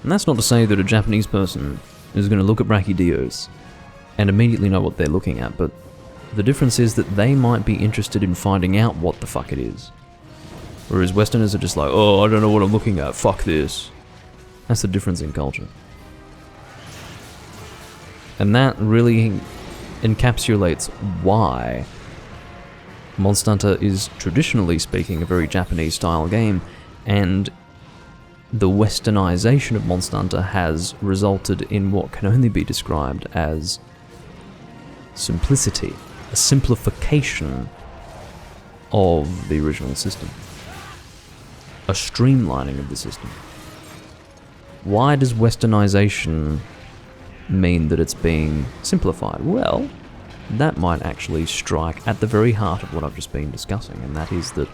And that's not to say that a Japanese person is going to look at Brachydios and immediately know what they're looking at, but the difference is that they might be interested in finding out what the fuck it is. Whereas Westerners are just like, oh, I don't know what I'm looking at, fuck this. That's the difference in culture. And that really encapsulates why Monster Hunter is, traditionally speaking, a very Japanese style game, and the westernization of Monster Hunter has resulted in what can only be described as simplicity, a simplification of the original system, a streamlining of the system. Why does westernization mean that it's being simplified? Well, that might actually strike at the very heart of what I've just been discussing, and that is that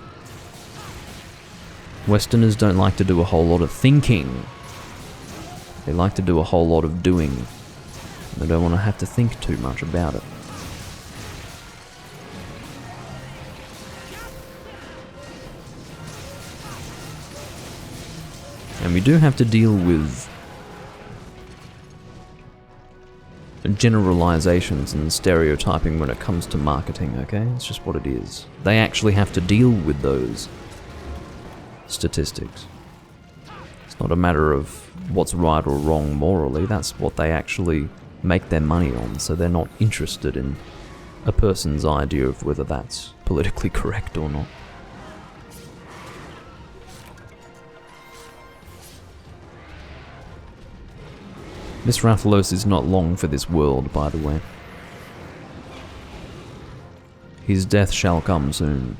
Westerners don't like to do a whole lot of thinking. They like to do a whole lot of doing. They don't want to have to think too much about it. And we do have to deal with generalizations and stereotyping when it comes to marketing, okay? It's just what it is. They actually have to deal with those statistics. It's not a matter of what's right or wrong morally, that's what they actually make their money on, so they're not interested in a person's idea of whether that's politically correct or not. This Rathalos is not long for this world, by the way. His death shall come soon.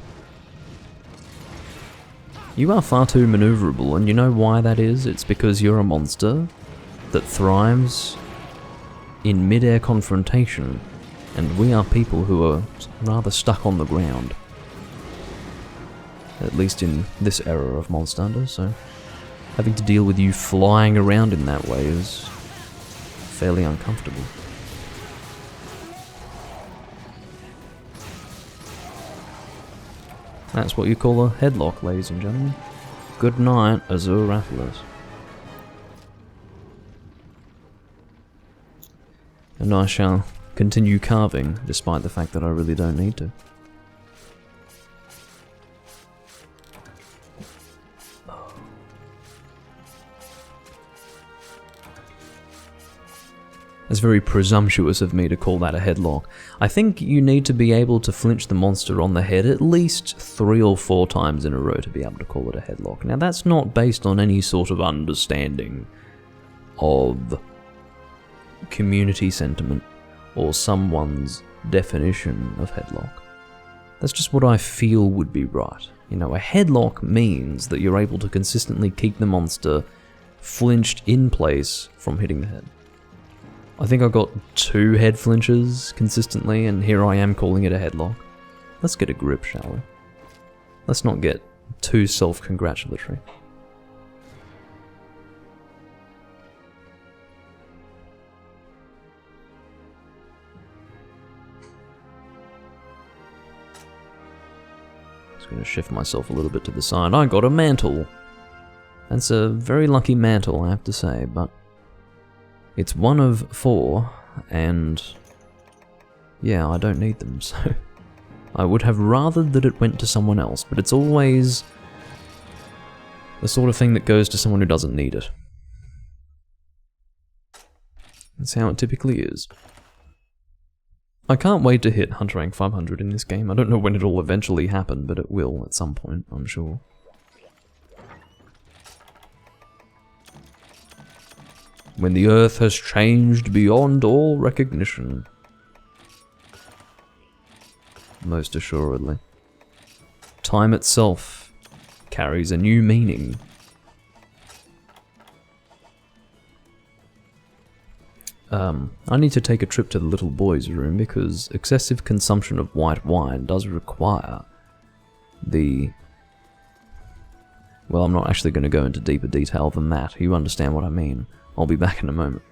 You are far too maneuverable, and you know why that is? It's because you're a monster that thrives in mid-air confrontation, and we are people who are rather stuck on the ground. At least in this era of Monster Hunter, so having to deal with you flying around in that way is fairly uncomfortable. That's what you call a headlock, ladies and gentlemen. Good night, Azure Rattlers. And I shall continue carving, despite the fact that I really don't need to. It's very presumptuous of me to call that a headlock. I think you need to be able to flinch the monster on the head at least 3 or 4 times in a row to be able to call it a headlock. Now that's not based on any sort of understanding of community sentiment or someone's definition of headlock. That's just what I feel would be right. You know, a headlock means that you're able to consistently keep the monster flinched in place from hitting the head. I think I got 2 head flinches consistently, and here I am calling it a headlock. Let's get a grip, shall we? Let's not get too self-congratulatory. Just gonna shift myself a little bit to the side. I got a mantle! That's a very lucky mantle, I have to say, but it's 1 of 4, and yeah, I don't need them, so I would have rathered that it went to someone else, but it's always the sort of thing that goes to someone who doesn't need it. That's how it typically is. I can't wait to hit Hunter Rank 500 in this game. I don't know when it'll eventually happen, but it will at some point, I'm sure. When the earth has changed beyond all recognition. Most assuredly. Time itself carries a new meaning. I need to take a trip to the little boy's room because excessive consumption of white wine does require the... Well, I'm not actually going to go into deeper detail than that. You understand what I mean. I'll be back in a moment.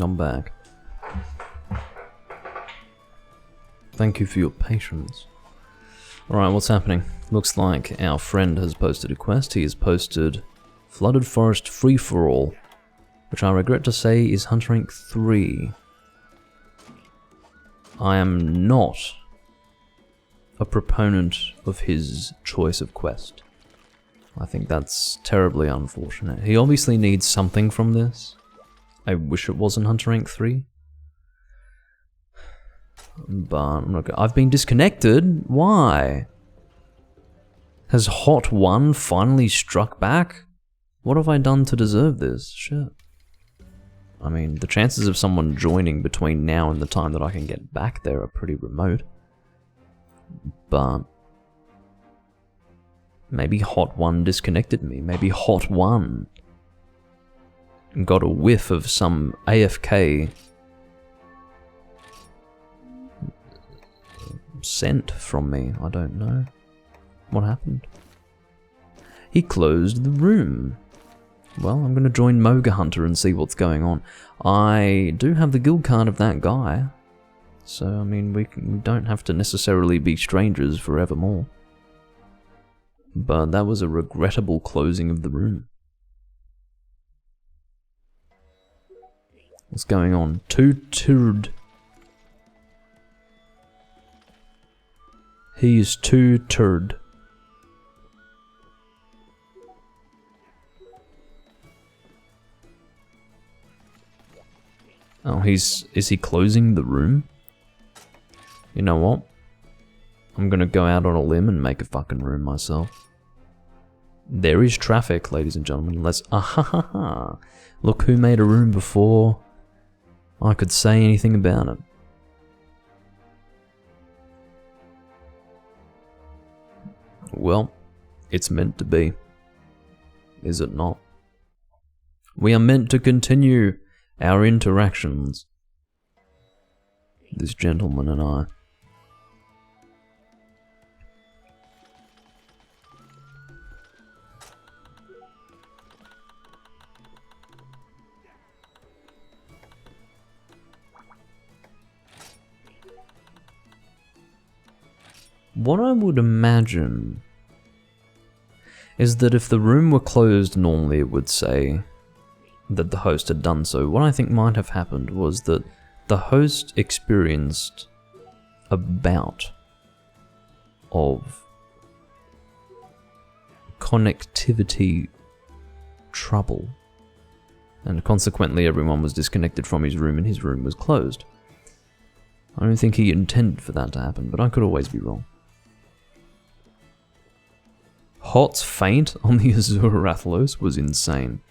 I'm back. Thank you for your patience. Alright, what's happening? Looks like our friend has posted a quest. He has posted Flooded Forest Free-for-All, which I regret to say is Hunter Rank 3. I am not a proponent of his choice of quest. I think that's terribly unfortunate. He obviously needs something from this. I wish it wasn't Hunter Rank 3. But I'm not gonna, I've been disconnected? Why? Has Hot 1 finally struck back? What have I done to deserve this? Shit. I mean, the chances of someone joining between now and the time that I can get back there are pretty remote. But maybe Hot 1 disconnected me. Maybe Hot 1 got a whiff of some AFK scent from me. I don't know. What happened? He closed the room. Well, I'm gonna join Moga Hunter and see what's going on. I do have the guild card of that guy. So, I mean, we don't have to necessarily be strangers forevermore. But that was a regrettable closing of the room. What's going on? Too-turd. He's too turd. Oh, is he closing the room? You know what? I'm gonna go out on a limb and make a fucking room myself. There is traffic, ladies and gentlemen. Let's... Ahaha! Look who made a room before I could say anything about it. Well, it's meant to be. Is it not? We are meant to continue our interactions. This gentleman and I. What I would imagine is that if the room were closed normally it would say that the host had done so. What I think might have happened was that the host experienced a bout of connectivity trouble, and consequently everyone was disconnected from his room and his room was closed. I don't think he intended for that to happen, but I could always be wrong. Hot's feint on the Azura Rathalos was insane.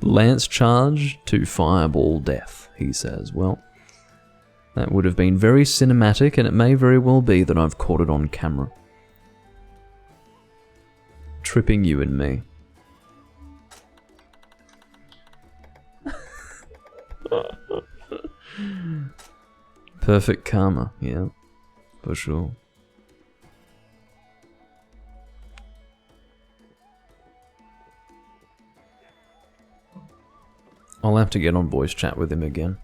Lance charge to fireball death, he says. Well, that would have been very cinematic, and it may very well be that I've caught it on camera. Tripping you and me. Perfect karma, yeah, for sure. I'll have to get on voice chat with him again.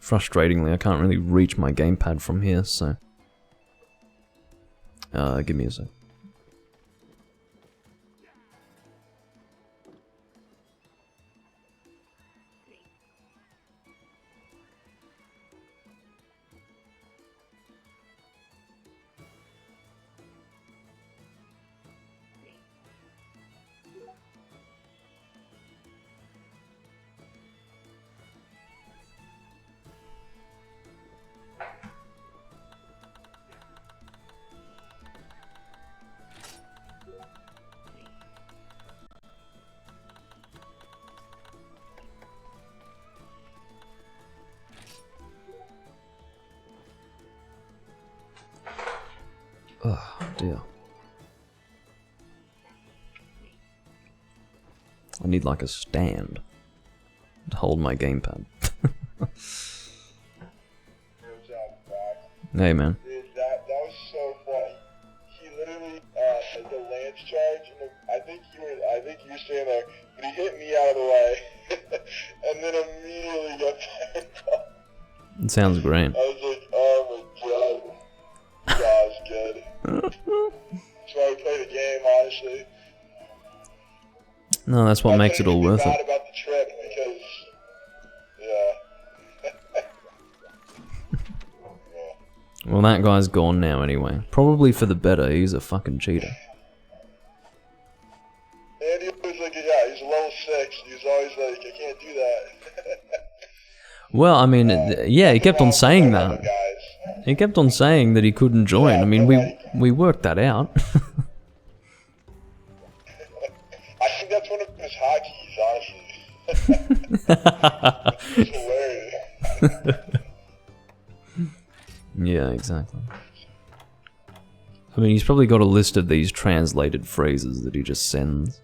Frustratingly, I can't really reach my gamepad from here, so... give me a sec. Oh dear. I need like a stand to hold my gamepad. Hey, man. Dude, that was so funny. He literally, the lance charge, and I think you were standing there, but he hit me out of the way, and then immediately got fired off. It sounds great. I was like, oh my god. That was good. That's why we play the game, honestly. No, that's what makes it all worth bad it. about the trip, because, yeah. Well, that guy's gone now anyway. Probably for the better, he's a fucking cheater. And he was like, yeah, he's level 6, he was always like, I can't do that. Well, I mean, yeah, he kept on saying that. He kept on saying that he couldn't join. I mean, we worked that out. I think that's one of his hotkeys, honestly. It's hilarious. Yeah, exactly. I mean, he's probably got a list of these translated phrases that he just sends.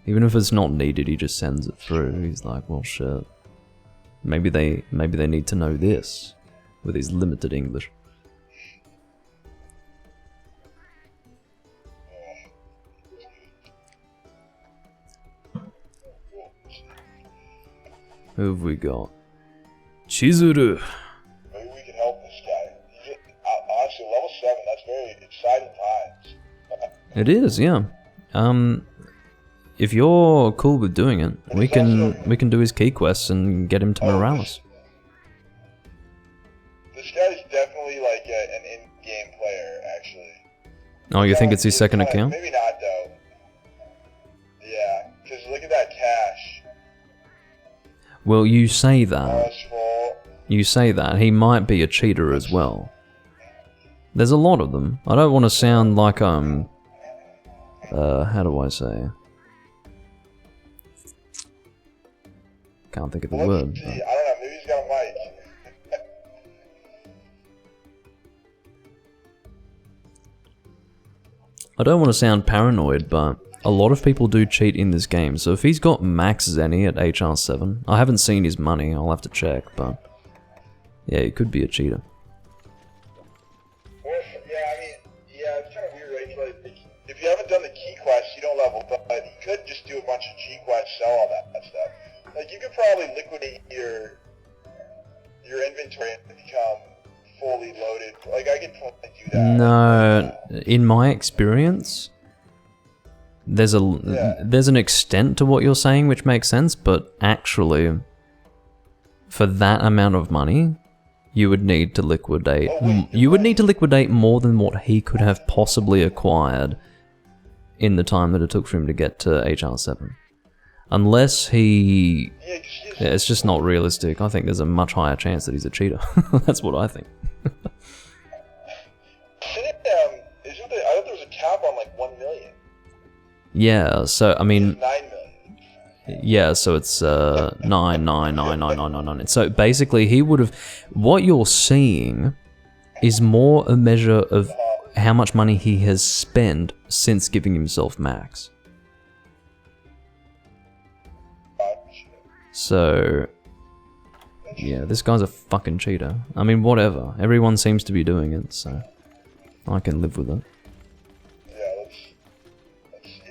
Even if it's not needed, he just sends it through. He's like, well, shit. Maybe they need to know this with his limited English. Who have we got? Chizuru. Maybe we can help this guy. Honestly, level 7, that's very exciting times. It is, yeah. If you're cool with doing it, we can do his key quests and get him to Morales. This guy's definitely like an in-game player, actually. Oh, you think it's his second account? Maybe not, though. Yeah, because look at that cash. Well, you say that. It's full. You say that. He might be a cheater as well. There's a lot of them. I don't want to sound like how do I say? Can't think of the word. See, I don't know, maybe he's got a mic. I don't want to sound paranoid, but a lot of people do cheat in this game, so if he's got max Zenny at HR7, I haven't seen his money, I'll have to check, but yeah, he could be a cheater. Well, yeah, I mean, yeah, it's kind of weird, right? Like, if you haven't done the key quests, you don't level, but you could just do a bunch of G quests, sell all that stuff. Like, you could probably liquidate your inventory and become fully loaded. Like, I could totally do that. No, in my experience, there's an extent to what you're saying which makes sense, but actually, for that amount of money, you would need to liquidate. You would need to liquidate more than what he could have possibly acquired in the time that it took for him to get to HR7. Unless he... Yeah, it's just not realistic. I think there's a much higher chance that he's a cheater. That's what I think. I thought there was a cap on like 1 million. Yeah, so, I mean... 9 million. Yeah, so it's 9999999. So basically, he would have... What you're seeing is more a measure of how much money he has spent since giving himself max. So, yeah, this guy's a fucking cheater. I mean, whatever. Everyone seems to be doing it, so I can live with it. Yeah, let's see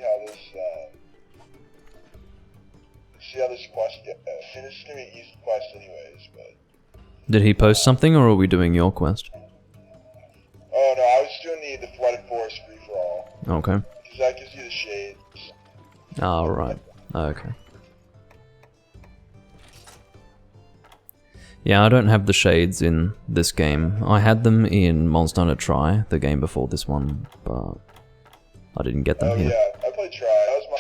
how this quest gets. This is gonna be an easy quest anyways, but... Did he post something, or are we doing your quest? Oh no, I was doing the Flooded Forest free-for-all. Okay. Because that gives you the shades. Ah, right. Okay. Yeah, I don't have the shades in this game. I had them in Monster Hunter Tri, the game before this one, but I didn't get them here. Yeah, I played Tri. That was my...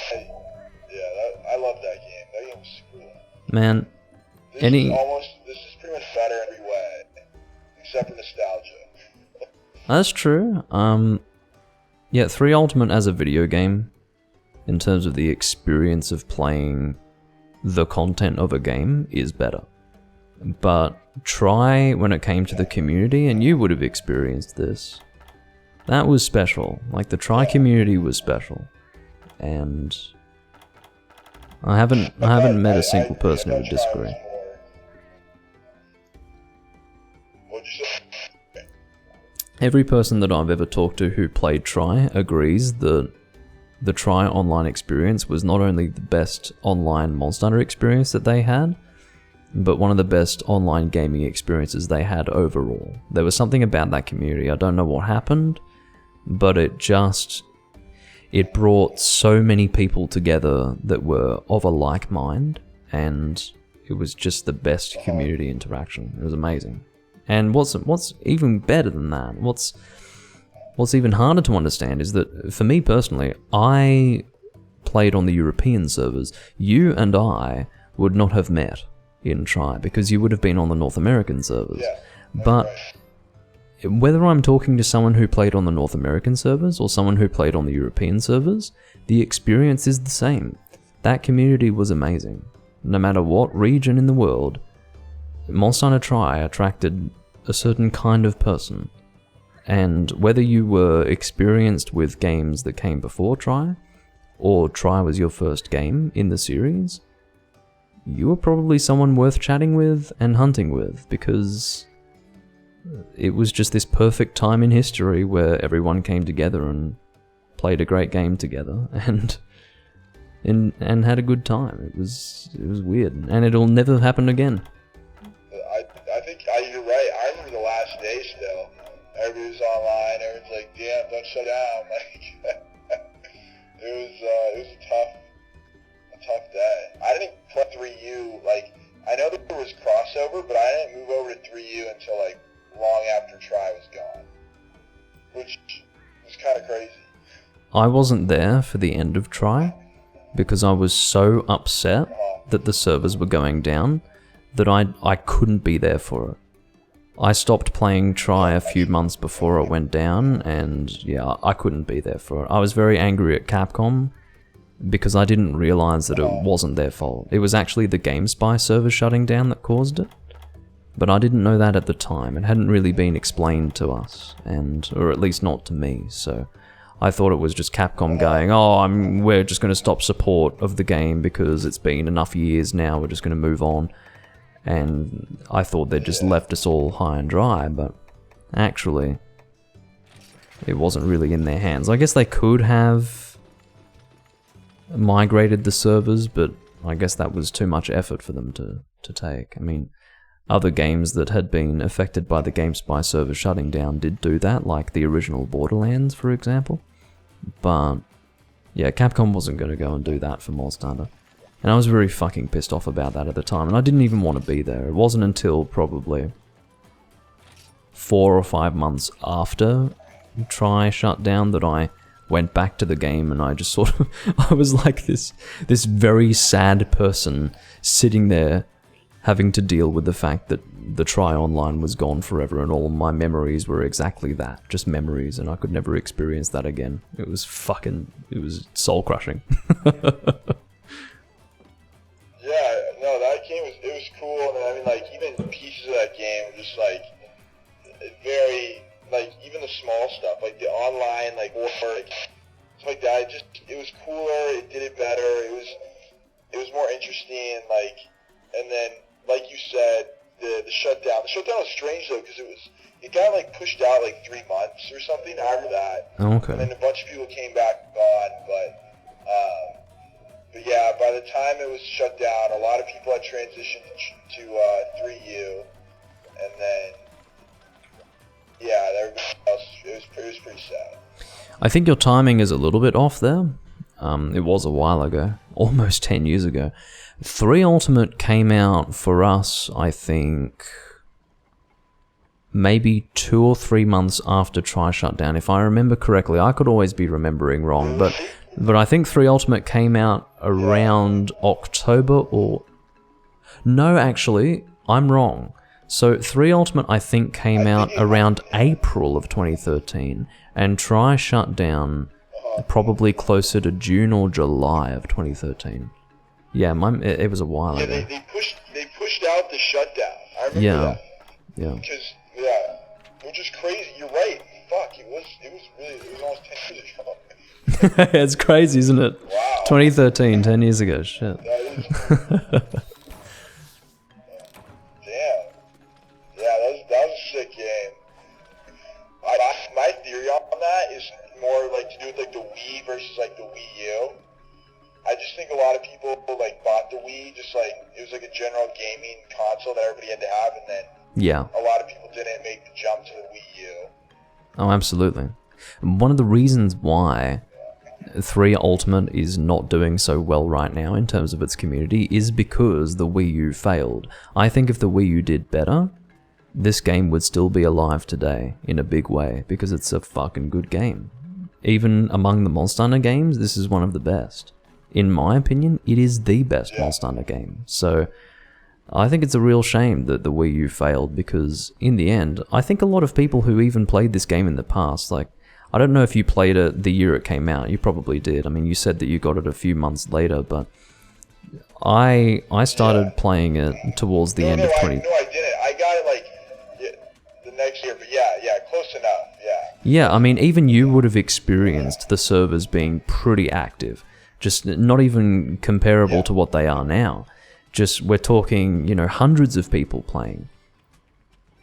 Yeah, I love that game. That game was super cool. Man, This is pretty much better in every way, except for nostalgia. That's true. Yeah, 3 Ultimate as a video game, in terms of the experience of playing the content of a game, is better. But Try, when it came to the community, and you would have experienced this, that was special. Like, the Try community was special. And I haven't met a single person who would disagree. What'd you say? Every person that I've ever talked to who played Try agrees that the Try online experience was not only the best online Monster Hunter experience that they had, but one of the best online gaming experiences they had overall. There was something about that community, I don't know what happened, but it brought so many people together that were of a like mind, and it was just the best community interaction. It was amazing. And what's even better than that, what's even harder to understand is that, for me personally, I played on the European servers. You and I would not have met in Try, because you would have been on the North American servers. Yeah, but whether I'm talking to someone who played on the North American servers or someone who played on the European servers, the experience is the same. That community was amazing. No matter what region in the world, Monster Hunter Try attracted a certain kind of person. And whether you were experienced with games that came before Try, or Try was your first game in the series, you were probably someone worth chatting with and hunting with, because it was just this perfect time in history where everyone came together and played a great game together and had a good time. It was weird, and it'll never happen again. I think you're right. I remember the last day still. Everybody was online. Everyone's like, "Damn, don't shut down!" Like, it was a tough day. I didn't play 3U. Like, I know that there was crossover, but I didn't move over to 3U until like long after Try was gone, which was kind of crazy. I wasn't there for the end of Try because I was so upset that the servers were going down that I couldn't be there for it. I stopped playing Try a few months before it went down, and yeah, I couldn't be there for it. I was very angry at Capcom because I didn't realize that it wasn't their fault. It was actually the GameSpy server shutting down that caused it. But I didn't know that at the time. It hadn't really been explained to us, or at least not to me, so I thought it was just Capcom going, we're just going to stop support of the game because it's been enough years now, we're just going to move on. And I thought they'd just left us all high and dry, but actually, it wasn't really in their hands. I guess they could have migrated the servers, but I guess that was too much effort for them to take. I mean, other games that had been affected by the GameSpy server shutting down did do that, like the original Borderlands, for example. But yeah, Capcom wasn't going to go and do that for Monster Hunter. And I was very fucking pissed off about that at the time, and I didn't even want to be there. It wasn't until probably 4 or 5 months after Try shut down that I went back to the game, and I just sort of, I was like this very sad person sitting there having to deal with the fact that the Try Online was gone forever and all my memories were exactly that, just memories, and I could never experience that again. It was soul crushing. Yeah, no, that game was cool, and I mean, like, even pieces of that game were just, like, very, like, even the small stuff, like, the online, like, war, like, stuff like that, it was cooler, it did it better, it was more interesting, like, and then, like you said, the shutdown was strange, though, because it got, like, pushed out, like, 3 months or something, I remember that. Okay. And then a bunch of people came back and gone, but yeah, by the time it was shut down, a lot of people had transitioned to 3U, and then, yeah, everybody else, it was pretty sad. I think your timing is a little bit off there. It was a while ago, almost 10 years ago. 3 Ultimate came out for us, I think, maybe 2 or 3 months after Try shut down, if I remember correctly. I could always be remembering wrong, but I think 3 Ultimate came out around October or... No, actually, I'm wrong. So 3 Ultimate, I think, came out around April of 2013, and Try shut down probably closer to June or July of 2013. Yeah, it was a while ago. Yeah, they pushed out the shutdown. I remember that. Yeah. Because, yeah, which is crazy. You're right. Fuck, it was almost 10 years ago. It's crazy, isn't it? Wow. 2013, 10 years ago, shit. That is Damn. Yeah, that was a sick game. I was like a general gaming console that everybody had to have, and then Yeah. a lot of people didn't make the jump to the Wii U. Oh, absolutely. One of the reasons why 3 Ultimate is not doing so well right now in terms of its community is because the Wii U failed. I think if the Wii U did better, this game would still be alive today in a big way, because it's a fucking good game. Even among the Monster Hunter games, this is one of the best. In my opinion, it is the best Monster Hunter game. So I think it's a real shame that the Wii U failed, because in the end, I think a lot of people who even played this game in the past, like, I don't know if you played it the year it came out. You probably did. I mean, you said that you got it a few months later, but I started playing it towards the end of 20... No, I didn't. I got it, like, the next year, but yeah, close enough, yeah. Yeah, I mean, even you would have experienced the servers being pretty active. Just not even comparable to what they are now. Just, we're talking, you know, hundreds of people playing.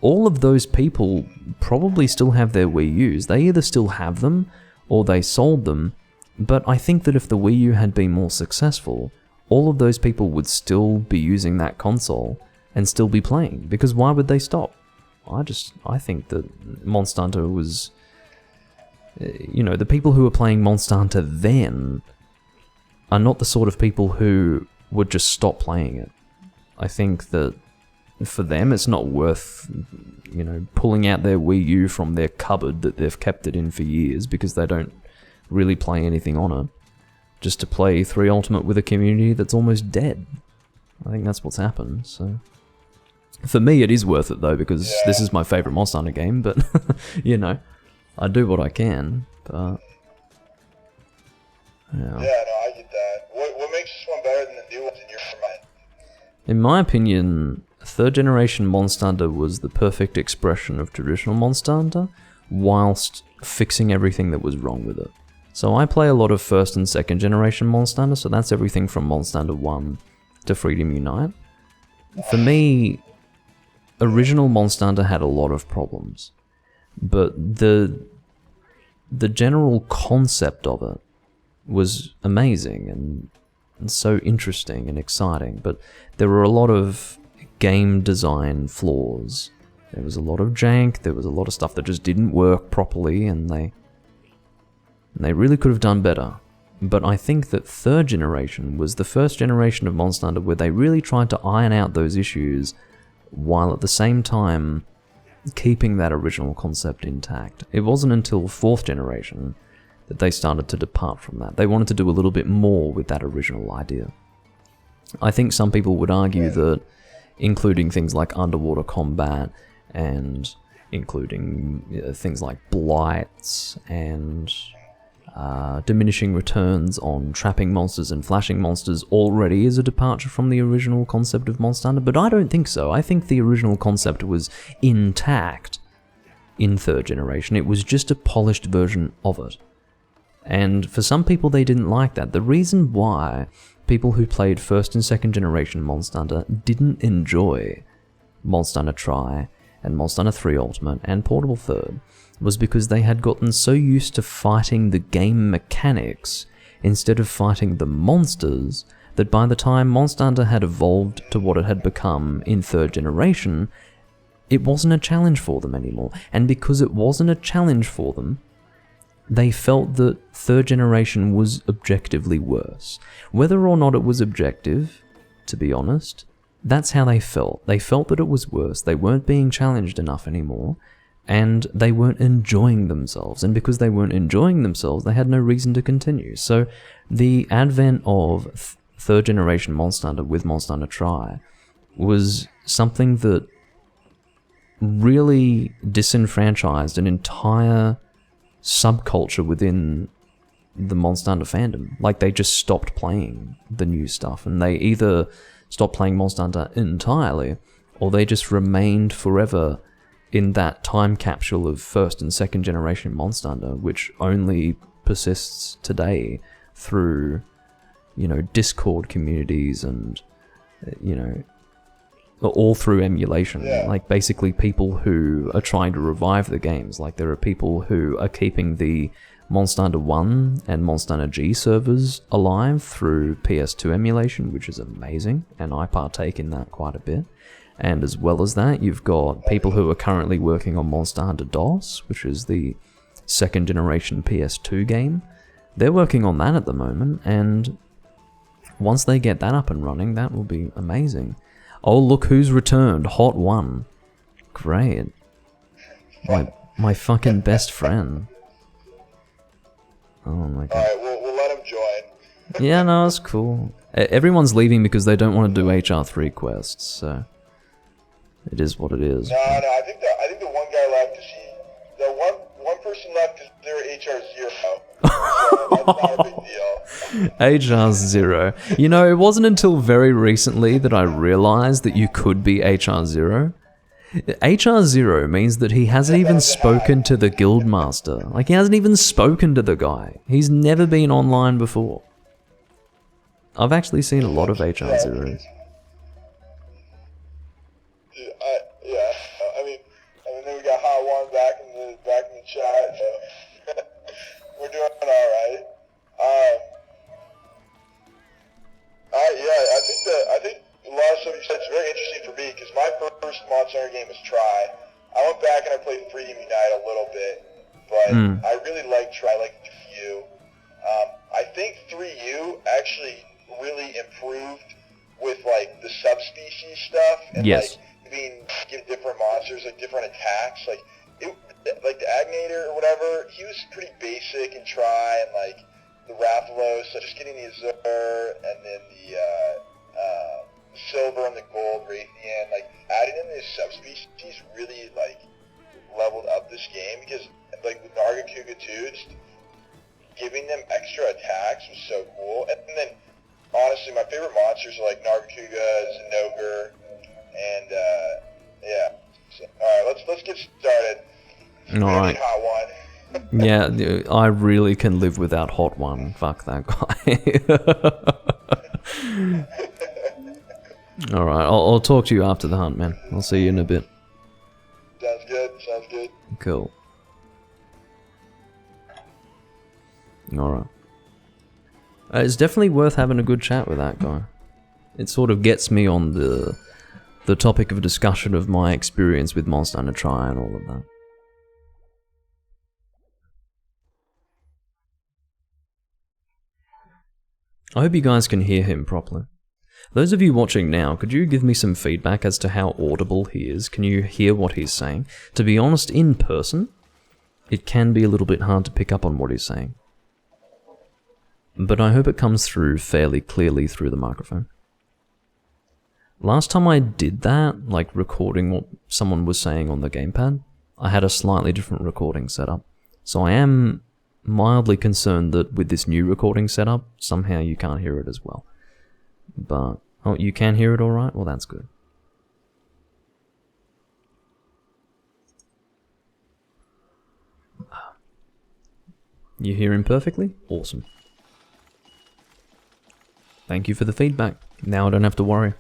All of those people probably still have their Wii U's. They either still have them, or they sold them, but I think that if the Wii U had been more successful, all of those people would still be using that console and still be playing, because why would they stop? I think that Monster Hunter was... You know, the people who were playing Monster Hunter then are not the sort of people who would just stop playing it. I think that for them, it's not worth, you know, pulling out their Wii U from their cupboard that they've kept it in for years because they don't really play anything on it, just to play 3 Ultimate with a community that's almost dead. I think that's what's happened, so... For me, it is worth it, though, because this is my favourite Monster Hunter game, but, you know, I do what I can, but... Yeah, no, I get that. What makes this one better than the new ones in your mind? In my opinion, 3rd generation Monster Hunter was the perfect expression of traditional Monster Hunter, whilst fixing everything that was wrong with it. So I play a lot of 1st and 2nd generation Monster Hunter, so that's everything from Monster Hunter 1 to Freedom Unite. For me, original Monster Hunter had a lot of problems, but the general concept of it was amazing and so interesting and exciting, but there were a lot of game design flaws. There was a lot of jank, there was a lot of stuff that just didn't work properly, and they really could have done better. But I think that 3rd generation was the first generation of Monster Hunter where they really tried to iron out those issues while at the same time keeping that original concept intact. It wasn't until 4th generation that they started to depart from that. They wanted to do a little bit more with that original idea. I think some people would argue that including things like underwater combat and including things like blights and diminishing returns on trapping monsters and flashing monsters already is a departure from the original concept of Monster Hunter, but I don't think so. I think the original concept was intact in 3rd generation. It was just a polished version of it. And for some people, they didn't like that. The reason why people who played 1st and 2nd generation Monster Hunter didn't enjoy Monster Hunter Tri and Monster Hunter 3 Ultimate and Portable 3rd was because they had gotten so used to fighting the game mechanics instead of fighting the monsters that by the time Monster Hunter had evolved to what it had become in 3rd generation, it wasn't a challenge for them anymore. And because it wasn't a challenge for them, they felt that 3rd generation was objectively worse. Whether or not it was objective, to be honest, that's how they felt. They felt that it was worse, they weren't being challenged enough anymore, and they weren't enjoying themselves. And because they weren't enjoying themselves, they had no reason to continue. So the advent of 3rd generation Monster Hunter with Monster Hunter Tri was something that really disenfranchised an entire subculture within the Monster Hunter fandom. Like, they just stopped playing the new stuff, and they either stopped playing Monster Hunter entirely, or they just remained forever in that time capsule of 1st and 2nd generation Monster Hunter, which only persists today through, you know, Discord communities and, you know, all through emulation. Like, basically people who are trying to revive the games. Like, there are people who are keeping the Monster Hunter 1 and Monster Hunter G servers alive through PS2 emulation, which is amazing, and I partake in that quite a bit. And as well as that, you've got people who are currently working on Monster Hunter DOS, which is the second generation PS2 game. They're working on that at the moment, and once they get that up and running, that will be amazing. Oh, look who's returned. Hot One. Great. My fucking best friend. Oh my god. Alright, we'll let him join. Yeah, no, it's cool. Everyone's leaving because they don't want to do HR3 quests, so it is what it is. No, I think the one guy left because the one person left because they were HR0. So that's not a big deal. HR0. You know, it wasn't until very recently that I realized that you could be HR0. HR0 means that he hasn't even spoken to the guildmaster. Like, he hasn't even spoken to the guy. He's never been online before. I've actually seen a lot of HR0s. Yeah, I mean, then we got Hot One back in the chat, so we're doing alright. I think a lot of stuff you said is very interesting for me, because my first Monster Hunter game was Try. I went back and I played Freedom Unite a little bit, but I really like Try, like 3U. I think 3U actually really improved with, like, the subspecies stuff, and, yes. like, give different monsters, like, different attacks. Like the Agnator or whatever, he was pretty basic in Try, and, like, the Rathalos, so just getting the Azure, and then the, Silver and the Gold Raytheon, like, adding in these subspecies really, like, leveled up this game, because, like, with Nargacuga too, just giving them extra attacks was so cool. And then, honestly, my favorite monsters are, like, Nargacuga, Zinogre, and, yeah. So, alright, let's get started. Alright. Hot One. Yeah, I really can live without Hot One. Fuck that guy. Alright, I'll talk to you after the hunt, man. I'll see you in a bit. Sounds good. Cool. Alright. It's definitely worth having a good chat with that guy. It sort of gets me on the topic of discussion of my experience with Monster Hunter Try and all of that. I hope you guys can hear him properly. Those of you watching now, could you give me some feedback as to how audible he is? Can you hear what he's saying? To be honest, in person, it can be a little bit hard to pick up on what he's saying. But I hope it comes through fairly clearly through the microphone. Last time I did that, like recording what someone was saying on the gamepad, I had a slightly different recording setup. So I am mildly concerned that with this new recording setup, somehow you can't hear it as well. But, oh, you can hear it alright? Well, that's good. You hear him perfectly? Awesome. Thank you for the feedback. Now I don't have to worry.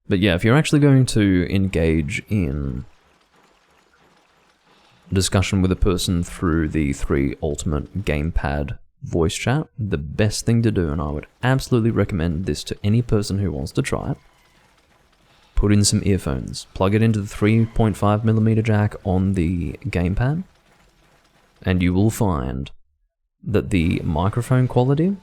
But yeah, if you're actually going to engage in discussion with a person through the 3 Ultimate Gamepad voice chat, the best thing to do, and I would absolutely recommend this to any person who wants to try it, put in some earphones, plug it into the 3.5mm jack on the gamepad, and you will find that the microphone quality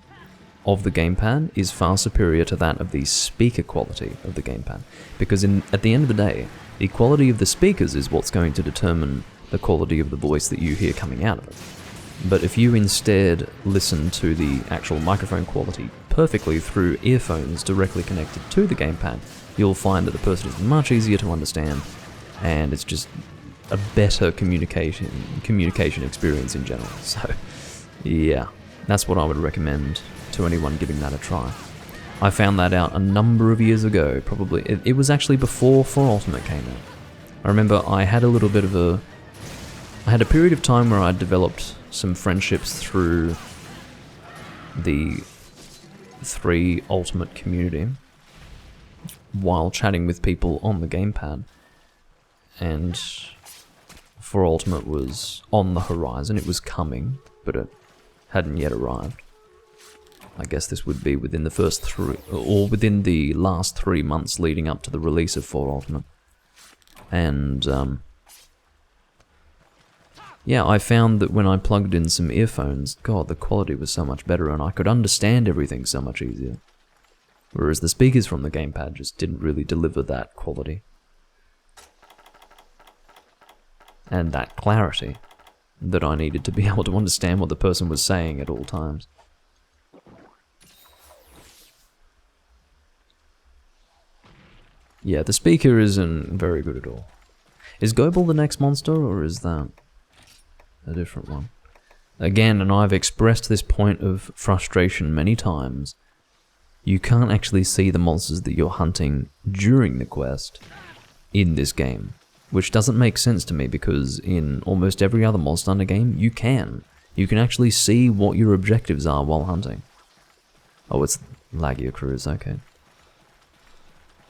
of the gamepad is far superior to that of the speaker quality of the gamepad. Because at the end of the day, the quality of the speakers is what's going to determine the quality of the voice that you hear coming out of it. But if you instead listen to the actual microphone quality perfectly through earphones directly connected to the gamepad, you'll find that the person is much easier to understand, and it's just a better communication experience in general. So, yeah, that's what I would recommend to anyone giving that a try. I found that out a number of years ago, probably. It was actually before 4 Ultimate came out. I remember I had a period of time where I developed some friendships through the 3 Ultimate community while chatting with people on the gamepad. And 4 Ultimate was on the horizon. It was coming, but it hadn't yet arrived. I guess this would be within the first 3, or within the last 3 months leading up to the release of 4 Ultimate. And, yeah, I found that when I plugged in some earphones, God, the quality was so much better and I could understand everything so much easier. Whereas the speakers from the gamepad just didn't really deliver that quality. And that clarity that I needed to be able to understand what the person was saying at all times. Yeah, the speaker isn't very good at all. Is Goebel the next monster, or is that a different one? Again, and I've expressed this point of frustration many times, you can't actually see the monsters that you're hunting during the quest in this game, which doesn't make sense to me because in almost every other Monster Hunter game, you can. You can actually see what your objectives are while hunting. Oh, it's Lagia Cruise, okay.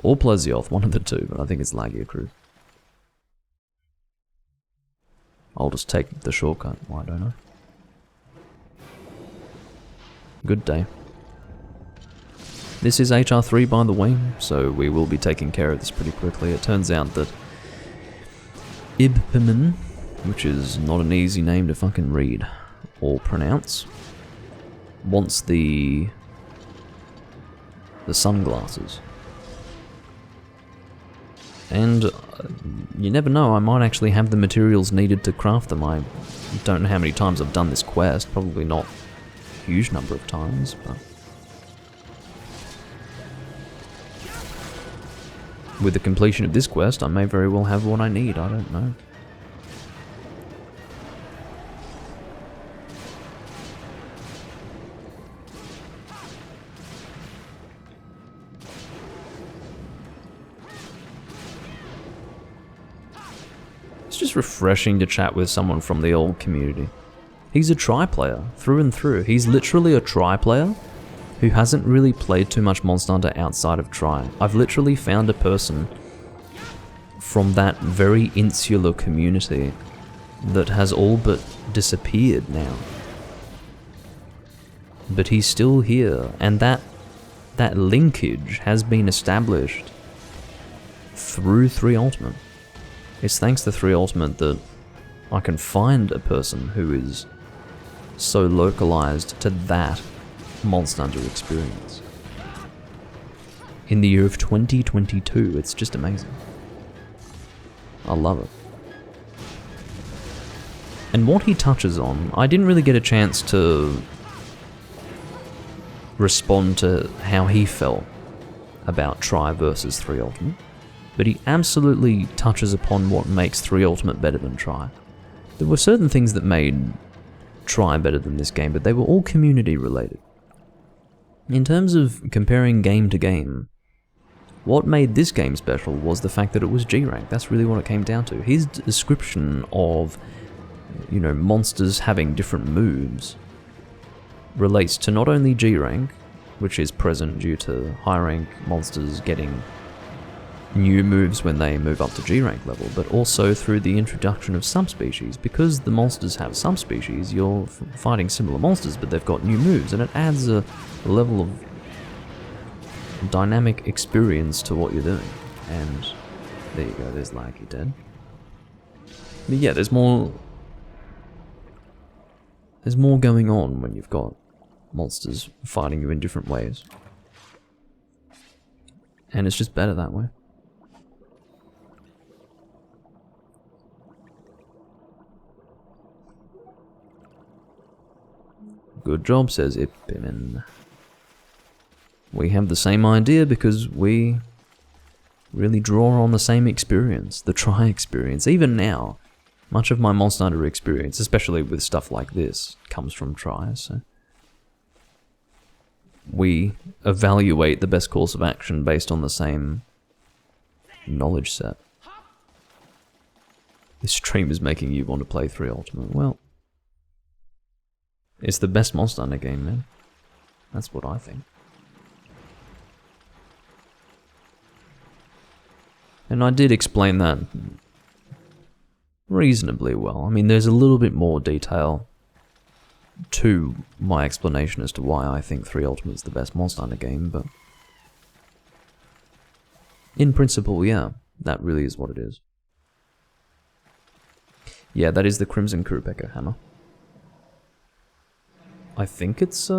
Or Plesioth, one of the two, but I think it's Lagia Cruise. I'll just take the shortcut, why don't I? Good day. This is HR3 by the way, so we will be taking care of this pretty quickly. It turns out that Ibpimen, which is not an easy name to fucking read or pronounce, wants the sunglasses. And you never know, I might actually have the materials needed to craft them. I don't know how many times I've done this quest, probably not a huge number of times, but with the completion of this quest, I may very well have what I need, I don't know. It's just refreshing to chat with someone from the old community. He's a tri-player, through and through. He's literally a tri-player who hasn't really played too much Monster Hunter outside of Tri. I've literally found a person from that very insular community that has all but disappeared now. But he's still here, and that linkage has been established through 3 Ultimate. It's thanks to 3 Ultimate that I can find a person who is so localized to that Monster Hunter experience. In the year of 2022, it's just amazing. I love it. And what he touches on, I didn't really get a chance to respond to how he felt about Tri versus 3 Ultimate, but he absolutely touches upon what makes 3 Ultimate better than Tri. There were certain things that made Tri better than this game, but they were all community related. In terms of comparing game to game, what made this game special was the fact that it was G-Rank. That's really what it came down to. His description of, you know, monsters having different moves relates to not only G-Rank, which is present due to high rank monsters getting new moves when they move up to G-Rank level, but also through the introduction of subspecies. Because the monsters have subspecies, you're fighting similar monsters, but they've got new moves, and it adds a level of dynamic experience to what you're doing. And there you go, there's Laggy dead. But yeah, there's more going on when you've got monsters fighting you in different ways. And it's just better that way. Good job, says Ippimin. We have the same idea because we really draw on the same experience, the Tri experience. Even now, much of my Monster Hunter experience, especially with stuff like this, comes from Tri, so we evaluate the best course of action based on the same knowledge set. This stream is making you want to play 3 Ultimate. Well, it's the best Monster Hunter game, man. That's what I think. And I did explain that. reasonably well. I mean, there's a little bit more detail to my explanation as to why I think 3 Ultimate is the best Monster Hunter game, but in principle, yeah, that really is what it is. Yeah, that is the Crimson Kurupeko hammer. I think it's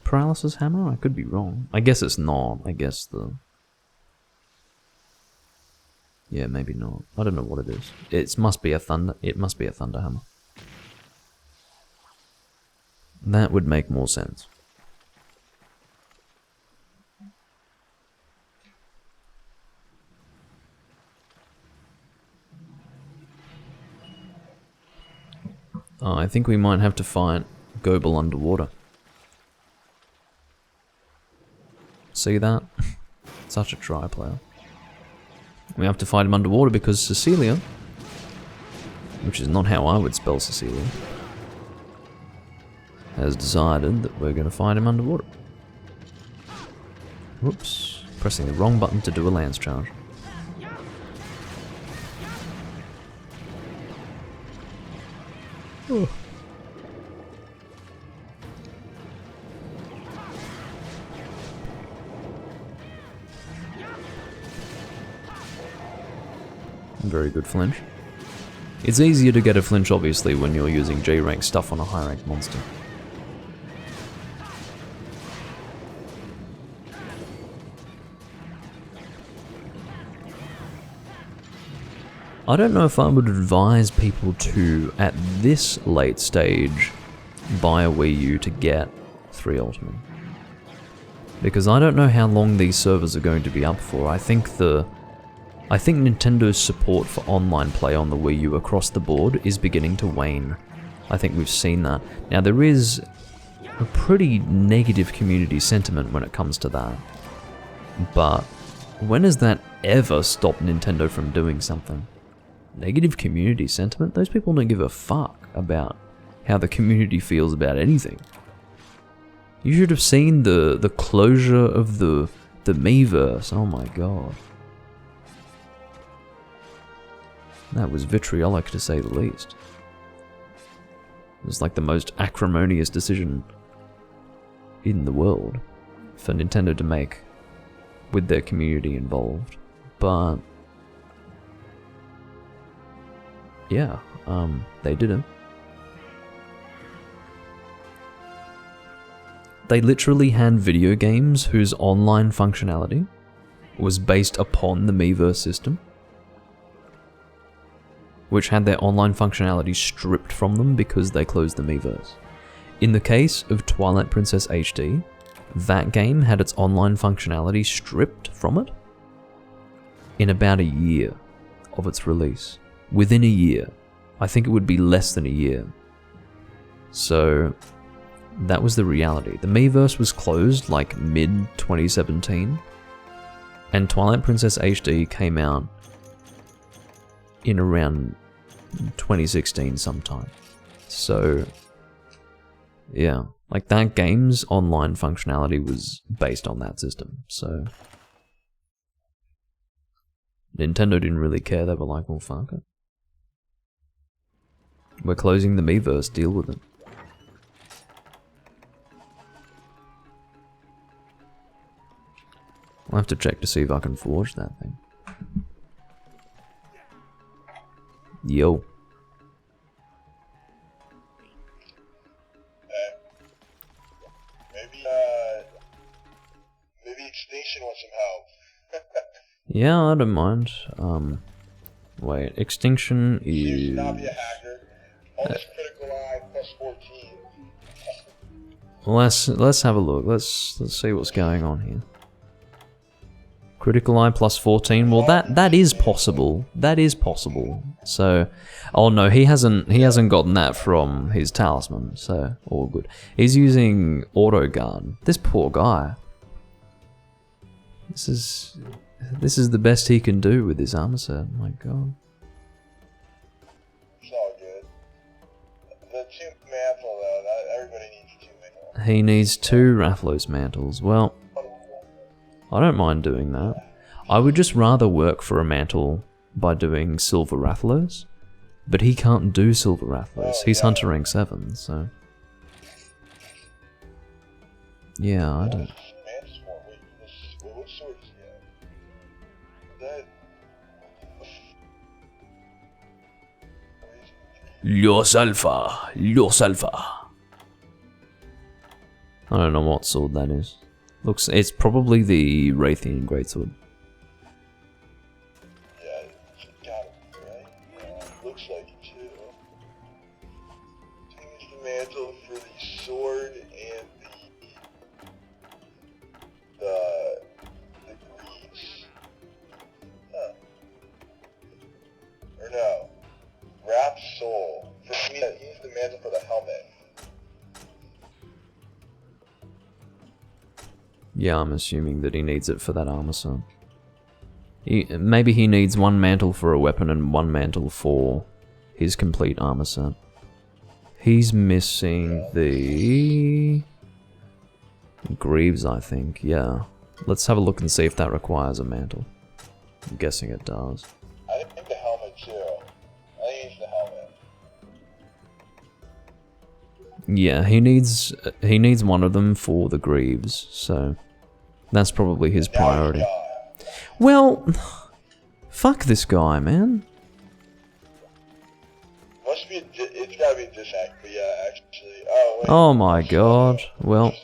Paralysis hammer? I could be wrong. I guess it's not. I guess the... Yeah, maybe not. I don't know what it is. It must be a thunder hammer. That would make more sense. Oh, I think we might have to fight Goebel underwater. See that? Such a try player. We have to fight him underwater because Cecilia, which is not how I would spell Cecilia, has decided that we're going to fight him underwater. Whoops. Pressing the wrong button to do a lance charge. Oh. Very good flinch. It's easier to get a flinch obviously when you're using J-rank stuff on a high rank monster. I don't know if I would advise people to, at this late stage, buy a Wii U to get 3 Ultimate. Because I don't know how long these servers are going to be up for. I think Nintendo's support for online play on the Wii U across the board is beginning to wane. I think we've seen that. Now there is a pretty negative community sentiment when it comes to that. But when has that ever stopped Nintendo from doing something? Negative community sentiment? Those people don't give a fuck about how the community feels about anything. You should have seen the closure of the Miiverse. Oh my god. That was vitriolic to say the least. It was like the most acrimonious decision in the world for Nintendo to make with their community involved. But yeah, they didn't. They literally had video games whose online functionality was based upon the Miiverse system, which had their online functionality stripped from them because they closed the Miiverse. In the case of Twilight Princess HD, that game had its online functionality stripped from it in about a year of its release. Within a year. I think it would be less than a year. So that was the reality. The Miiverse was closed like mid-2017, and Twilight Princess HD came out in around 2016 sometime. So yeah, like that game's online functionality was based on that system, so Nintendo didn't really care. They were like, well, fuck it. We're closing the Miiverse, deal with it. I'll have to check to see if I can forge that thing. Yo. Maybe Extinction wants some help. Yeah, I don't mind. Wait, Extinction is... You should not be a hacker. Almost critical eye plus 14. Let's have a look. Let's see what's going on here. Critical eye plus 14. Well, that is possible. That is possible. So, oh no, he hasn't gotten that from his talisman. So all good. He's using auto guard. This poor guy. This is the best he can do with his armor set. My god. It's all good. The 2 mantle though. Everybody needs 2 mantles. He needs 2 Rathlos mantles. Well, I don't mind doing that. I would just rather work for a mantle by doing silver Rathlos, But he can't do Silver Rattlers. Oh, He's yeah. Hunter rank 7, so... Yeah, I don't... Mantis form. Wait, what sword is he at? Los Alpha! Los Alpha! I don't know what sword that is. Looks... It's probably the Raytheon Greatsword. Yeah, it's gotta be, right? Looks like it too. Change the mantle for the sword and the greaves. Huh. Or no. Wrapped soul. For me, use the mantle for the helmet. Yeah, I'm assuming that he needs it for that armor set. Maybe he needs one mantle for a weapon and one mantle for his complete armor set. He's missing the... Greaves, I think, yeah. Let's have a look and see if that requires a mantle. I'm guessing it does. I think the helmet too. I think it's the helmet. Yeah, he needs one of them for the Greaves, so that's probably his priority. Well, fuck this guy, man. Must be it's gotta be a disact, but yeah, actually. Oh, wait. Oh my god. Well,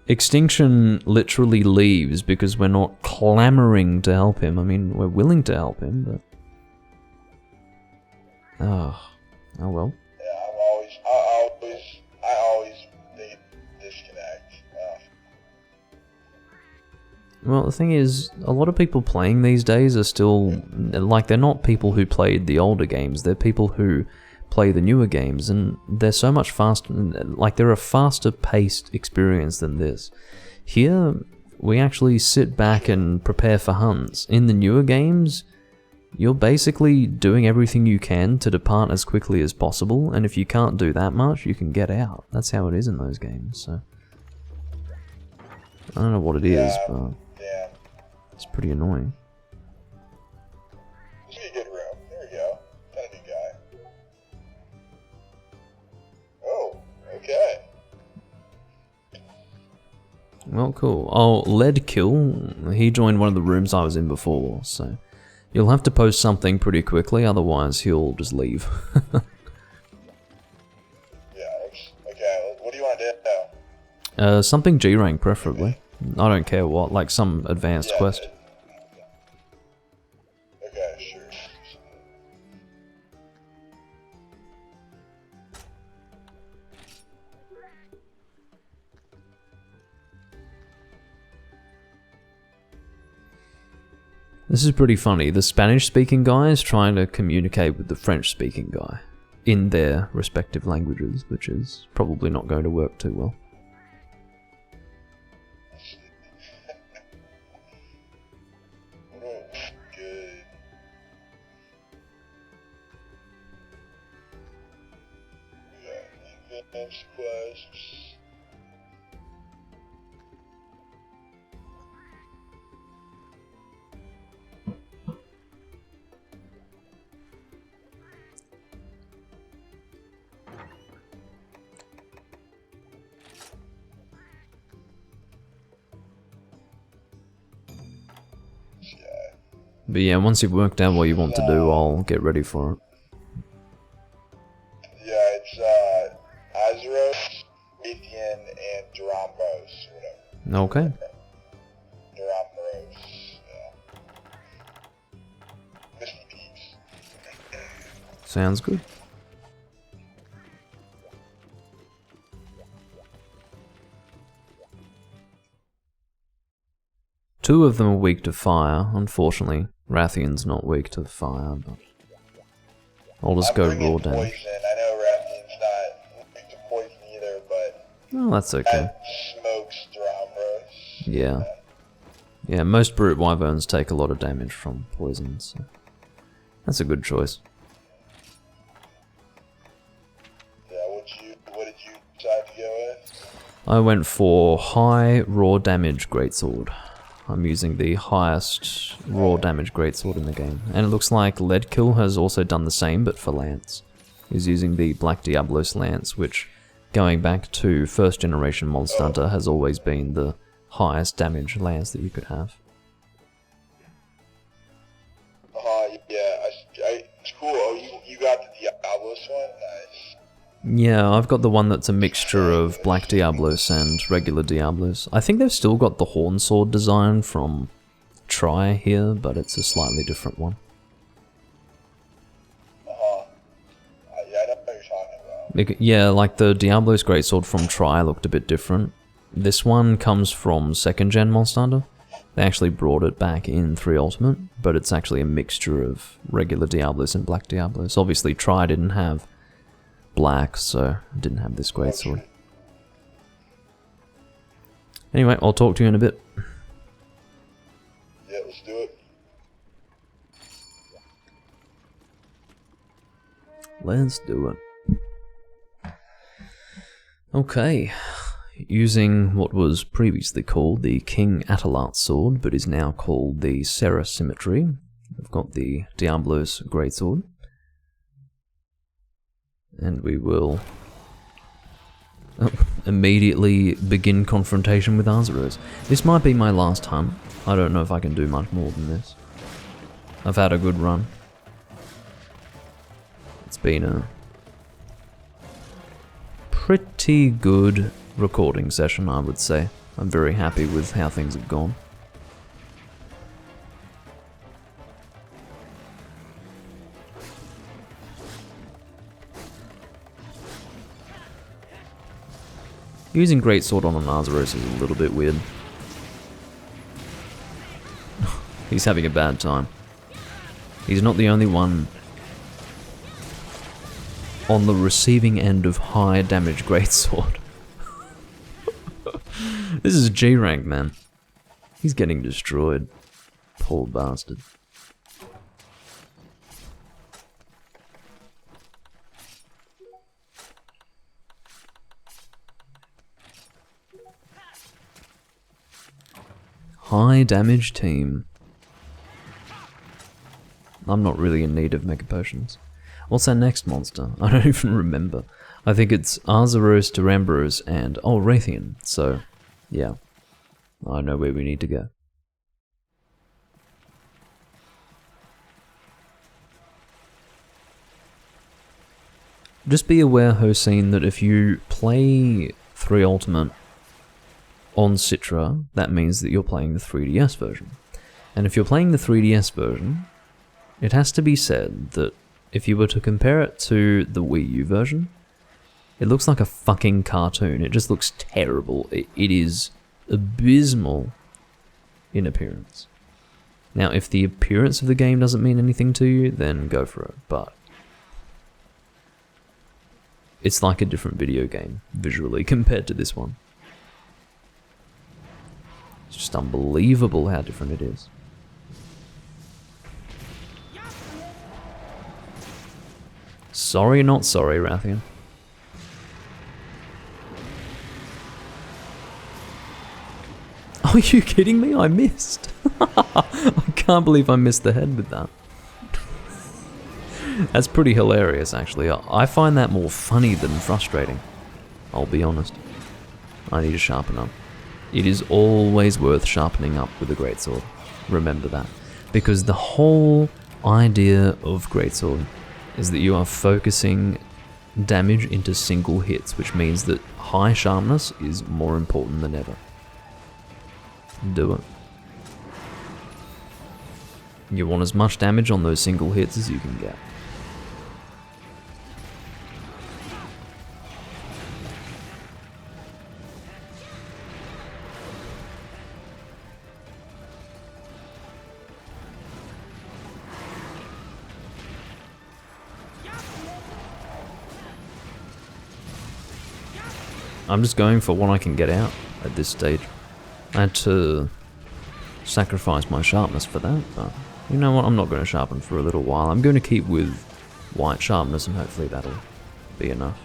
Extinction literally leaves because we're not clamoring to help him. I mean, we're willing to help him, but... Oh well. Yeah, I always they disconnect. Well, the thing is, a lot of people playing these days are still... Like, they're not people who played the older games, they're people who play the newer games, and they're so much faster, like they're a faster paced experience than this. Here, we actually sit back and prepare for hunts. In the newer games, you're basically doing everything you can to depart as quickly as possible, and if you can't do that much, you can get out. That's how it is in those games, so... I don't know what it is, but... Yeah. It's pretty annoying. This is a good room. There we go. Kind of good guy. Oh, okay. Well, cool. Oh, Leadkill, he joined one of the rooms I was in before, so... You'll have to post something pretty quickly, otherwise he'll just leave. Yeah, okay, what do you want to do now? Something G-rank, preferably. I don't care what, like some advanced quest. Okay, sure. This is pretty funny. The Spanish-speaking guy is trying to communicate with the French-speaking guy in their respective languages, which is probably not going to work too well. Oh, good. Yeah, advanced quests. But yeah, once you've worked out what you want to do, I'll get ready for it. Yeah, it's Azeros, Raytheon, and Durambos, or whatever. Okay. Durambos, yeah. Misty Peaks. Sounds good. Two of them are weak to fire, unfortunately. Raytheon's not weak to fire, but... I'll just go raw damage. Poison. I know Raytheon's not weak to poison either, but... Oh, that's okay. That smokes Durambos. Yeah. Yeah, most brute wyverns take a lot of damage from poison, so... That's a good choice. Yeah, what did you decide to go with? I went for high raw damage greatsword. I'm using the highest raw damage greatsword in the game. And it looks like Leadkill has also done the same, but for Lance. He's using the Black Diablos Lance, which, going back to first generation Monster Hunter, has always been the highest damage lance that you could have. Yeah, it's cool. Oh, you got the Diablos one? Nice. Yeah, I've got the one that's a mixture of Black Diablos and regular Diablos. I think they've still got the Horn Sword design from Tri here, but it's a slightly different one. Yeah, I know what you're talking about. Yeah, like the Diablos Greatsword from Tri looked a bit different. This one comes from 2nd gen Monster Hunter. They actually brought it back in 3 Ultimate, but it's actually a mixture of regular Diablos and Black Diablos. Obviously Tri didn't have black, so it didn't have this greatsword. Anyway, I'll talk to you in a bit. Yeah, let's do it. Let's do it. Okay. Using what was previously called the King Atalat sword, but is now called the Serra Symmetry. I've got the Diablos Greatsword. And we will immediately begin confrontation with Arzuros. This might be my last hunt. I don't know if I can do much more than this. I've had a good run. It's been a pretty good recording session, I would say. I'm very happy with how things have gone. Using Greatsword on an Arzuros is a little bit weird. He's having a bad time. He's not the only one on the receiving end of high damage Greatsword. This is G rank, man. He's getting destroyed. Poor bastard. High damage team. I'm not really in need of mega potions. What's our next monster? I don't even remember. I think it's Arzuros, Duramboros, and Raytheon. So, yeah. I know where we need to go. Just be aware, Hossein, that if you play 3 Ultimate on Citra, that means that you're playing the 3DS version. And if you're playing the 3DS version, it has to be said that if you were to compare it to the Wii U version, it looks like a fucking cartoon. It just looks terrible. It is abysmal in appearance. Now, if the appearance of the game doesn't mean anything to you, then go for it, but it's like a different video game, visually, compared to this one. It's just unbelievable how different it is. Sorry, not sorry, Rathian. Are you kidding me? I missed. I can't believe I missed the head with that. That's pretty hilarious, actually. I find that more funny than frustrating. I'll be honest. I need to sharpen up. It is always worth sharpening up with a greatsword. Remember that. Because the whole idea of greatsword is that you are focusing damage into single hits, which means that high sharpness is more important than ever. Do it. You want as much damage on those single hits as you can get. I'm just going for what I can get out at this stage. I had to sacrifice my sharpness for that, but you know what, I'm not going to sharpen for a little while. I'm going to keep with white sharpness and hopefully that'll be enough.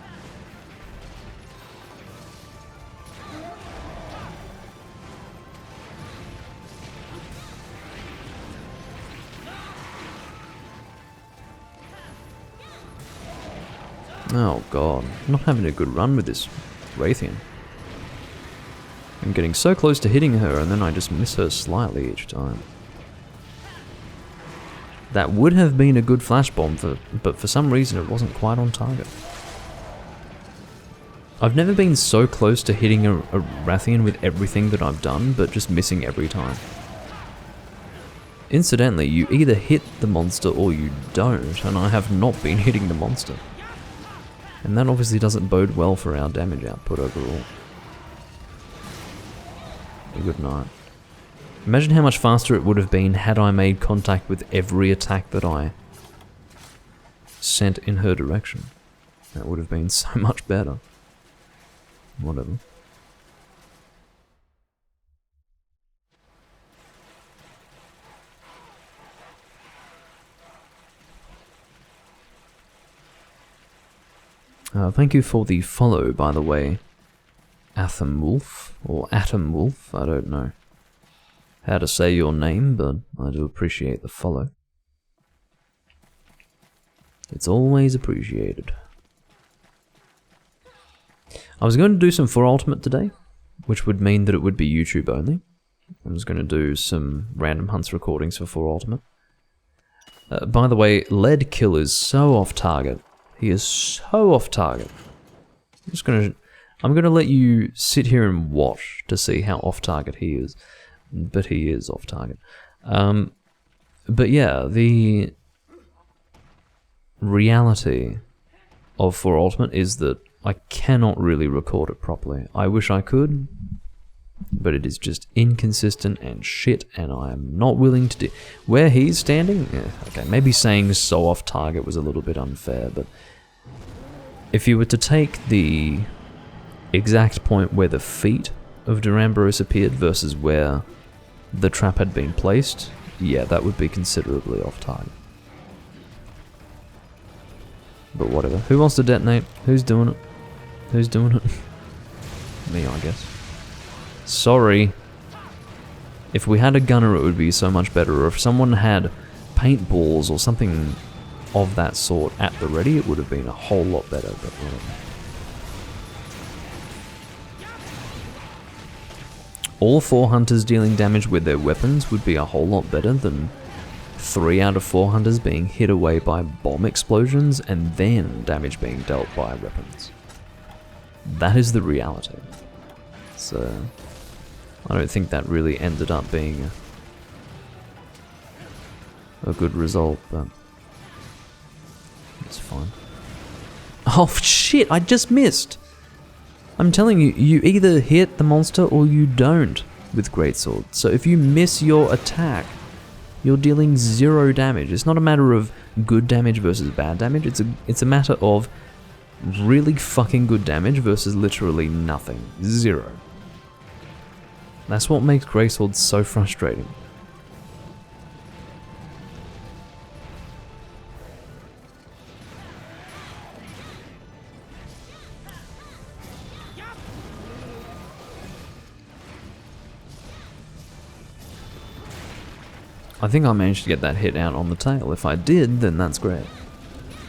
Oh god, I'm not having a good run with this Raytheon. I'm getting so close to hitting her and then I just miss her slightly each time. That would have been a good flash bomb, but for some reason it wasn't quite on target. I've never been so close to hitting a Rathian with everything that I've done, but just missing every time. Incidentally, you either hit the monster or you don't, and I have not been hitting the monster. And that obviously doesn't bode well for our damage output overall. A good night. Imagine how much faster it would have been had I made contact with every attack that I sent in her direction. That would have been so much better. Whatever. Thank you for the follow, by the way, Atom Wolf, or Atom Wolf, I don't know how to say your name, but I do appreciate the follow. It's always appreciated. I was going to do some 4 Ultimate today, which would mean that it would be YouTube only. I was going to do some random hunts recordings for 4 Ultimate. By the way, Lead Kill is so off target. He is so off target. I'm gonna let you sit here and watch to see how off target he is. But he is off target. But yeah, the reality of 4 Ultimate is that I cannot really record it properly. I wish I could, but it is just inconsistent and shit, and I am not willing to do... Where he's standing? Yeah, okay, maybe saying so off target was a little bit unfair, but if you were to take the exact point where the feet of Duramboros appeared versus where the trap had been placed, yeah, that would be considerably off target. But whatever. Who wants to detonate? Who's doing it? Who's doing it? Me, I guess. Sorry. If we had a gunner, it would be so much better. Or if someone had paintballs or something of that sort at the ready, it would have been a whole lot better. But whatever. All 4 hunters dealing damage with their weapons would be a whole lot better than 3 out of 4 hunters being hit away by bomb explosions and then damage being dealt by weapons. That is the reality. So, I don't think that really ended up being a good result, but it's fine. Oh shit, I just missed! I'm telling you, you either hit the monster or you don't with Greatsword. So if you miss your attack, you're dealing 0 damage. It's not a matter of good damage versus bad damage, it's a matter of really fucking good damage versus literally nothing. 0. That's what makes Greatsword so frustrating. I think I managed to get that hit out on the tail. If I did, then that's great.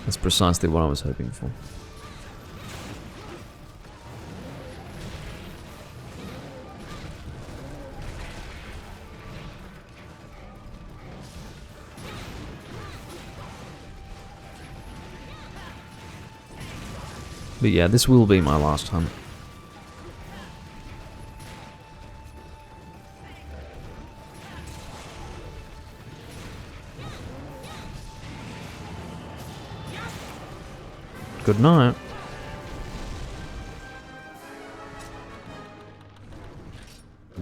That's precisely what I was hoping for. But yeah, this will be my last hunt. Good night.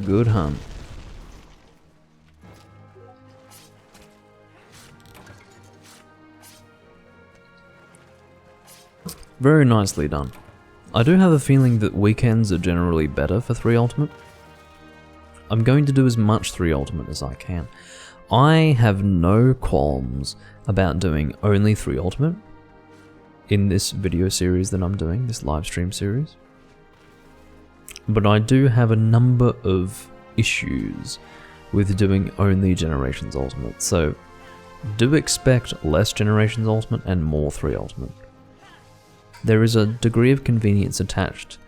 Good hunt. Very nicely done. I do have a feeling that weekends are generally better for 3 Ultimate. I'm going to do as much 3 Ultimate as I can. I have no qualms about doing only 3 Ultimate in this video series that I'm doing, this live stream series. But I do have a number of issues with doing only Generations Ultimate, so do expect less Generations Ultimate and more 3 Ultimate. there is a degree of convenience attached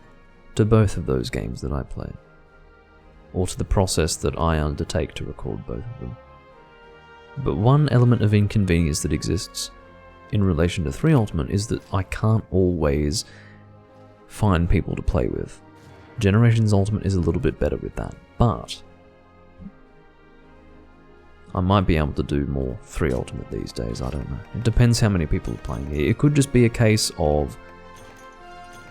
to both of those games that I play, or to the process that I undertake to record both of them. But one element of inconvenience that exists in relation to 3 Ultimate is that I can't always find people to play with. Generations Ultimate is a little bit better with that, but I might be able to do more 3 Ultimate these days, I don't know. It depends how many people are playing it. It could just be a case of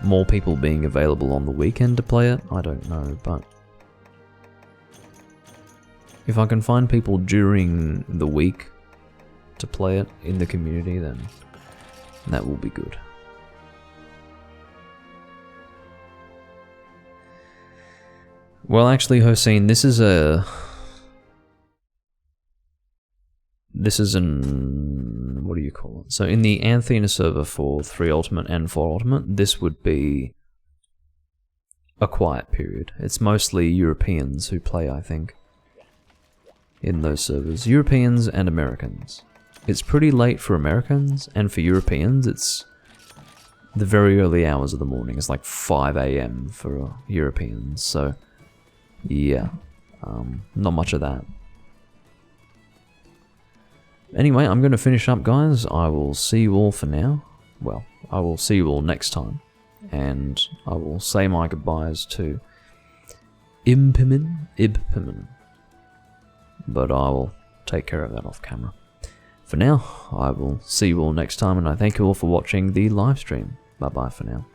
more people being available on the weekend to play it, I don't know, but if I can find people during the week to play it in the community, then that will be good. Well, actually, Hossein, this is an, what do you call it? So in the Anthena server for 3 Ultimate and 4 Ultimate, this would be a quiet period. It's mostly Europeans who play, I think, in those servers. Europeans and Americans. It's pretty late for Americans, and for Europeans it's the very early hours of the morning. It's like 5 AM for Europeans, so yeah, not much of that. Anyway, I'm going to finish up, guys. I will see you all for now. Well, I will see you all next time, and I will say my goodbyes to Ibpimin, but I will take care of that off camera. For now, I will see you all next time, and I thank you all for watching the live stream. Bye bye for now.